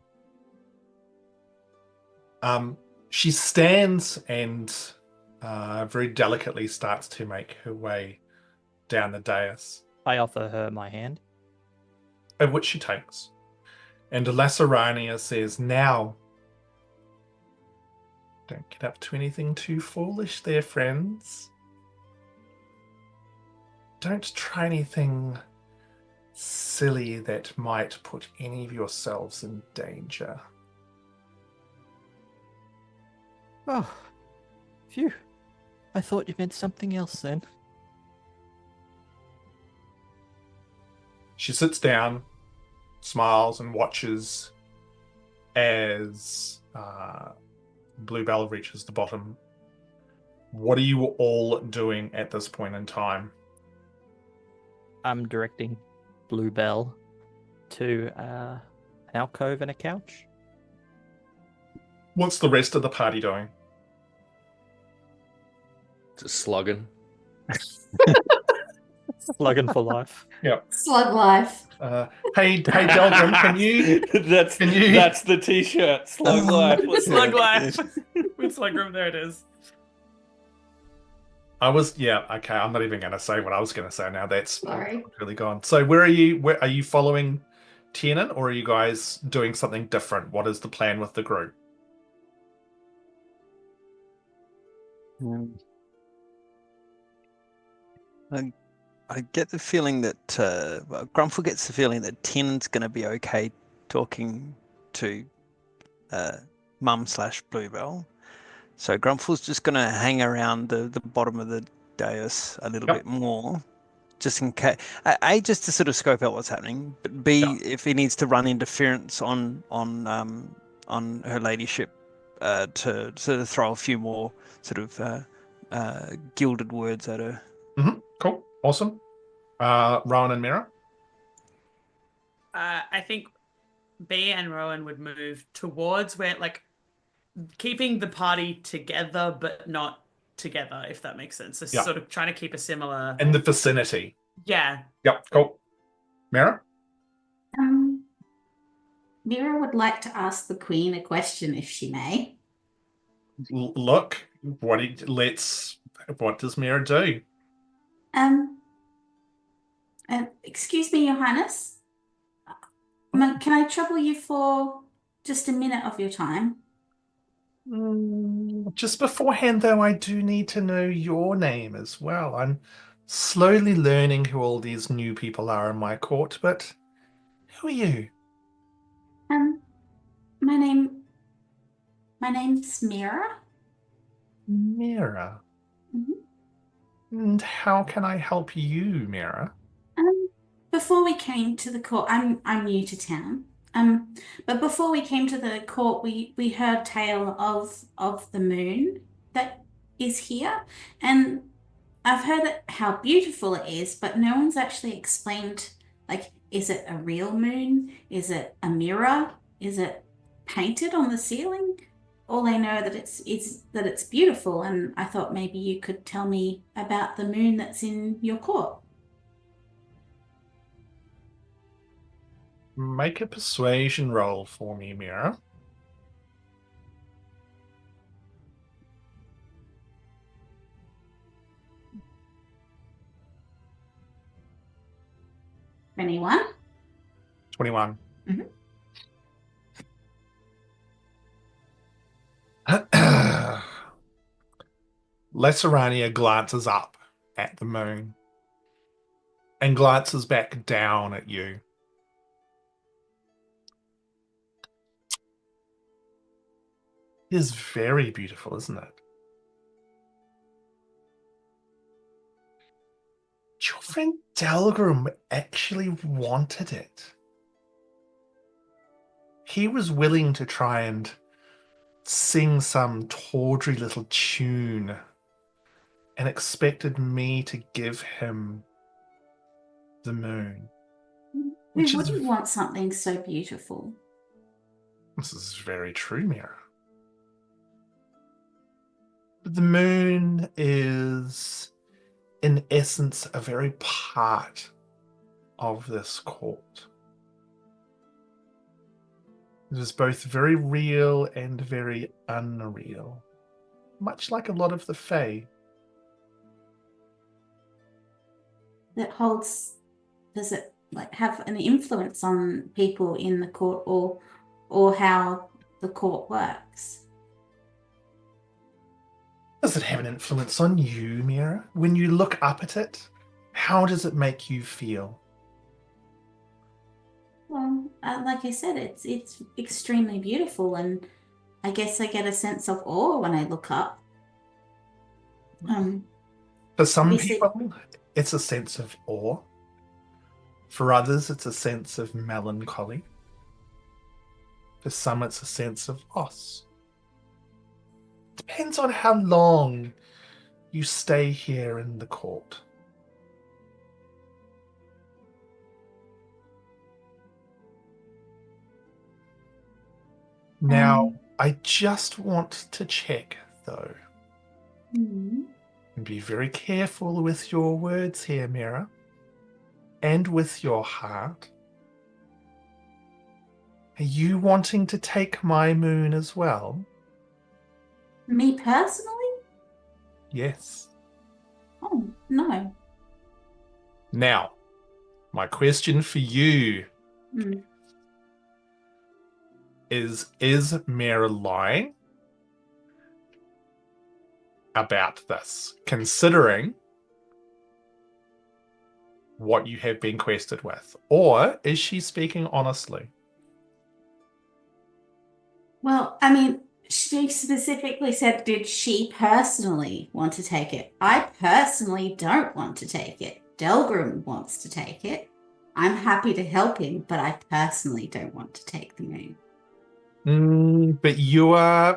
She stands and very delicately starts to make her way down the dais, I offer her my hand. of which she takes. And Lacerania says, now, don't get up to anything too foolish there, friends. Don't try anything silly that might put any of yourselves in danger. Oh, phew. I thought you meant something else then. She sits down, smiles, and watches as Bluebell reaches the bottom. What are you all doing at this point in time? I'm directing Bluebell to an alcove and a couch. What's the rest of the party doing? Just slugging. Slugging for life. Slug life. Hey, Delgrim, can you? that's the t-shirt. Slug life. Slug life. With slug room, there it is. Okay, I'm not even going to say what I was going to say now. That's Sorry. really gone. So where are you following Tiernan, or are you guys doing something different? What is the plan with the group? I get the feeling that Grumpfel gets the feeling that Tiernan's going to be okay talking to Mum/Bluebell. So Grumpfel's just going to hang around the bottom of the dais a little bit more, just in case. A, just to sort of scope out what's happening, but B, if he needs to run interference on her ladyship to sort of throw a few more sort of gilded words at her. Mm-hmm. Cool. Awesome. Rowan and Miera? I think B and Rowan would move towards where, like, keeping the party together, but not together, if that makes sense. So sort of trying to keep a similar... In the vicinity. Yeah. Yep, cool. Miera? Miera would like to ask the Queen a question, if she may. Look, what does Miera do? Excuse me, Your Highness. Can I trouble you for just a minute of your time? Just beforehand, though, I do need to know your name as well. I'm slowly learning who all these new people are in my court, but who are you? My name's Miera. Miera. And how can I help you, Miera? Before we came to the court, I'm new to town. But before we came to the court, we heard tale of the moon that is here, and I've heard how beautiful it is, but no one's actually explained, like, is it a real moon? Is it a mirror? Is it painted on the ceiling? All I know that is that it's beautiful, and I thought maybe you could tell me about the moon that's in your court. Make a persuasion roll for me, Miera. Anyone? 21. Lacerania glances up at the moon and glances back down at you. It is very beautiful, isn't it? Your friend Delgrim actually wanted it. He was willing to try and sing some tawdry little tune and expected me to give him the moon. Who Which is, wouldn't want something so beautiful? this is very true, Miera. But the moon is, in essence, a very part of this court. It is both very real and very unreal, much like a lot of the Fae. That holds, does it like have an influence on people in the court, or how the court works? Does it have an influence on you, Miera? When you look up at it, how does it make you feel? Well, like I said, it's extremely beautiful, and I guess I get a sense of awe when I look up. For some obviously- people, it's a sense of awe. For others, it's a sense of melancholy. For some, it's a sense of loss. Depends on how long you stay here in the court. Now, I just want to check, though, Mhm. and be very careful with your words here, Miera, and with your heart. Are you wanting to take my moon as well? Me personally? Yes. Oh, no. Now, my question for you Mm. is Miera lying about this, considering what you have been quested with? Or is she speaking honestly? Well, I mean, she specifically said, did she personally want to take it? I personally don't want to take it. Delgrim wants to take it. I'm happy to help him, but I personally don't want to take the moon. But you are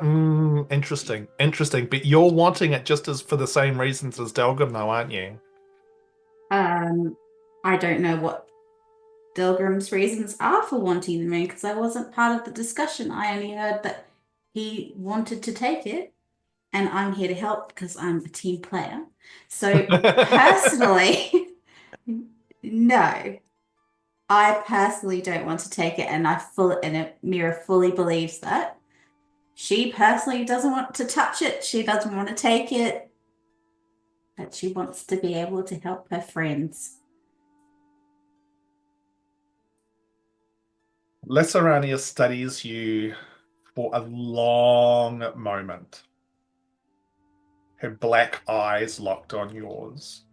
interesting. But you're wanting it just as for the same reasons as Delgrim, though, aren't you? I don't know what Delgrim's reasons are for wanting the moon because I wasn't part of the discussion. I only heard that he wanted to take it, and I'm here to help because I'm a team player. So personally, no. I personally don't want to take it, and Miera fully believes that. She personally doesn't want to touch it. She doesn't want to take it, but she wants to be able to help her friends. Lesserania studies you for a long moment. Her black eyes locked on yours.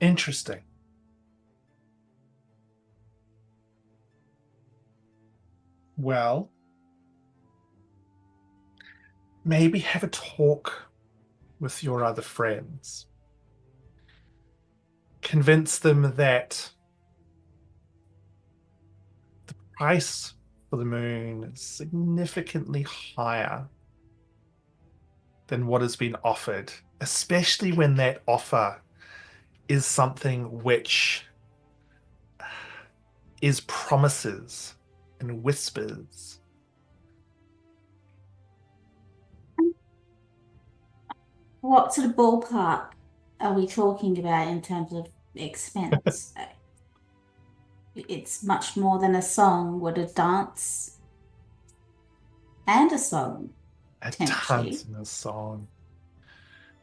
Interesting. Well, maybe have a talk with your other friends. Convince them that the price for the moon is significantly higher than what has been offered, especially when that offer is something which is promises and whispers. What sort of ballpark are we talking about in terms of expense? It's much more than a song. Would a dance and a song A tempt dance you? and a song.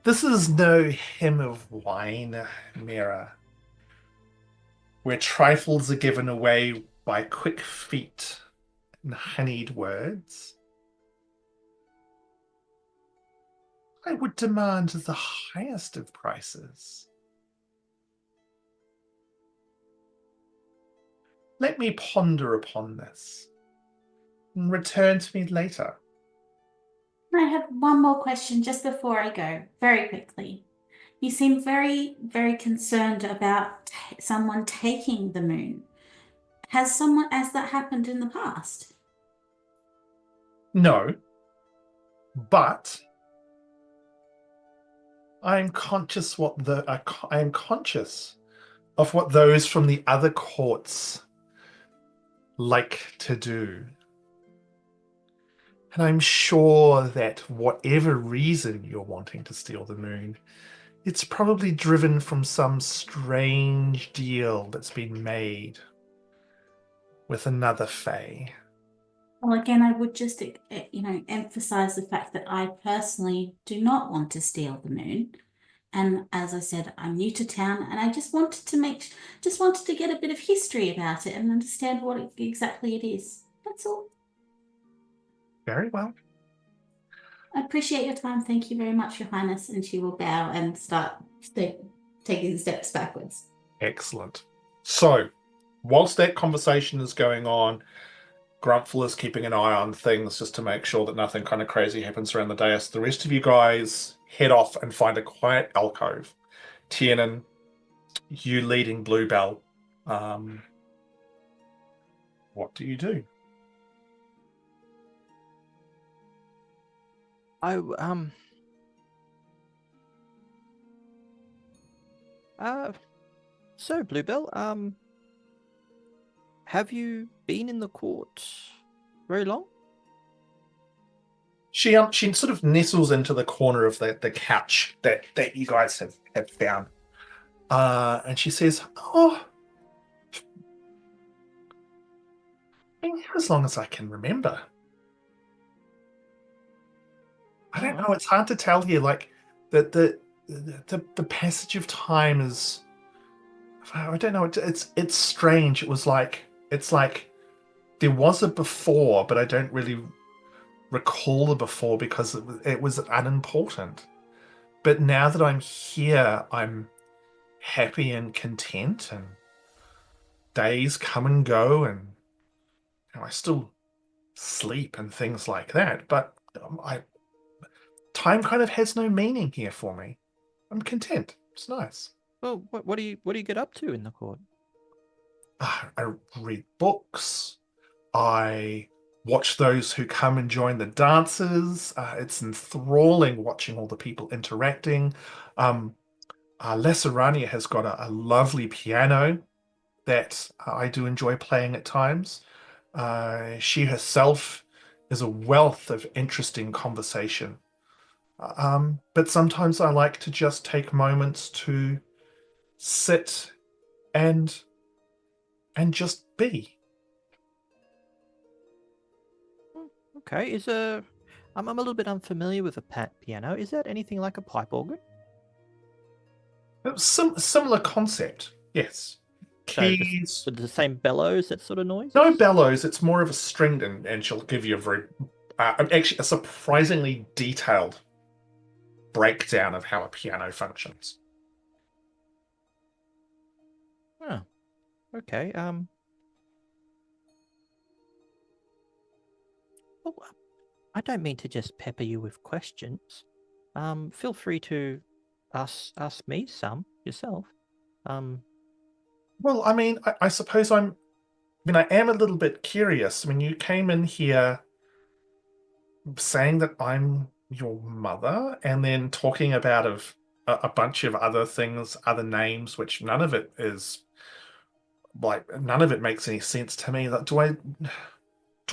This is no hymn of wine, Miera, where trifles are given away by quick feet and honeyed words. I would demand the highest of prices. Let me ponder upon this and return to me later. I have one more question just before I go, very quickly. You seem very, very concerned about someone taking the moon. Has that happened in the past? No. but I am conscious of what those from the other courts like to do. And I'm sure that whatever reason you're wanting to steal the moon, it's probably driven from some strange deal that's been made with another Fae. Well, again, I would just, emphasize the fact that I personally do not want to steal the moon. And as I said, I'm new to town, and I just wanted to get a bit of history about it and understand what exactly it is. That's all. Very well. I appreciate your time. Thank you very much, Your Highness. And she will bow and start taking steps backwards. Excellent. So, whilst that conversation is going on, Grumpfel is keeping an eye on things just to make sure that nothing kind of crazy happens around the dais. The rest of you guys head off and find a quiet alcove. Tiernan, you leading Bluebell. What do you do? So Bluebell, have you been in the court very long? She sort of nestles into the corner of the couch that you guys have found. And she says, "Oh, been here as long as I can remember. I don't know. It's hard to tell here. Like the passage of time is. I don't know. It's strange. It's like there was a before, but I don't really recall the before because it was unimportant. But now that I'm here, I'm happy and content, and days come and go, and I still sleep and things like that. But time kind of has no meaning here for me. I'm content. It's nice. Well, what do you get up to in the court? I read books. I watch those who come and join the dances. It's enthralling watching all the people interacting. Lacerania has got a lovely piano that I do enjoy playing at times. She herself is a wealth of interesting conversation. But sometimes I like to just take moments to sit and just be. Okay, I'm a little bit unfamiliar with a piano. Is that anything like a pipe organ? Similar concept, yes. Keys. With the same bellows, that sort of noise? No bellows. It's more of a stringed, and she'll give you a very, actually, a surprisingly detailed breakdown of how a piano functions. Oh, okay. Well, I don't mean to just pepper you with questions. Feel free to ask me some yourself. Well, I mean, I suppose I am a little bit curious. I mean, you came in here saying that I'm your mother, and then talking about a bunch of other things, other names, which none of it makes any sense to me. Like, do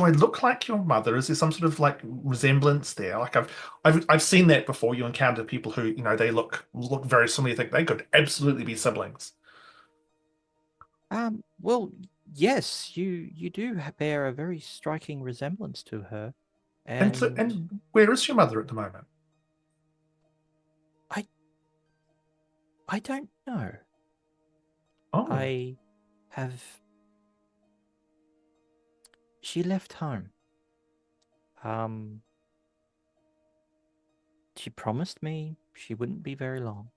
I look like your mother? Is there some sort of like resemblance there? Like I've seen that before. You encounter people who, they look very similar. You think they could absolutely be siblings. Well, yes, you do bear a very striking resemblance to her. And where is your mother at the moment? I don't know. Oh. She left home. She promised me she wouldn't be very long.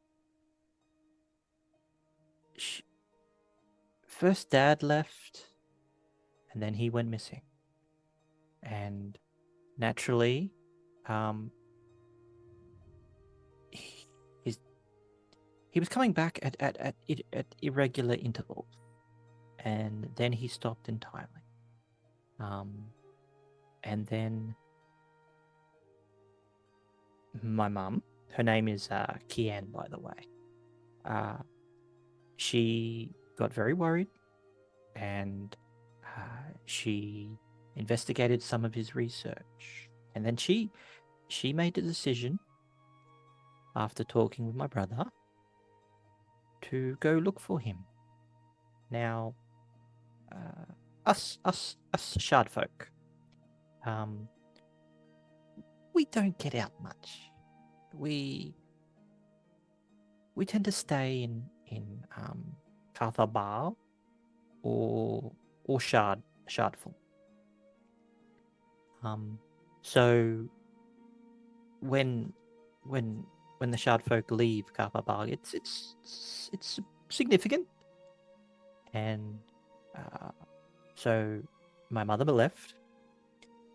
First Dad left, and then he went missing. And naturally, he was coming back at irregular intervals, and then he stopped entirely. And then my mum, her name is Kian, by the way. She got very worried, and she investigated some of his research, and then she made the decision, after talking with my brother, to go look for him. Now, us shard folk, we don't get out much. We tend to stay in Carthabar or Shardful. So when the shard folk leave Carthabar, it's significant, and so my mother left,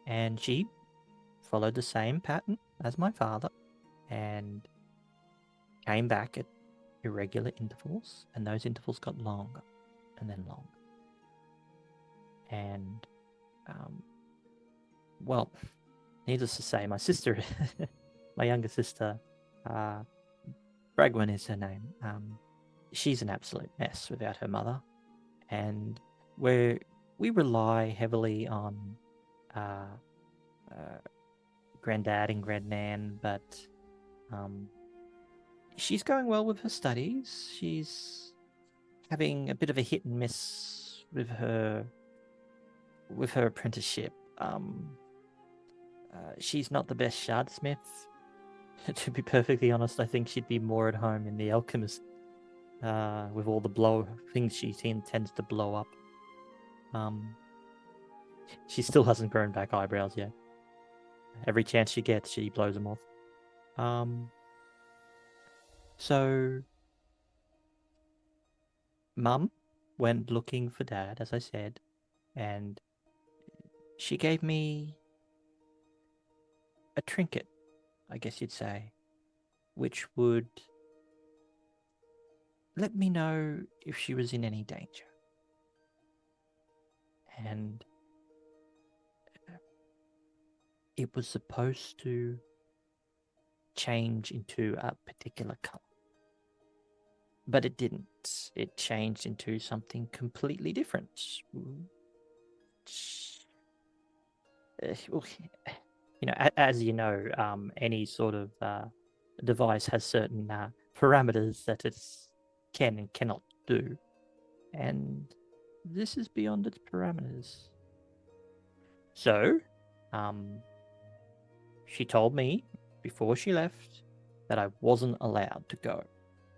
and she followed the same pattern as my father, and came back at irregular intervals, and those intervals got longer and then longer. And, well, needless to say, my sister, my younger sister, Bragwin is her name, she's an absolute mess without her mother, and we rely heavily on Granddad and Grandnan, but she's going well with her studies. She's having a bit of a hit and miss with her apprenticeship. She's not the best shardsmith. To be perfectly honest, I think she'd be more at home in the alchemist, with all the things she tends to blow up. She still hasn't grown back eyebrows yet. Every chance she gets, she blows them off. So, Mum went looking for Dad, as I said, and she gave me a trinket, I guess you'd say, which would let me know if she was in any danger. And it was supposed to change into a particular color. But it didn't. It changed into something completely different. As you know, any sort of device has certain parameters that it can and cannot do. And this is beyond its parameters. So, she told me before she left that I wasn't allowed to go.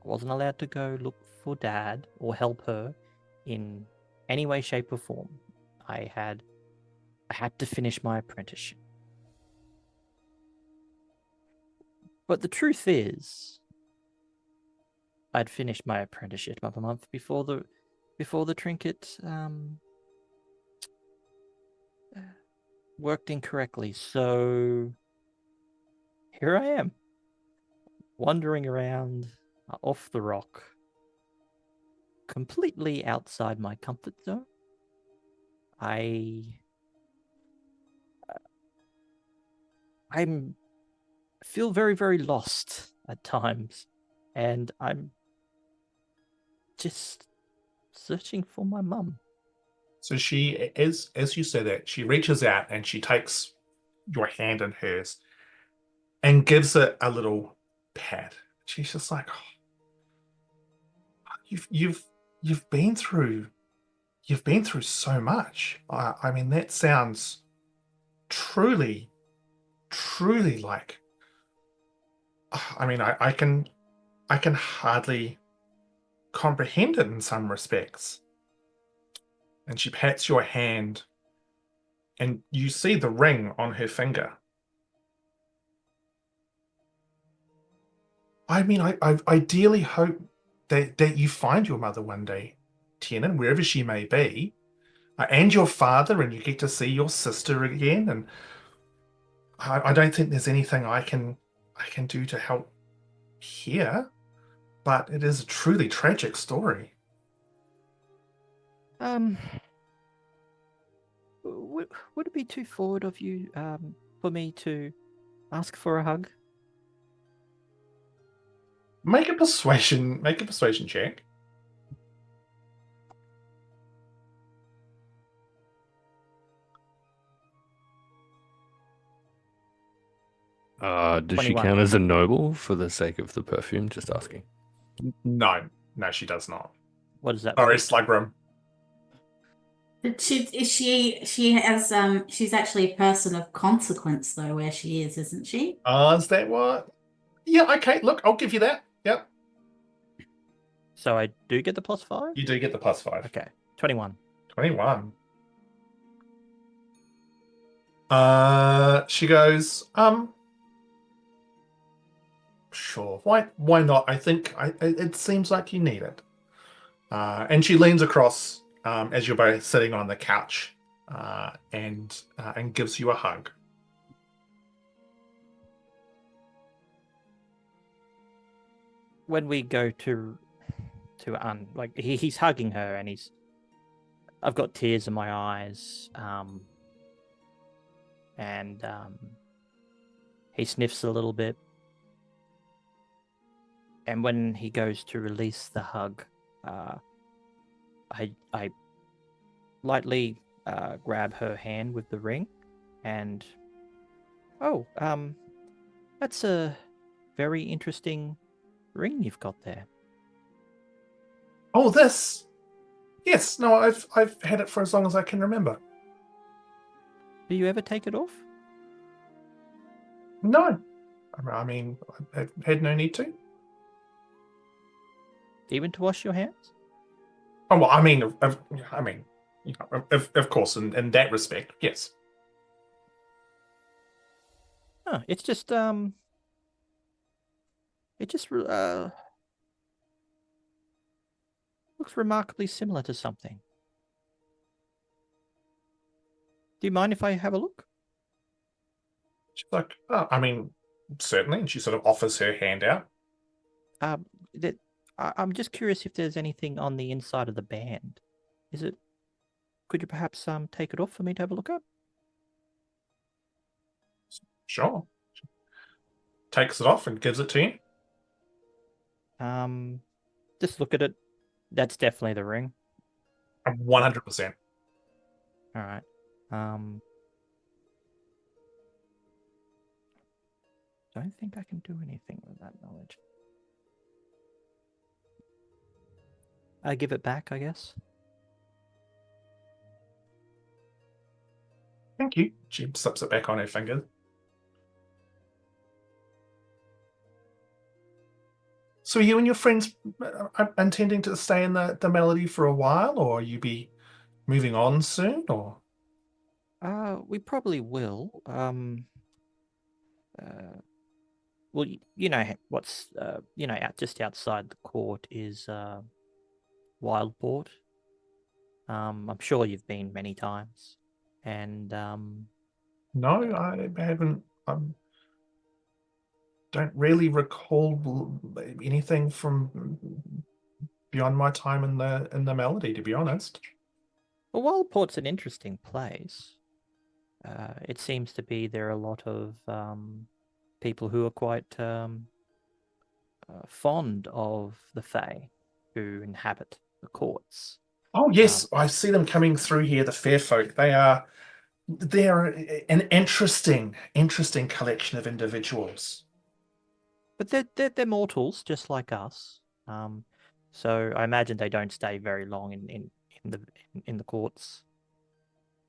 I wasn't allowed to go look for Dad or help her in any way, shape, or form. I had to finish my apprenticeship. But the truth is, I'd finished my apprenticeship a month before the trinket worked incorrectly. So here I am, wandering around off the rock, completely outside my comfort zone. I feel very, very lost at times, and I'm just searching for my mum. So she, as you say that, she reaches out and she takes your hand in hers and gives it a little pat. She's just like, oh, you've been through so much. I mean, that sounds truly like. I mean, I can hardly comprehend it in some respects. And she pats your hand, and you see the ring on her finger. I mean, I ideally hope that you find your mother one day, Tiernan, wherever she may be, and your father, and you get to see your sister again. And I don't think there's anything I can do to help here, but it is a truly tragic story. Would it be too forward of you for me to ask for a hug? Make a persuasion check. Does she 21. count as a noble for the sake of the perfume? Just asking. No, she does not. What is that? Sorry, Slugrim. But she has she's actually a person of consequence though where she is, isn't she? Is that what? Yeah, okay, look, I'll give you that. Yep. So I do get the +5? You do get the +5. Okay. 21. 21. She goes, sure. Why not? I think it seems like you need it. And she leans across as you're both sitting on the couch and gives you a hug. When we go to like he's hugging her and I've got tears in my eyes, and he sniffs a little bit, and when he goes to release the hug, I lightly grab her hand with the ring, and that's a very interesting ring you've got there. Oh, this? Yes. No, I've had it for as long as I can remember. Do you ever take it off? No. I mean, I've had no need to. Even to wash your hands? Oh, well, I mean, of course, in that respect, yes. Huh, it's just looks remarkably similar to something. Do you mind if I have a look? She's like, oh, I mean, certainly. And she sort of offers her hand out. I'm just curious if there's anything on the inside of the band. Could you perhaps take it off for me to have a look at? Sure. She takes it off and gives it to you. Just look at it. That's definitely the ring. 100%. All right. Don't think I can do anything with that knowledge. I give it back, I guess. Thank you. She slips it back on her finger. So are you and your friends intending to stay in the Melody for a while, or you be moving on soon, or? We probably will. Well, you know what's just outside the court is Wildport. I'm sure you've been many times, and No, I haven't. Don't really recall anything from beyond my time in the Melody, to be honest. well, Wildport's an interesting place. It seems to be there are a lot of people who are quite fond of the Fae who inhabit the courts. Oh yes, I see them coming through here. The fair folk. They're an interesting collection of individuals. But they're mortals just like us. So I imagine they don't stay very long in the courts.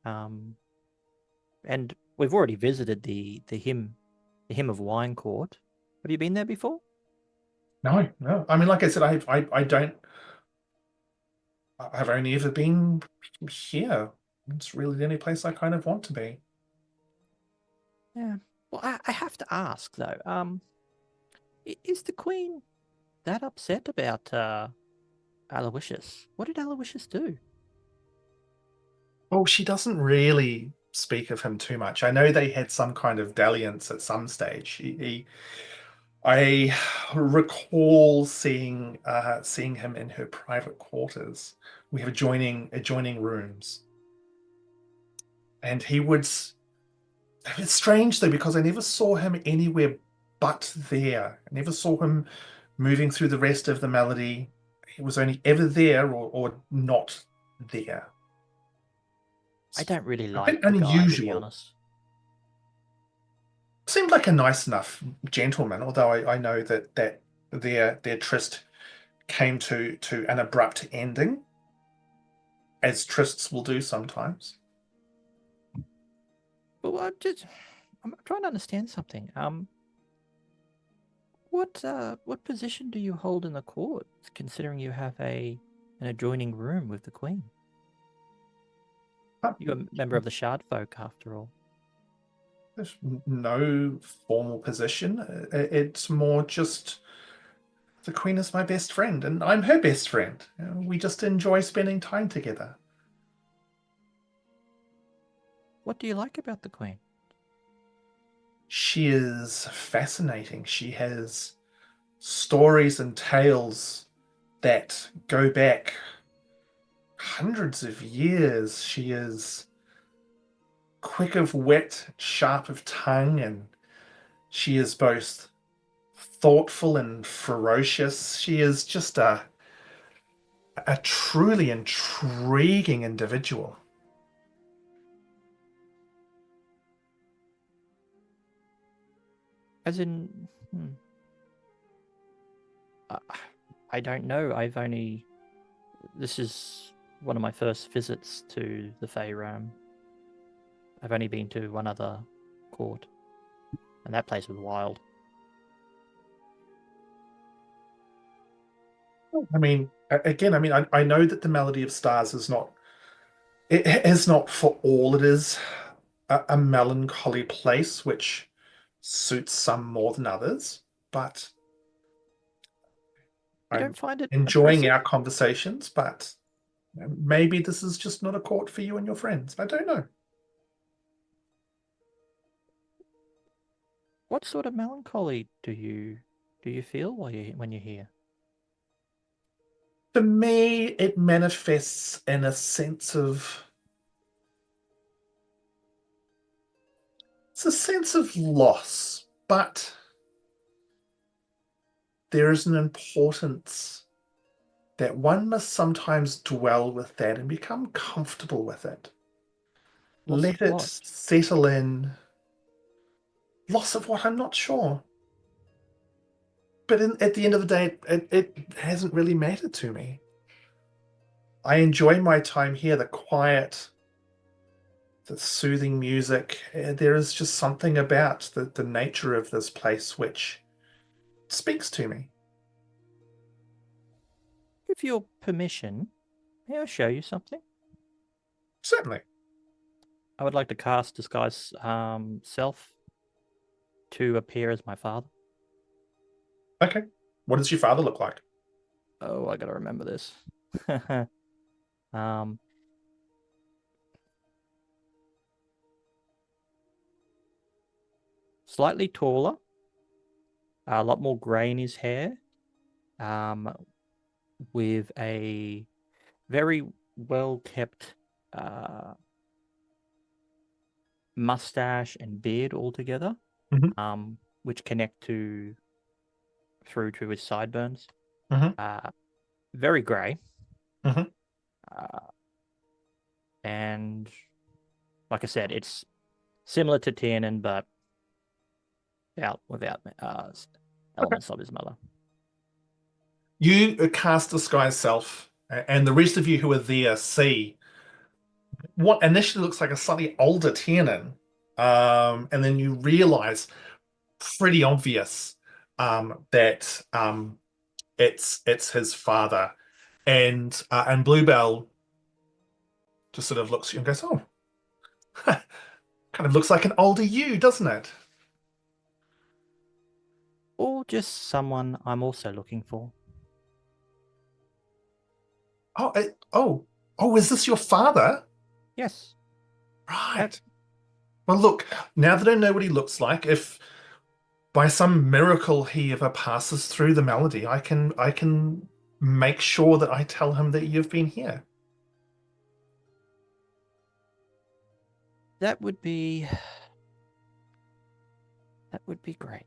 And we've already visited the hymn of Wine Court. Have you been there before? No. I mean, like I said, I don't. I've only ever been here. It's really the only place I kind of want to be. Yeah. Well, I have to ask though. Is the Queen that upset about Aloysius? What did Aloysius do? Well, she doesn't really speak of him too much. I know they had some kind of dalliance at some stage. I recall seeing him in her private quarters. We have adjoining rooms, and he would. It's strange though because I never saw him anywhere but there. I never saw him moving through the rest of the melody, he was only ever there or not there. I don't really A like bit the guy, to be unusual. honest. Seemed like a nice enough gentleman, although I know that their tryst came to an abrupt ending, as trysts will do sometimes. Well, I'm trying to understand something. What position do you hold in the court, considering you have an adjoining room with the Queen? You're a member of the Shard folk, after all. There's no formal position. It's more just the Queen is my best friend, and I'm her best friend. We just enjoy spending time together. What do you like about the Queen? She is fascinating. She has stories and tales that go back hundreds of years. She is quick of wit, sharp of tongue, and she is both thoughtful and ferocious. She is just a truly intriguing individual. As in, I don't know. This is one of my first visits to the Fey Realm. I've only been to one other court, and that place was wild. I mean, again, I know that the Melody of Stars is not, it is not for all it is a melancholy place, which suits some more than others, but You I'm don't find it enjoying oppressive? our conversations, but maybe this is just not a court for you and your friends. I don't know. What sort of melancholy do you feel when you're here? For me, it manifests in a sense of, it's a sense of loss, but there is an importance that one must sometimes dwell with that and become comfortable with it. Let it What? settle in. Loss of what? I'm not sure. But at the end of the day, it hasn't really mattered to me. I enjoy my time here, the quiet, the soothing music. There is just something about the nature of this place which speaks to me. With your permission, may I show you something? Certainly. I would like to cast Disguise Self to appear as my father. Okay. What does your father look like? Oh, I gotta remember this. Slightly taller, a lot more grey in his hair, with a very well kept mustache and beard all together, Mhm. which connect through to his sideburns. Mhm. Very grey. Mhm. And like I said, it's similar to Tiernan, but without elements of his mother. You cast Disguise Self, and the rest of you who are there see what initially looks like a slightly older Tiernan, and then you realize, pretty obvious, that it's his father, and Bluebell just sort of looks at you and goes, "Oh, kind of looks like an older you, doesn't it?" Or just someone I'm also looking for. Oh, is this your father? Yes. Right. Well, look, now that I know what he looks like, if by some miracle he ever passes through the Melody, I can make sure that I tell him that you've been here. That would be great.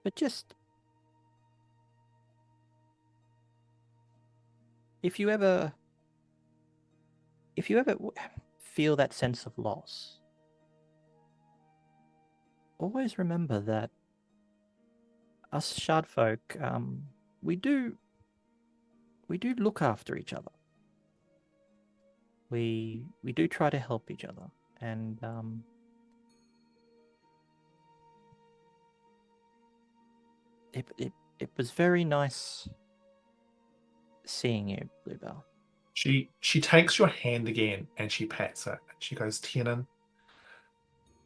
But just if you ever feel that sense of loss, always remember that us Shardfolk, we do look after each other. We do try to help each other, and it was very nice seeing you, Bluebell. She takes your hand again and she pats it. She goes, Tiernan,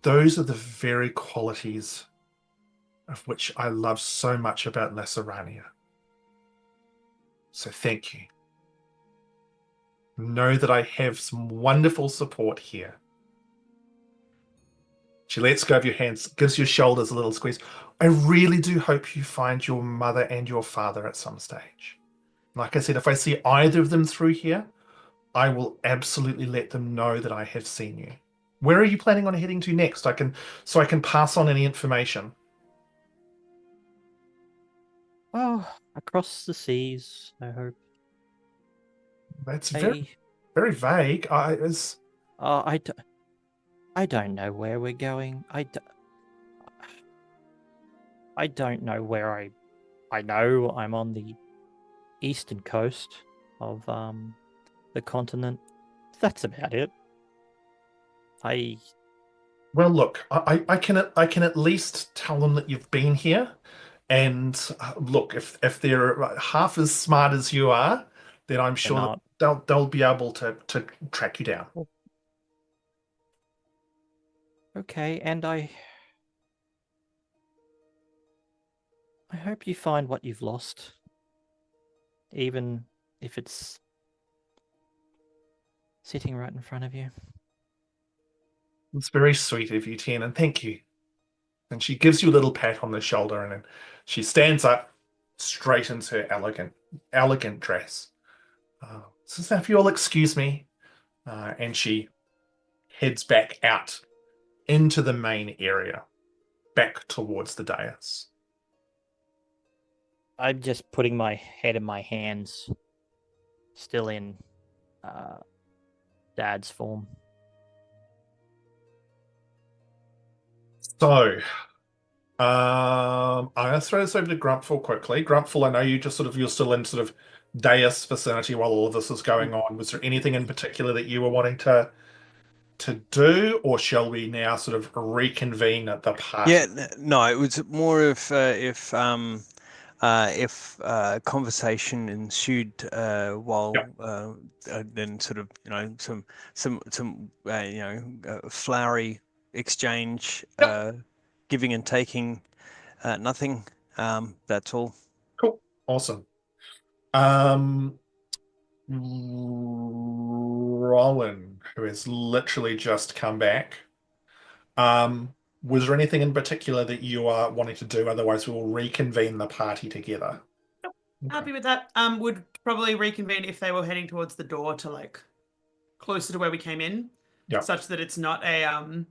those are the very qualities of which I love so much about Lacerania. So thank you. Know that I have some wonderful support here. She lets go of your hands, gives your shoulders a little squeeze. I really do hope you find your mother and your father at some stage. Like I said, if I see either of them through here, I will absolutely let them know that I have seen you. Where are you planning on heading to next? I can pass on any information. Oh, across the seas, I hope. That's very vague. I don't know where we're going. I don't know where I know I'm on the eastern coast of the continent. That's about it. Well, look, I can at least tell them that you've been here, and look, if they're half as smart as you are, then I'm sure that they'll be able to track you down. Okay, and I hope you find what you've lost, even if it's sitting right in front of you. It's very sweet of you, Tiernan. Thank you. And she gives you a little pat on the shoulder, and then she stands up, straightens her elegant dress. So if you'll excuse me, and she heads back out into the main area, back towards the dais. I'm just putting my head in my hands, still in Dad's form. So, I'm going to throw this over to Grumpfel quickly. Grumpfel, I know you're still in sort of dais vicinity while all of this is going on. Was there anything in particular that you were wanting to do, or shall we now sort of reconvene at the party? Yeah, no, it was more of if conversation ensued while then sort of some flowery exchange, giving and taking, nothing. That's all. Cool, awesome. Rowan, who has literally just come back. Was there anything in particular that you are wanting to do? Otherwise, we will reconvene the party together. Nope. Happy with that. Would probably reconvene if they were heading towards the door to like closer to where we came in, such that it's not a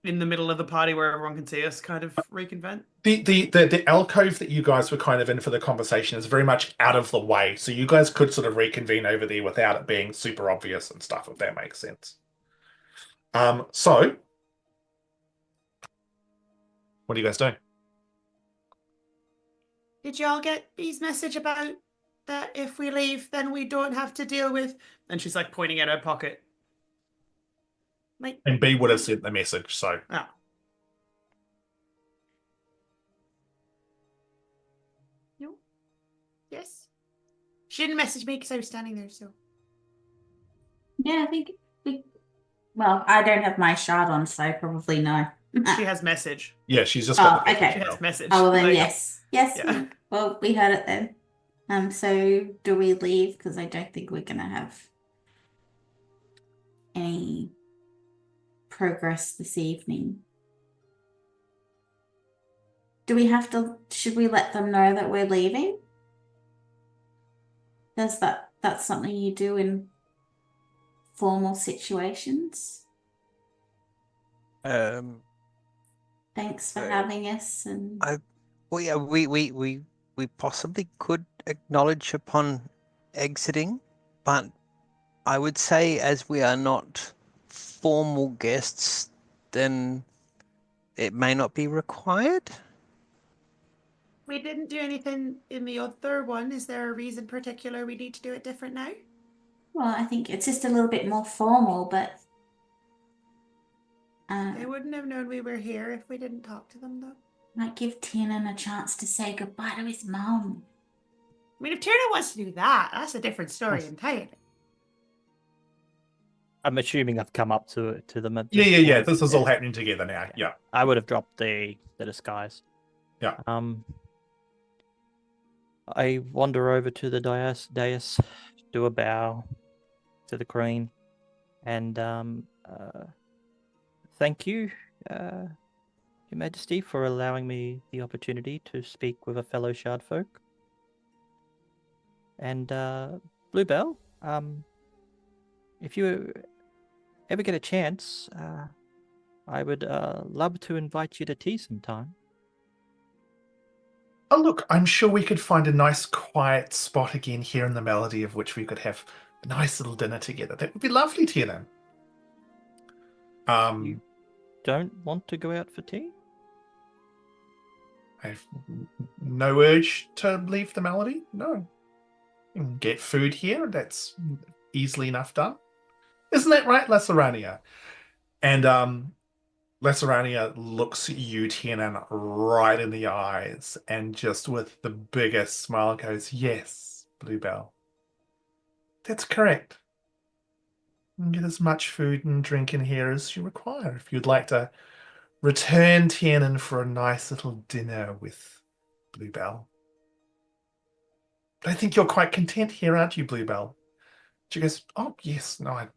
in the middle of the party where everyone can see us kind of reconvene. The alcove that you guys were kind of in for the conversation is very much out of the way, so you guys could sort of reconvene over there without it being super obvious and stuff, if that makes sense. So what are you guys doing? Did y'all get B's message about that if we leave, then we don't have to deal with... And she's like pointing at her pocket. Like, and B would have sent the message, so. Oh. No. Yes. She didn't message me because I was standing there, so. Yeah, I think well, I don't have my shard on, so probably no. She has message. Yeah, she's just got the okay. She has message. Oh, well then like, yes. Yeah. Well, we heard it then. So do we leave? Because I don't think we're gonna have any progress this evening. Should we let them know that we're leaving? That's something you do in formal situations? Thanks for having us. And Well, yeah, we possibly could acknowledge upon exiting, but I would say as we are not formal guests, then it may not be required. We didn't do anything in the other one. Is there a reason particular we need to do it different now? well, I think it's just a little bit more formal, but They wouldn't have known we were here if we didn't talk to them, though. might give Tiernan a chance to say goodbye to his mum. I mean, if Tiernan wants to do that, that's a different story entirely. I'm assuming I've come up to them at Yeah, this yeah. point. This is all happening together now. Yeah. I would have dropped the disguise. Yeah. I wander over to the dais, do a bow to the Queen, and thank you, Your Majesty, for allowing me the opportunity to speak with a fellow Shardfolk. And Bluebell, if you ever get a chance, I would love to invite you to tea sometime. Oh, look, I'm sure we could find a nice quiet spot again here in the Melody of which we could have a nice little dinner together. That would be lovely, Tiernan. You don't want to go out for tea? I've no urge to leave the Melody. No. You can get food here. That's easily enough done. Isn't that right, Lacerania? And Lacerania looks you, Tiernan, right in the eyes and just with the biggest smile goes, yes, Bluebell. That's correct. You can get as much food and drink in here as you require. If you'd like to return, Tiernan, for a nice little dinner with Bluebell. But I think you're quite content here, aren't you, Bluebell? She goes, oh, yes, no, I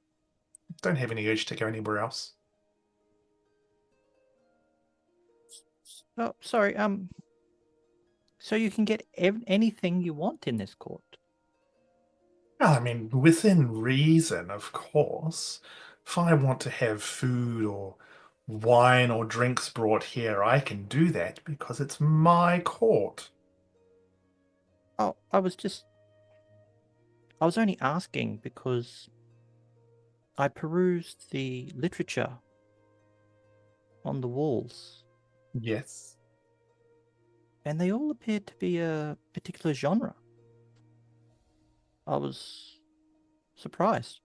don't have any urge to go anywhere else. Oh, sorry. So you can get anything you want in this court. Well, I mean, within reason, of course. If I want to have food or wine or drinks brought here, I can do that because it's my court. Oh, I was only asking because I perused the literature on the walls. Yes. And they all appeared to be a particular genre. I was surprised.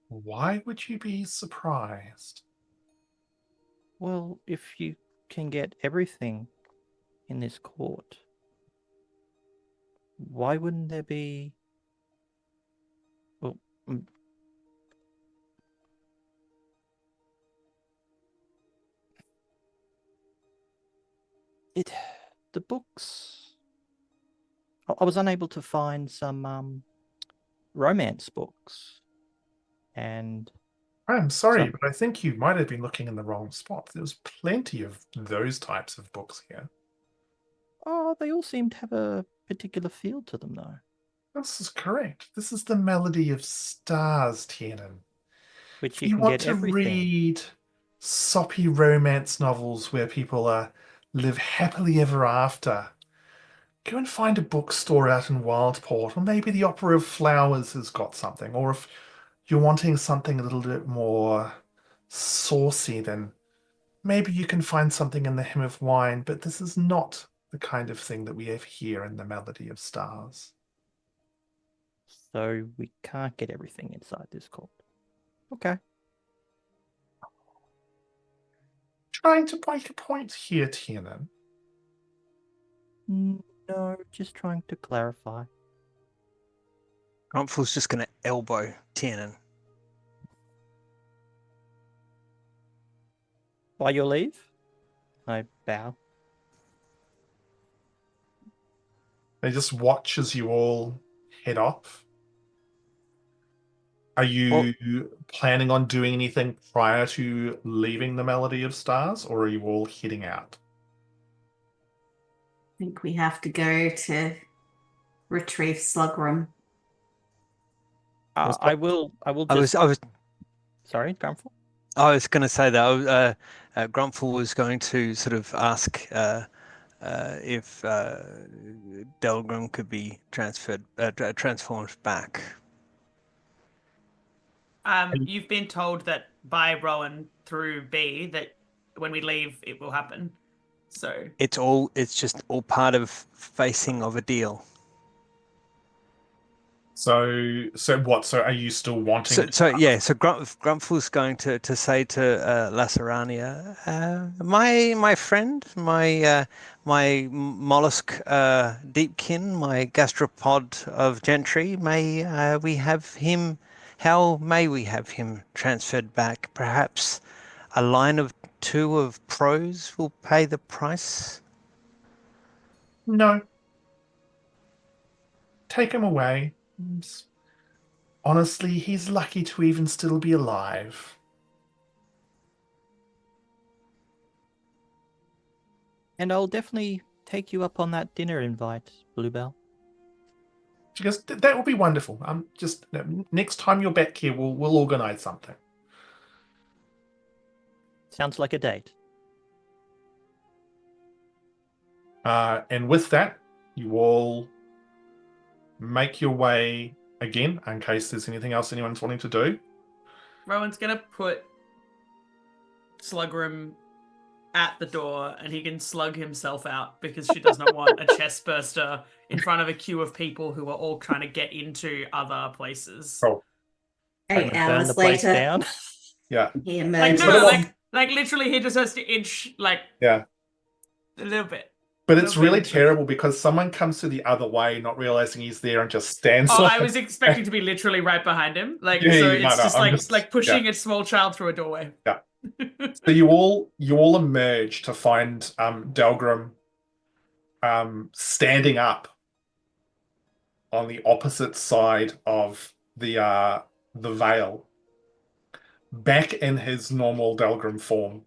Why would you be surprised? Well, if you can get everything in this court, why wouldn't there be... Well, the books... I was unable to find some romance books. And I'm sorry, but I think you might have been looking in the wrong spot. There's plenty of those types of books here. Oh, they all seem to have a particular feel to them, though. This is correct. This is the Melody of Stars, Tiernan. Which If you you can want get to everything. read soppy romance novels where people live happily ever after, go and find a bookstore out in Wildport, or maybe the Opera of Flowers has got something. Or if you're wanting something a little bit more saucy, then maybe you can find something in the Hymn of Wine, but this is not the kind of thing that we have here in the Melody of Stars. So we can't get everything inside this court. Okay. Trying to make a point here, Tiernan. No, just trying to clarify. Grumpfel's just going to elbow Tiernan. By your leave, I bow. They just watch as you all head off. Are you planning on doing anything prior to leaving the Melody of Stars, or are you all heading out? I think we have to go to retrieve Slughorn. I will. I was Sorry, Grumpfel. I was going to say that Grumpfel was going to sort of ask if Delgrim could be transformed back. You've been told that by Rowan through B that when we leave, it will happen. So It's just all part of facing of a deal. So what? So are you still wanting? So Grumpfel's going to say to Lacerania, my friend, my mollusk deepkin, my gastropod of gentry, may we have him? How may we have him transferred back? Perhaps a line of 2 of prose will pay the price. No. Take him away. Honestly, he's lucky to even still be alive. And I'll definitely take you up on that dinner invite, Bluebell. She goes, that will be wonderful. Just next time you're back here, we'll organize something. Sounds like a date. And with that, you all make your way again, in case there's anything else anyone's wanting to do. Rowan's gonna put Slugrim at the door, and he can slug himself out because she does not want a chest burster in front of a queue of people who are all trying to get into other places. Oh. 8 Burn hours the place later, down. Yeah. he Like emerges. no, like literally, he just has to inch like Yeah. a little bit. But it's Okay. really terrible because someone comes to the other way, not realizing he's there, and just stands. Oh, up. I was expecting to be literally right behind him. Like Yeah, so, no, it's no, just I'm like just- like pushing a small child through a doorway. Yeah. So you all emerge to find Delgrim standing up on the opposite side of the veil, back in his normal Delgrim form.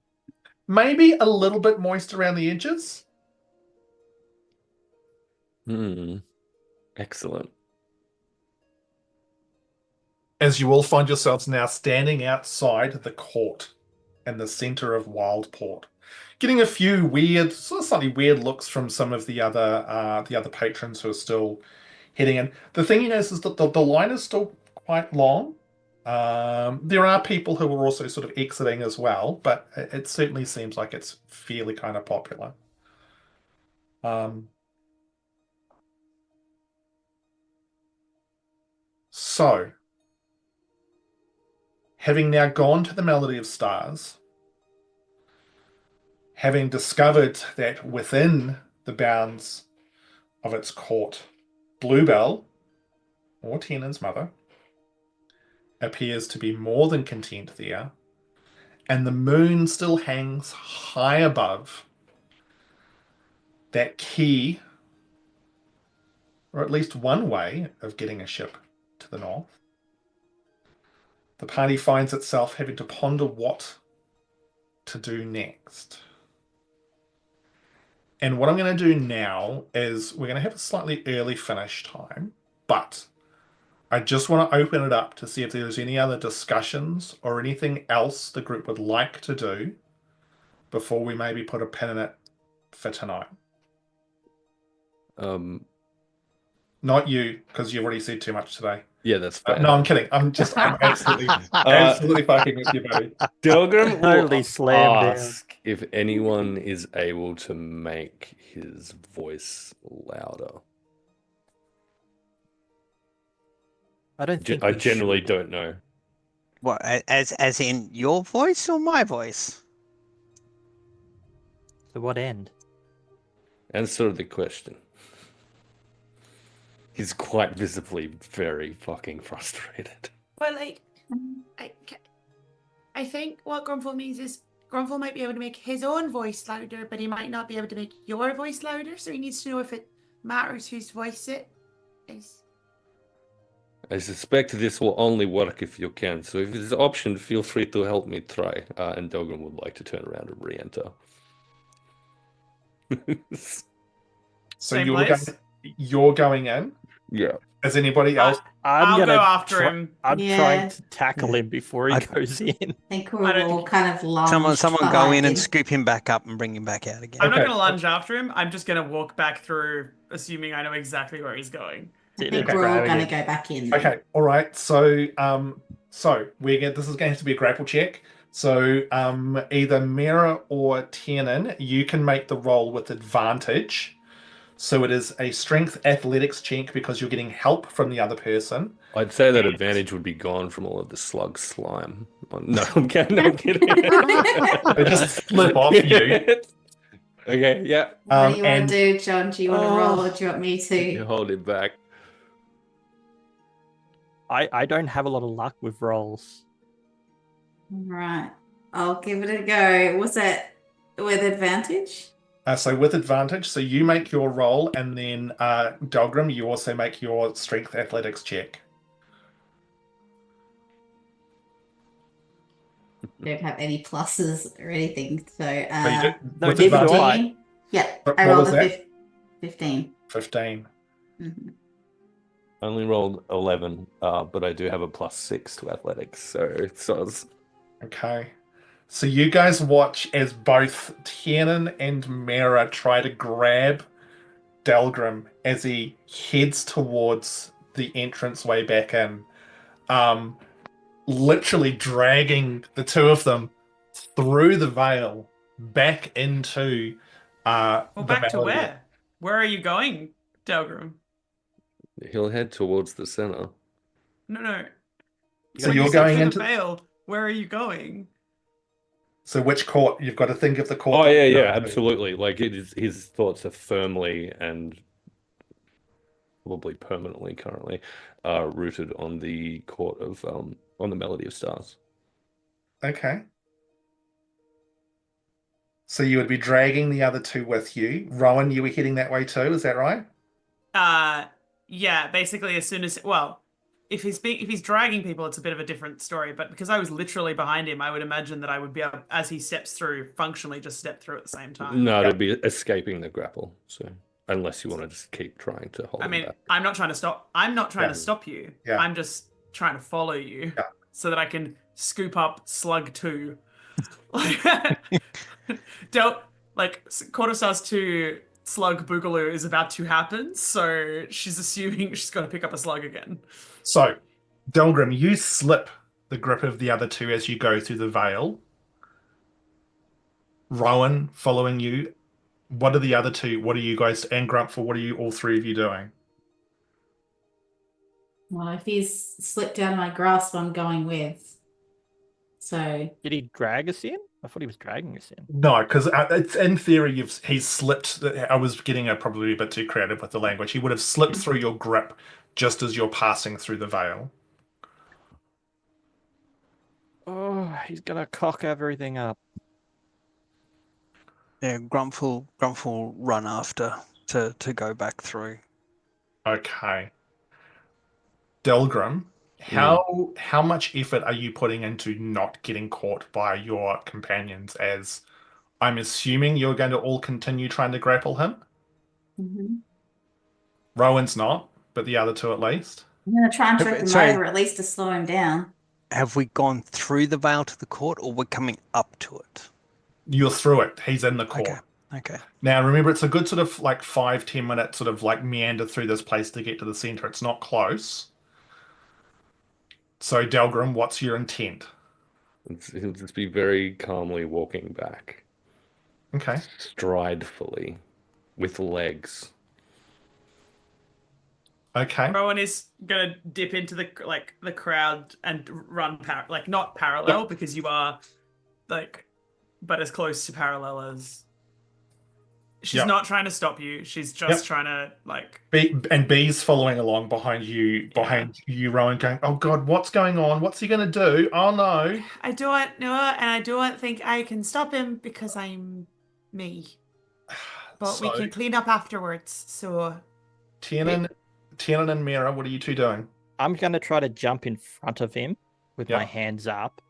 Maybe a little bit moist around the edges. Excellent. As you all find yourselves now standing outside the court in the center of Wildport, getting a few weird, sort of slightly weird looks from some of the other patrons who are still heading in. The thing is that the line is still quite long. There are people who are also sort of exiting as well, but it certainly seems like it's fairly kind of popular. So, having now gone to the Melody of Stars, having discovered that within the bounds of its court, Bluebell, or Tiernan's mother, appears to be more than content there, and the moon still hangs high above that key, or at least one way of getting a ship to the north. The party finds itself having to ponder what to do next. And what I'm going to do now is we're going to have a slightly early finish time, but I just want to open it up to see if there's any other discussions or anything else the group would like to do before we maybe put a pin in it for tonight. Not you, because you've already said too much today. Yeah, that's fair. No, I'm kidding. I'm absolutely fucking with you, buddy. Delgrim Totally will slammed down. ask if anyone is able to make his voice louder. I don't think I we generally should. don't know. What, as in your voice or my voice? To what end? Answer the question. He's quite visibly very fucking frustrated. But like, I think what Grumpfel means is Grumpfel might be able to make his own voice louder, but he might not be able to make your voice louder. So he needs to know if it matters whose voice it is. I suspect this will only work if you can. So if there's an option, feel free to help me try. And Delgrim would like to turn around and re-enter. So Same place? you're going in. Yeah. Is anybody else? I'll gonna go after him. I'm Yeah. trying to tackle him before he I- goes in. I think I we're don't all think- kind of lunged Someone go behind in and him. scoop him back up and bring him back out again. I'm not Okay. gonna lunge after him. I'm just gonna walk back through, assuming I know exactly where he's going. I Sit think and we're all grab going to him. go back in. Then. Okay, all right. So, this is going to be a grapple check. So, either Miera or Tiernan, you can make the roll with advantage. So it is a strength athletics check because you're getting help from the other person. I'd say that advantage would be gone from all of the slug slime. No, I'm kidding. No, I'm kidding. They just slip off you. Okay, yeah. What do you want And to do, John? Do you want to roll or do you want me You to? hold it back. I don't have a lot of luck with rolls. Right. I'll give it a go. Was that with advantage? so with advantage, so you make your roll, and then Delgrim, you also make your strength athletics check. Don't have any pluses or anything. So, So you do, No, with neither do advantage, I. 15. Yeah, What I rolled was a that? 15. 15. hmm I only rolled 11, but I do have a +6 to athletics, so it's Okay. So you guys watch as both Tiernan and Meera try to grab Delgrim as he heads towards the entranceway back in. Literally dragging the two of them through the veil back into Well, the back to Melody. where? Where are you going, Delgrim? he'll head towards the center. No. So When you you're said going through into the veil. Where are you going? So which court? You've got to think of the court. Oh that yeah, you're yeah, going to. absolutely. Like his thoughts are firmly and probably permanently currently rooted on the court of on the Melody of Stars. Okay. So you would be dragging the other two with you. Rowan, you were heading that way too, is that right? Yeah, basically as soon as if he's dragging people, it's a bit of a different story. But because I was literally behind him, I would imagine that I would be able, as he steps through, functionally just step through at the same time. No, it'd be escaping the grapple. So unless you want to just keep trying to hold I him mean, back. I'm not trying to stop. I'm not trying Yeah. to stop you. Yeah. I'm just trying to follow you, Yeah. so that I can scoop up Slug 2. Don't Quarter Stars 2 Slug Boogaloo is about to happen, so she's assuming she's got to pick up a slug again. So, Delgrim, you slip the grip of the other two as you go through the veil. Rowan following you. What are the other two? What are you guys, and Grumpfel, what are you all three of you doing? Well, if he's slipped out of my grasp, I'm going with. So, Did he drag us in? I thought he was dragging us in. No, because it's in theory he's slipped. I was getting probably a bit too creative with the language. He would have slipped through your grip just as you're passing through the veil. Oh, he's gonna cock everything up. Yeah, Grumpfel run after to go back through. Okay. Delgrim, how much effort are you putting into not getting caught by your companions, as I'm assuming you're going to all continue trying to grapple him? mhm. Rowan's not, but the other two at least. I'm going to try and trip him Sorry. over, at least to slow him down. Have we gone through the veil to the court, or we're coming up to it? You're through it. He's in the court. Okay. Now, remember, it's a good sort of like 5-10 minute sort of like meander through this place to get to the center. It's not close. So, Delgrim, what's your intent? He'll just be very calmly walking back, Okay. stridefully, with legs. Okay. Rowan is gonna dip into the crowd and run not parallel because you are but as close to parallel as. She's Yep. not trying to stop you. She's just trying to B's following along behind you, Rowan, going, "Oh God, what's going on? What's he going to do? Oh no!" I don't know, and I don't think I can stop him because I'm me. But we So, can clean up afterwards. So Tiernan and Miera, what are you two doing? I'm gonna try to jump in front of him with Yeah. my hands up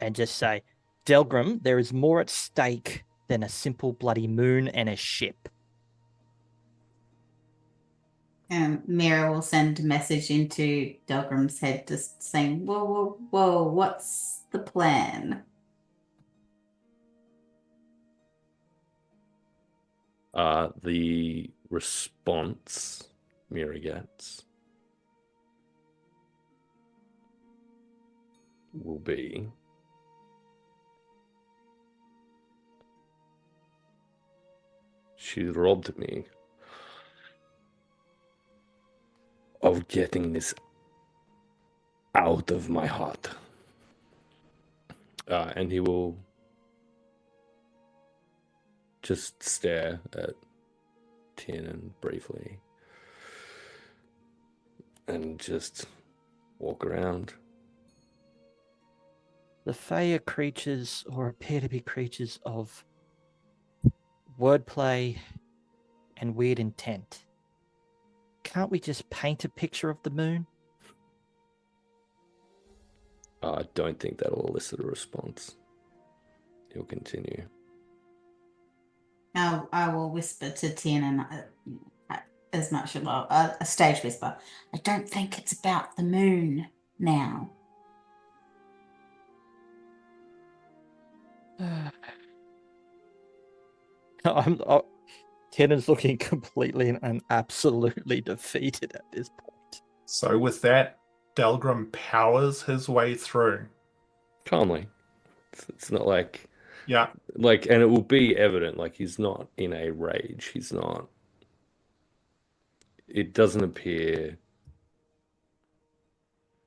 and just say, Delgrim, there is more at stake than a simple bloody moon and a ship. Miera will send a message into Delgrim's head just saying, whoa, whoa, whoa, what's the plan? The response Miera gets will be she robbed me of getting this out of my heart. And he will just stare at Tiernan briefly and just walk around. The Fae are creatures, or appear to be creatures, of wordplay and weird intent. Can't we just paint a picture of the moon? I don't think that'll elicit a response. He'll continue. I will whisper to Tiernan as much as a stage whisper. I don't think it's about the moon now. Tiernan's looking completely and absolutely defeated at this point. So with that, Delgrim powers his way through. Calmly. It's not like... Yeah. Like, and it will be evident, like, he's not in a rage. He's not... It doesn't appear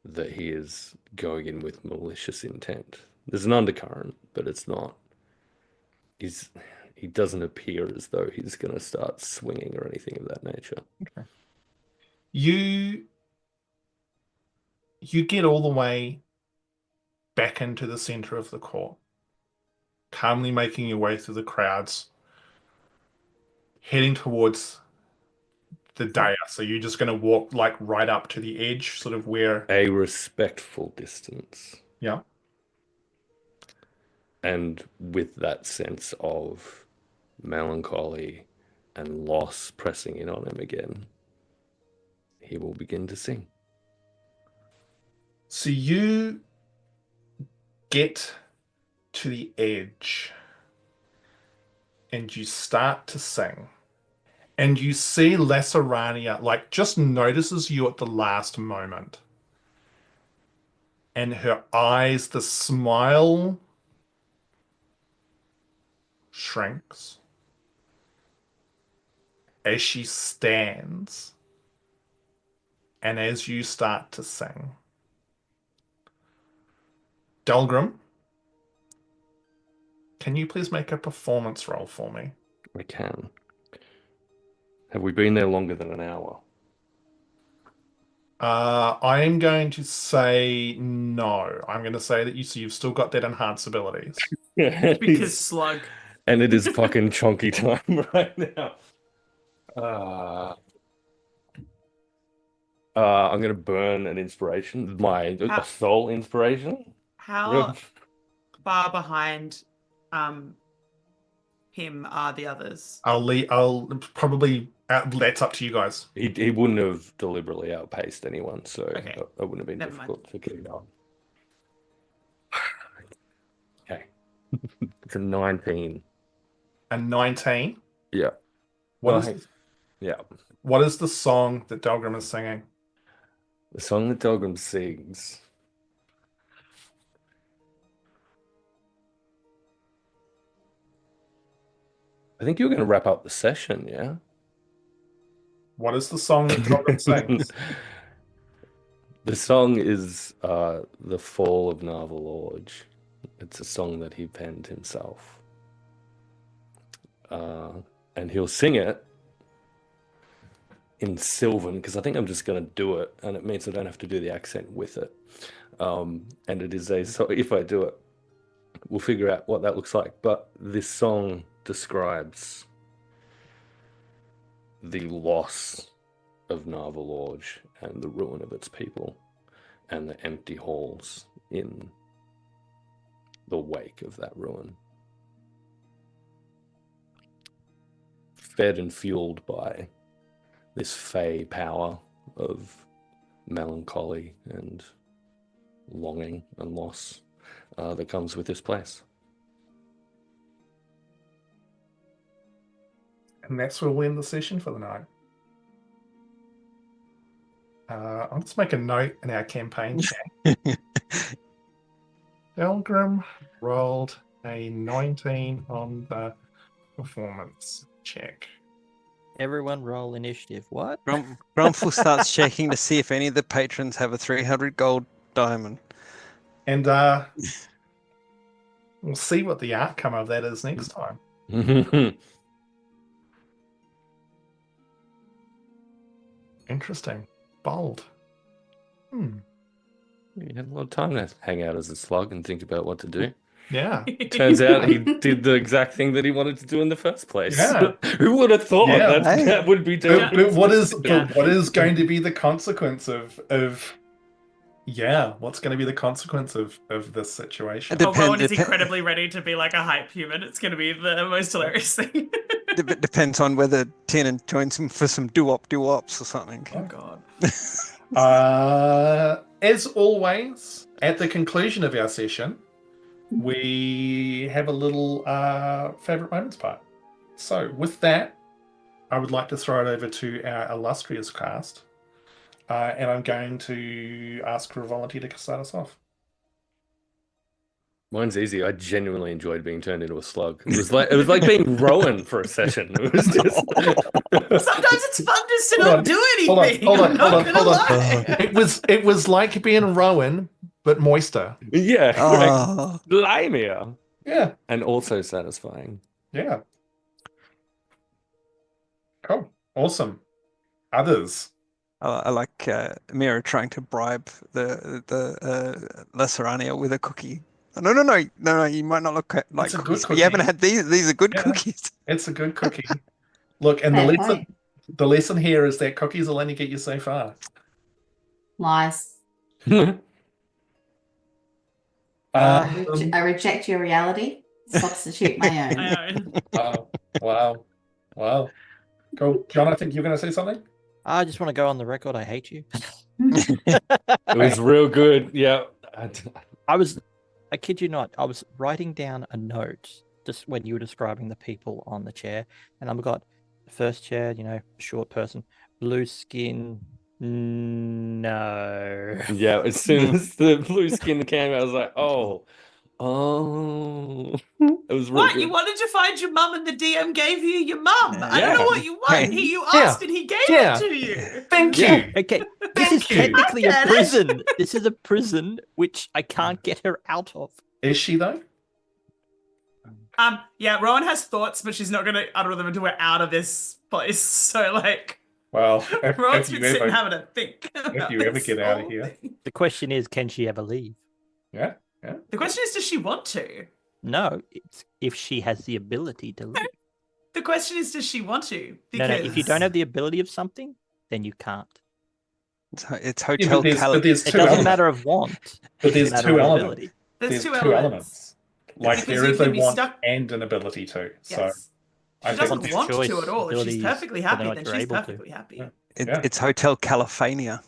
that he is going in with malicious intent. There's an undercurrent, but it's not... He doesn't appear as though he's going to start swinging or anything of that nature. Okay. You get all the way back into the center of the court, calmly making your way through the crowds, heading towards the dais. So you're just going to walk like right up to the edge, sort of where... A respectful distance. Yeah. And with that sense of melancholy and loss pressing in on him again, he will begin to sing. So you get to the edge and you start to sing. And you see Lacerania, like, just notices you at the last moment. And her eyes, the smile shrinks as she stands and as you start to sing. Delgrim, can you please make a performance roll for me? I can. Have we been there longer than an hour? I am going to say no. I'm going to say that you've still got that enhanced abilities. Because slug. And it is fucking chonky time right now. I'm gonna burn an inspiration, a soul inspiration. How far behind him are the others? I'll probably that's up to you guys. He wouldn't have deliberately outpaced anyone, so Okay. it wouldn't have been Never difficult to keep up. Okay. It's a 19. A 19. Yeah. What is the song that Delgrim is singing? The song that Delgrim sings. I think you're going to wrap up the session, yeah? What is the song that Delgrim sings? The song is The Fall of Narvalorge. It's a song that he penned himself. And he'll sing it in Sylvan, because I think I'm just going to do it, and it means I don't have to do the accent with it. And it is so if I do it, we'll figure out what that looks like. But this song describes the loss of Narvalorge and the ruin of its people and the empty halls in the wake of that ruin. Fed and fueled by this fey power of melancholy and longing and loss that comes with this place. And that's where we'll end the session for the night. I'll just make a note in our campaign chat. Delgrim rolled a 19 on the performance check. Everyone roll initiative. What? Grumpfel starts checking to see if any of the patrons have a 300 gold diamond. And we'll see what the outcome of that is next time. Interesting. Bold. You had a lot of time to hang out as a slug and think about what to do. Yeah. Turns out he did the exact thing that he wanted to do in the first place. Yeah. Who would have thought Yeah. that would be doing? But what is going to be the consequence of what's going to be the consequence of this situation? Rowan is incredibly ready to be like a hype human. It's going to be the most hilarious thing. Depends on whether Tiernan joins him for some doo-ops or something. Oh god. As always, at the conclusion of our session, we have a little favorite moments part. So with that, I would like to throw it over to our illustrious cast, and I'm going to ask for a volunteer to start us off. Mine's easy. I genuinely enjoyed being turned into a slug. It was like being Rowan for a session. It was just... Sometimes it's fun just to not do anything. Hold on. Lie. It was like being Rowan, but moister. Yeah, Oh. limier. Yeah. And also satisfying. Yeah. Cool. Awesome. Others. I like Miera trying to bribe the Lacerania with a cookie. No, you might not look like It's a good cookies. cookie. You haven't had these. These are good Yeah. cookies. It's a good cookie. Look, and Fair point. the lesson here is that cookies will only get you so far. Lies. I reject your reality. Substitute my own. Wow. Cool. John, I think you're going to say something? I just want to go on the record. I hate you. It was real good. Yeah. I kid you not, I was writing down a note just when you were describing the people on the chair, and I've got the first chair, short person, blue skin, no. Yeah, as soon as the blue skin came out, I was like, oh. It was real What? good. You wanted to find your mum and the DM gave you your mum. I don't know Yeah. what you want. You asked and he gave it to you. Thank Yeah. you. Okay, this Thank is you. technically a I get it. prison. This is a prison which I can't get her out of. Is she, though? Yeah, Rowan has thoughts, but she's not going to utter them until we're out of this place. So, Well, Rowan's if been you sitting ever, having a think. if you ever get out of here. The question is, can she ever leave? Yeah. The question is, does she want to? No, it's if she has the ability to leave. The question is, does she want to? No, if you don't have the ability of something, then you can't. It's Hotel but Cali. there's It two doesn't elements. matter of want. But there's it's a matter two of elements. ability. There's two two elements. Like Because there you is a can be want stuck- and an ability to. So Yes. I She think doesn't want choice, to at all. If she's abilities, perfectly whether or happy, not then you're she's able to. perfectly happy. Yeah. It's Hotel California.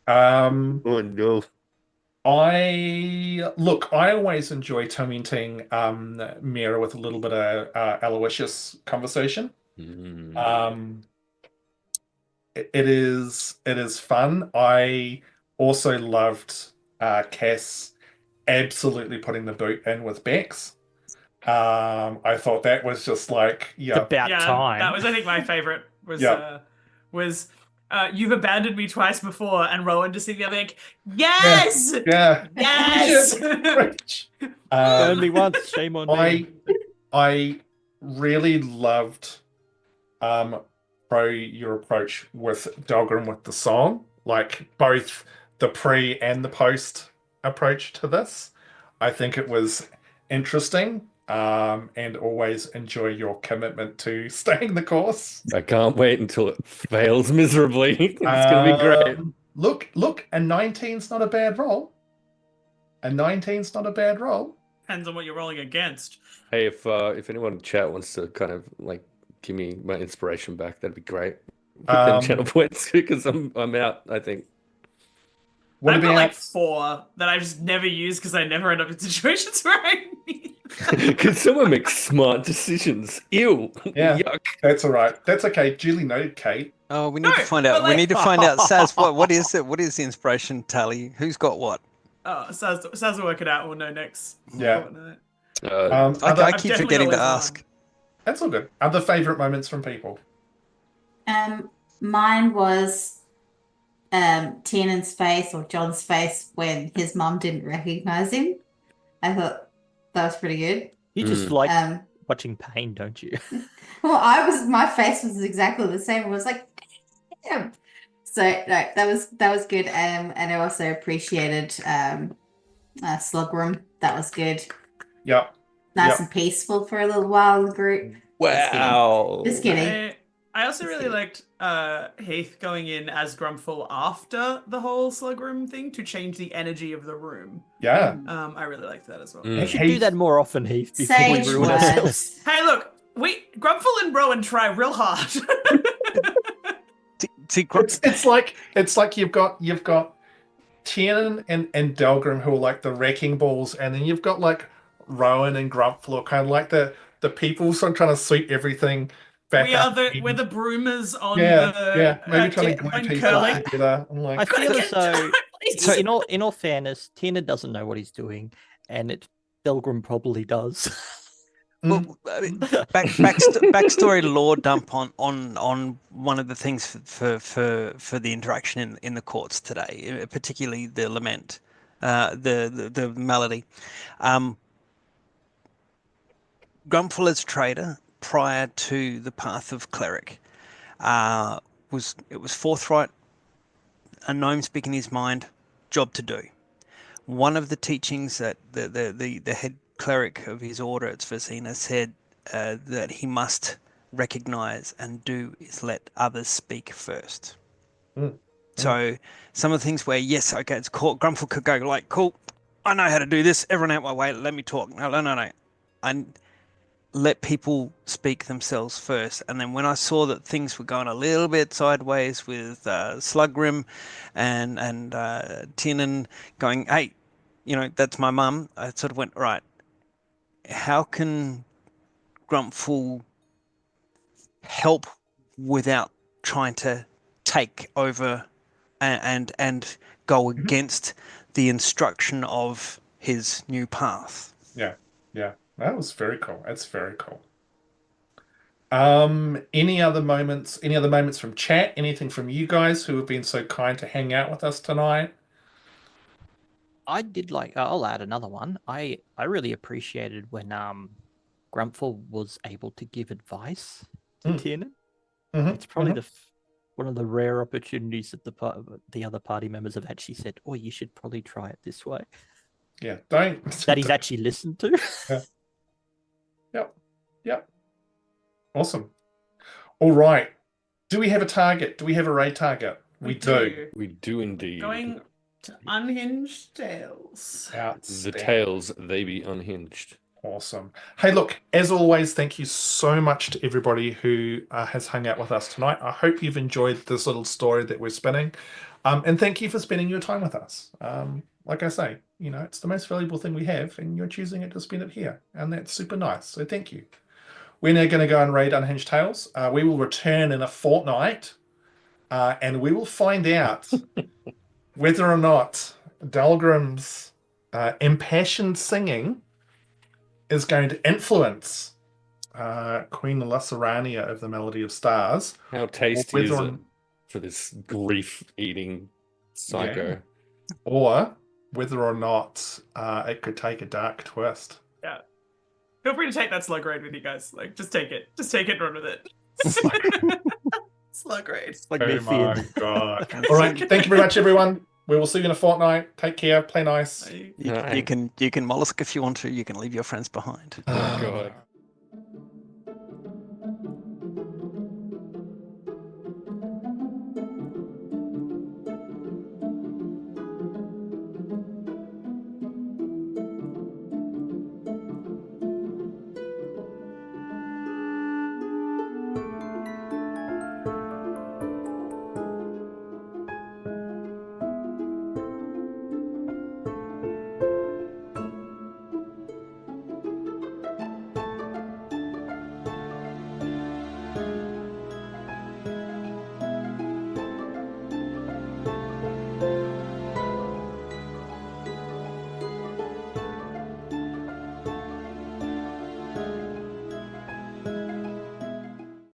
Oh no. I always enjoy tormenting Miera with a little bit of Aloysius conversation. It is fun. I also loved Cass absolutely putting the boot in with Bex. I thought that was just like, It's about time. That was, I think, my favorite. Yeah. You've abandoned me twice before, and Rowan just sitting there like, yes, yeah. yes. Only once, shame on me. I really loved your approach with Delgrim with the song, like both the pre and the post approach to this. I think it was interesting, and always enjoy your commitment to staying the course. I can't wait until it fails miserably. It's gonna be great. Look, a 19's not a bad roll. A 19's not a bad roll. Depends on what you're rolling against. Hey, if anyone in chat wants to kind of like give me my inspiration back, that'd be great. With them channel points because I'm out, I think. What I've got like about 4 that I just never use because I never end up in situations where I need them. Can someone make smart decisions? Ew. Yeah. Yuck. that's all right. That's okay. Duly noted, Kate. Oh, we need No, to find but out. We like- need to find out, Saz. What is it? What is the inspiration tally? Who's got what? Oh, Saz will work it out. We'll know next. Yeah. fortnight. Other, I I've keep definitely forgetting to always won. ask. that's all good. Other favourite moments from people? Mine was Tiernan's face or John's face when his mum didn't recognize him. I thought that was pretty good. You just like watching pain, don't you? Well, my face was exactly the same. It was like, damn. So no, that was good. And I also appreciated Slugrim. That was good. Yep. Nice and peaceful for a little while in the group. Wow. Just kidding. I also really liked Heath going in as Grumpfel after the whole Slugrim thing to change the energy of the room. Yeah. I really liked that as well. You should do that more often, Heath, before Sage we ruin ourselves. words. Hey, look, Grumpfel and Rowan try real hard. See, It's like you've got Tiernan and Delgrim who are like the wrecking balls, and then you've got like Rowan and Grumpfel are kind of like the people sort of trying to sweep everything back up. We're the broomers on maybe trying to glue on pieces curling. together. I'm like, I feel as though, Please. so in all fairness, Tina doesn't know what he's doing, and Delgrim probably does. well, I mean, backstory lore dump on one of the things for the interaction in the courts today, particularly the lament, the melody. Grumpfel as trader prior to the path of cleric was forthright, a gnome speaking his mind, job to do. One of the teachings that the head cleric of his order at Svazina said that he must recognize and do is let others speak first. So some of the things where, yes, okay, it's court, Grumpfel could go like, cool, I know how to do this, everyone out my way, let me talk. No. And let people speak themselves first. And then when I saw that things were going a little bit sideways with Slugrim and Tiernan going, hey, that's my mum, I sort of went, right, how can Grumpfel help without trying to take over and go against the instruction of his new path? yeah. That was very cool. That's very cool. Any other moments from chat? Anything from you guys who have been so kind to hang out with us tonight? I did like. I'll add another one. I really appreciated when Grumpfel was able to give advice to Tiernan. It's probably one of the rare opportunities that the other party members have actually said, "Oh, you should probably try it this way." Yeah, don't. That he's actually listened to. Yep. Awesome. All right. Do we have a target? Do we have a raid target? We do. We do indeed. Going to Unhinged Tales. The tales, they be unhinged. Awesome. Hey, look, as always, thank you so much to everybody who has hung out with us tonight. I hope you've enjoyed this little story that we're spinning. And thank you for spending your time with us. Like I say, it's the most valuable thing we have, and you're choosing it to spend it here. And that's super nice. So thank you. We're now going to go and raid Unhinged Tales. We will return in a fortnight, and we will find out whether or not Delgrim's impassioned singing is going to influence Queen Lasarania of the Melody of Stars. How tasty is it for this grief-eating psycho? Yeah. Or whether or not it could take a dark twist. Yeah. Feel free to take that slug raid with you guys. Like, just take it. Just take it and run with it. Slug raid. Like oh my god. All right. Thank you very much, everyone. We will see you in a fortnight. Take care. Play nice. You can mollusk if you want to. You can leave your friends behind. Oh god.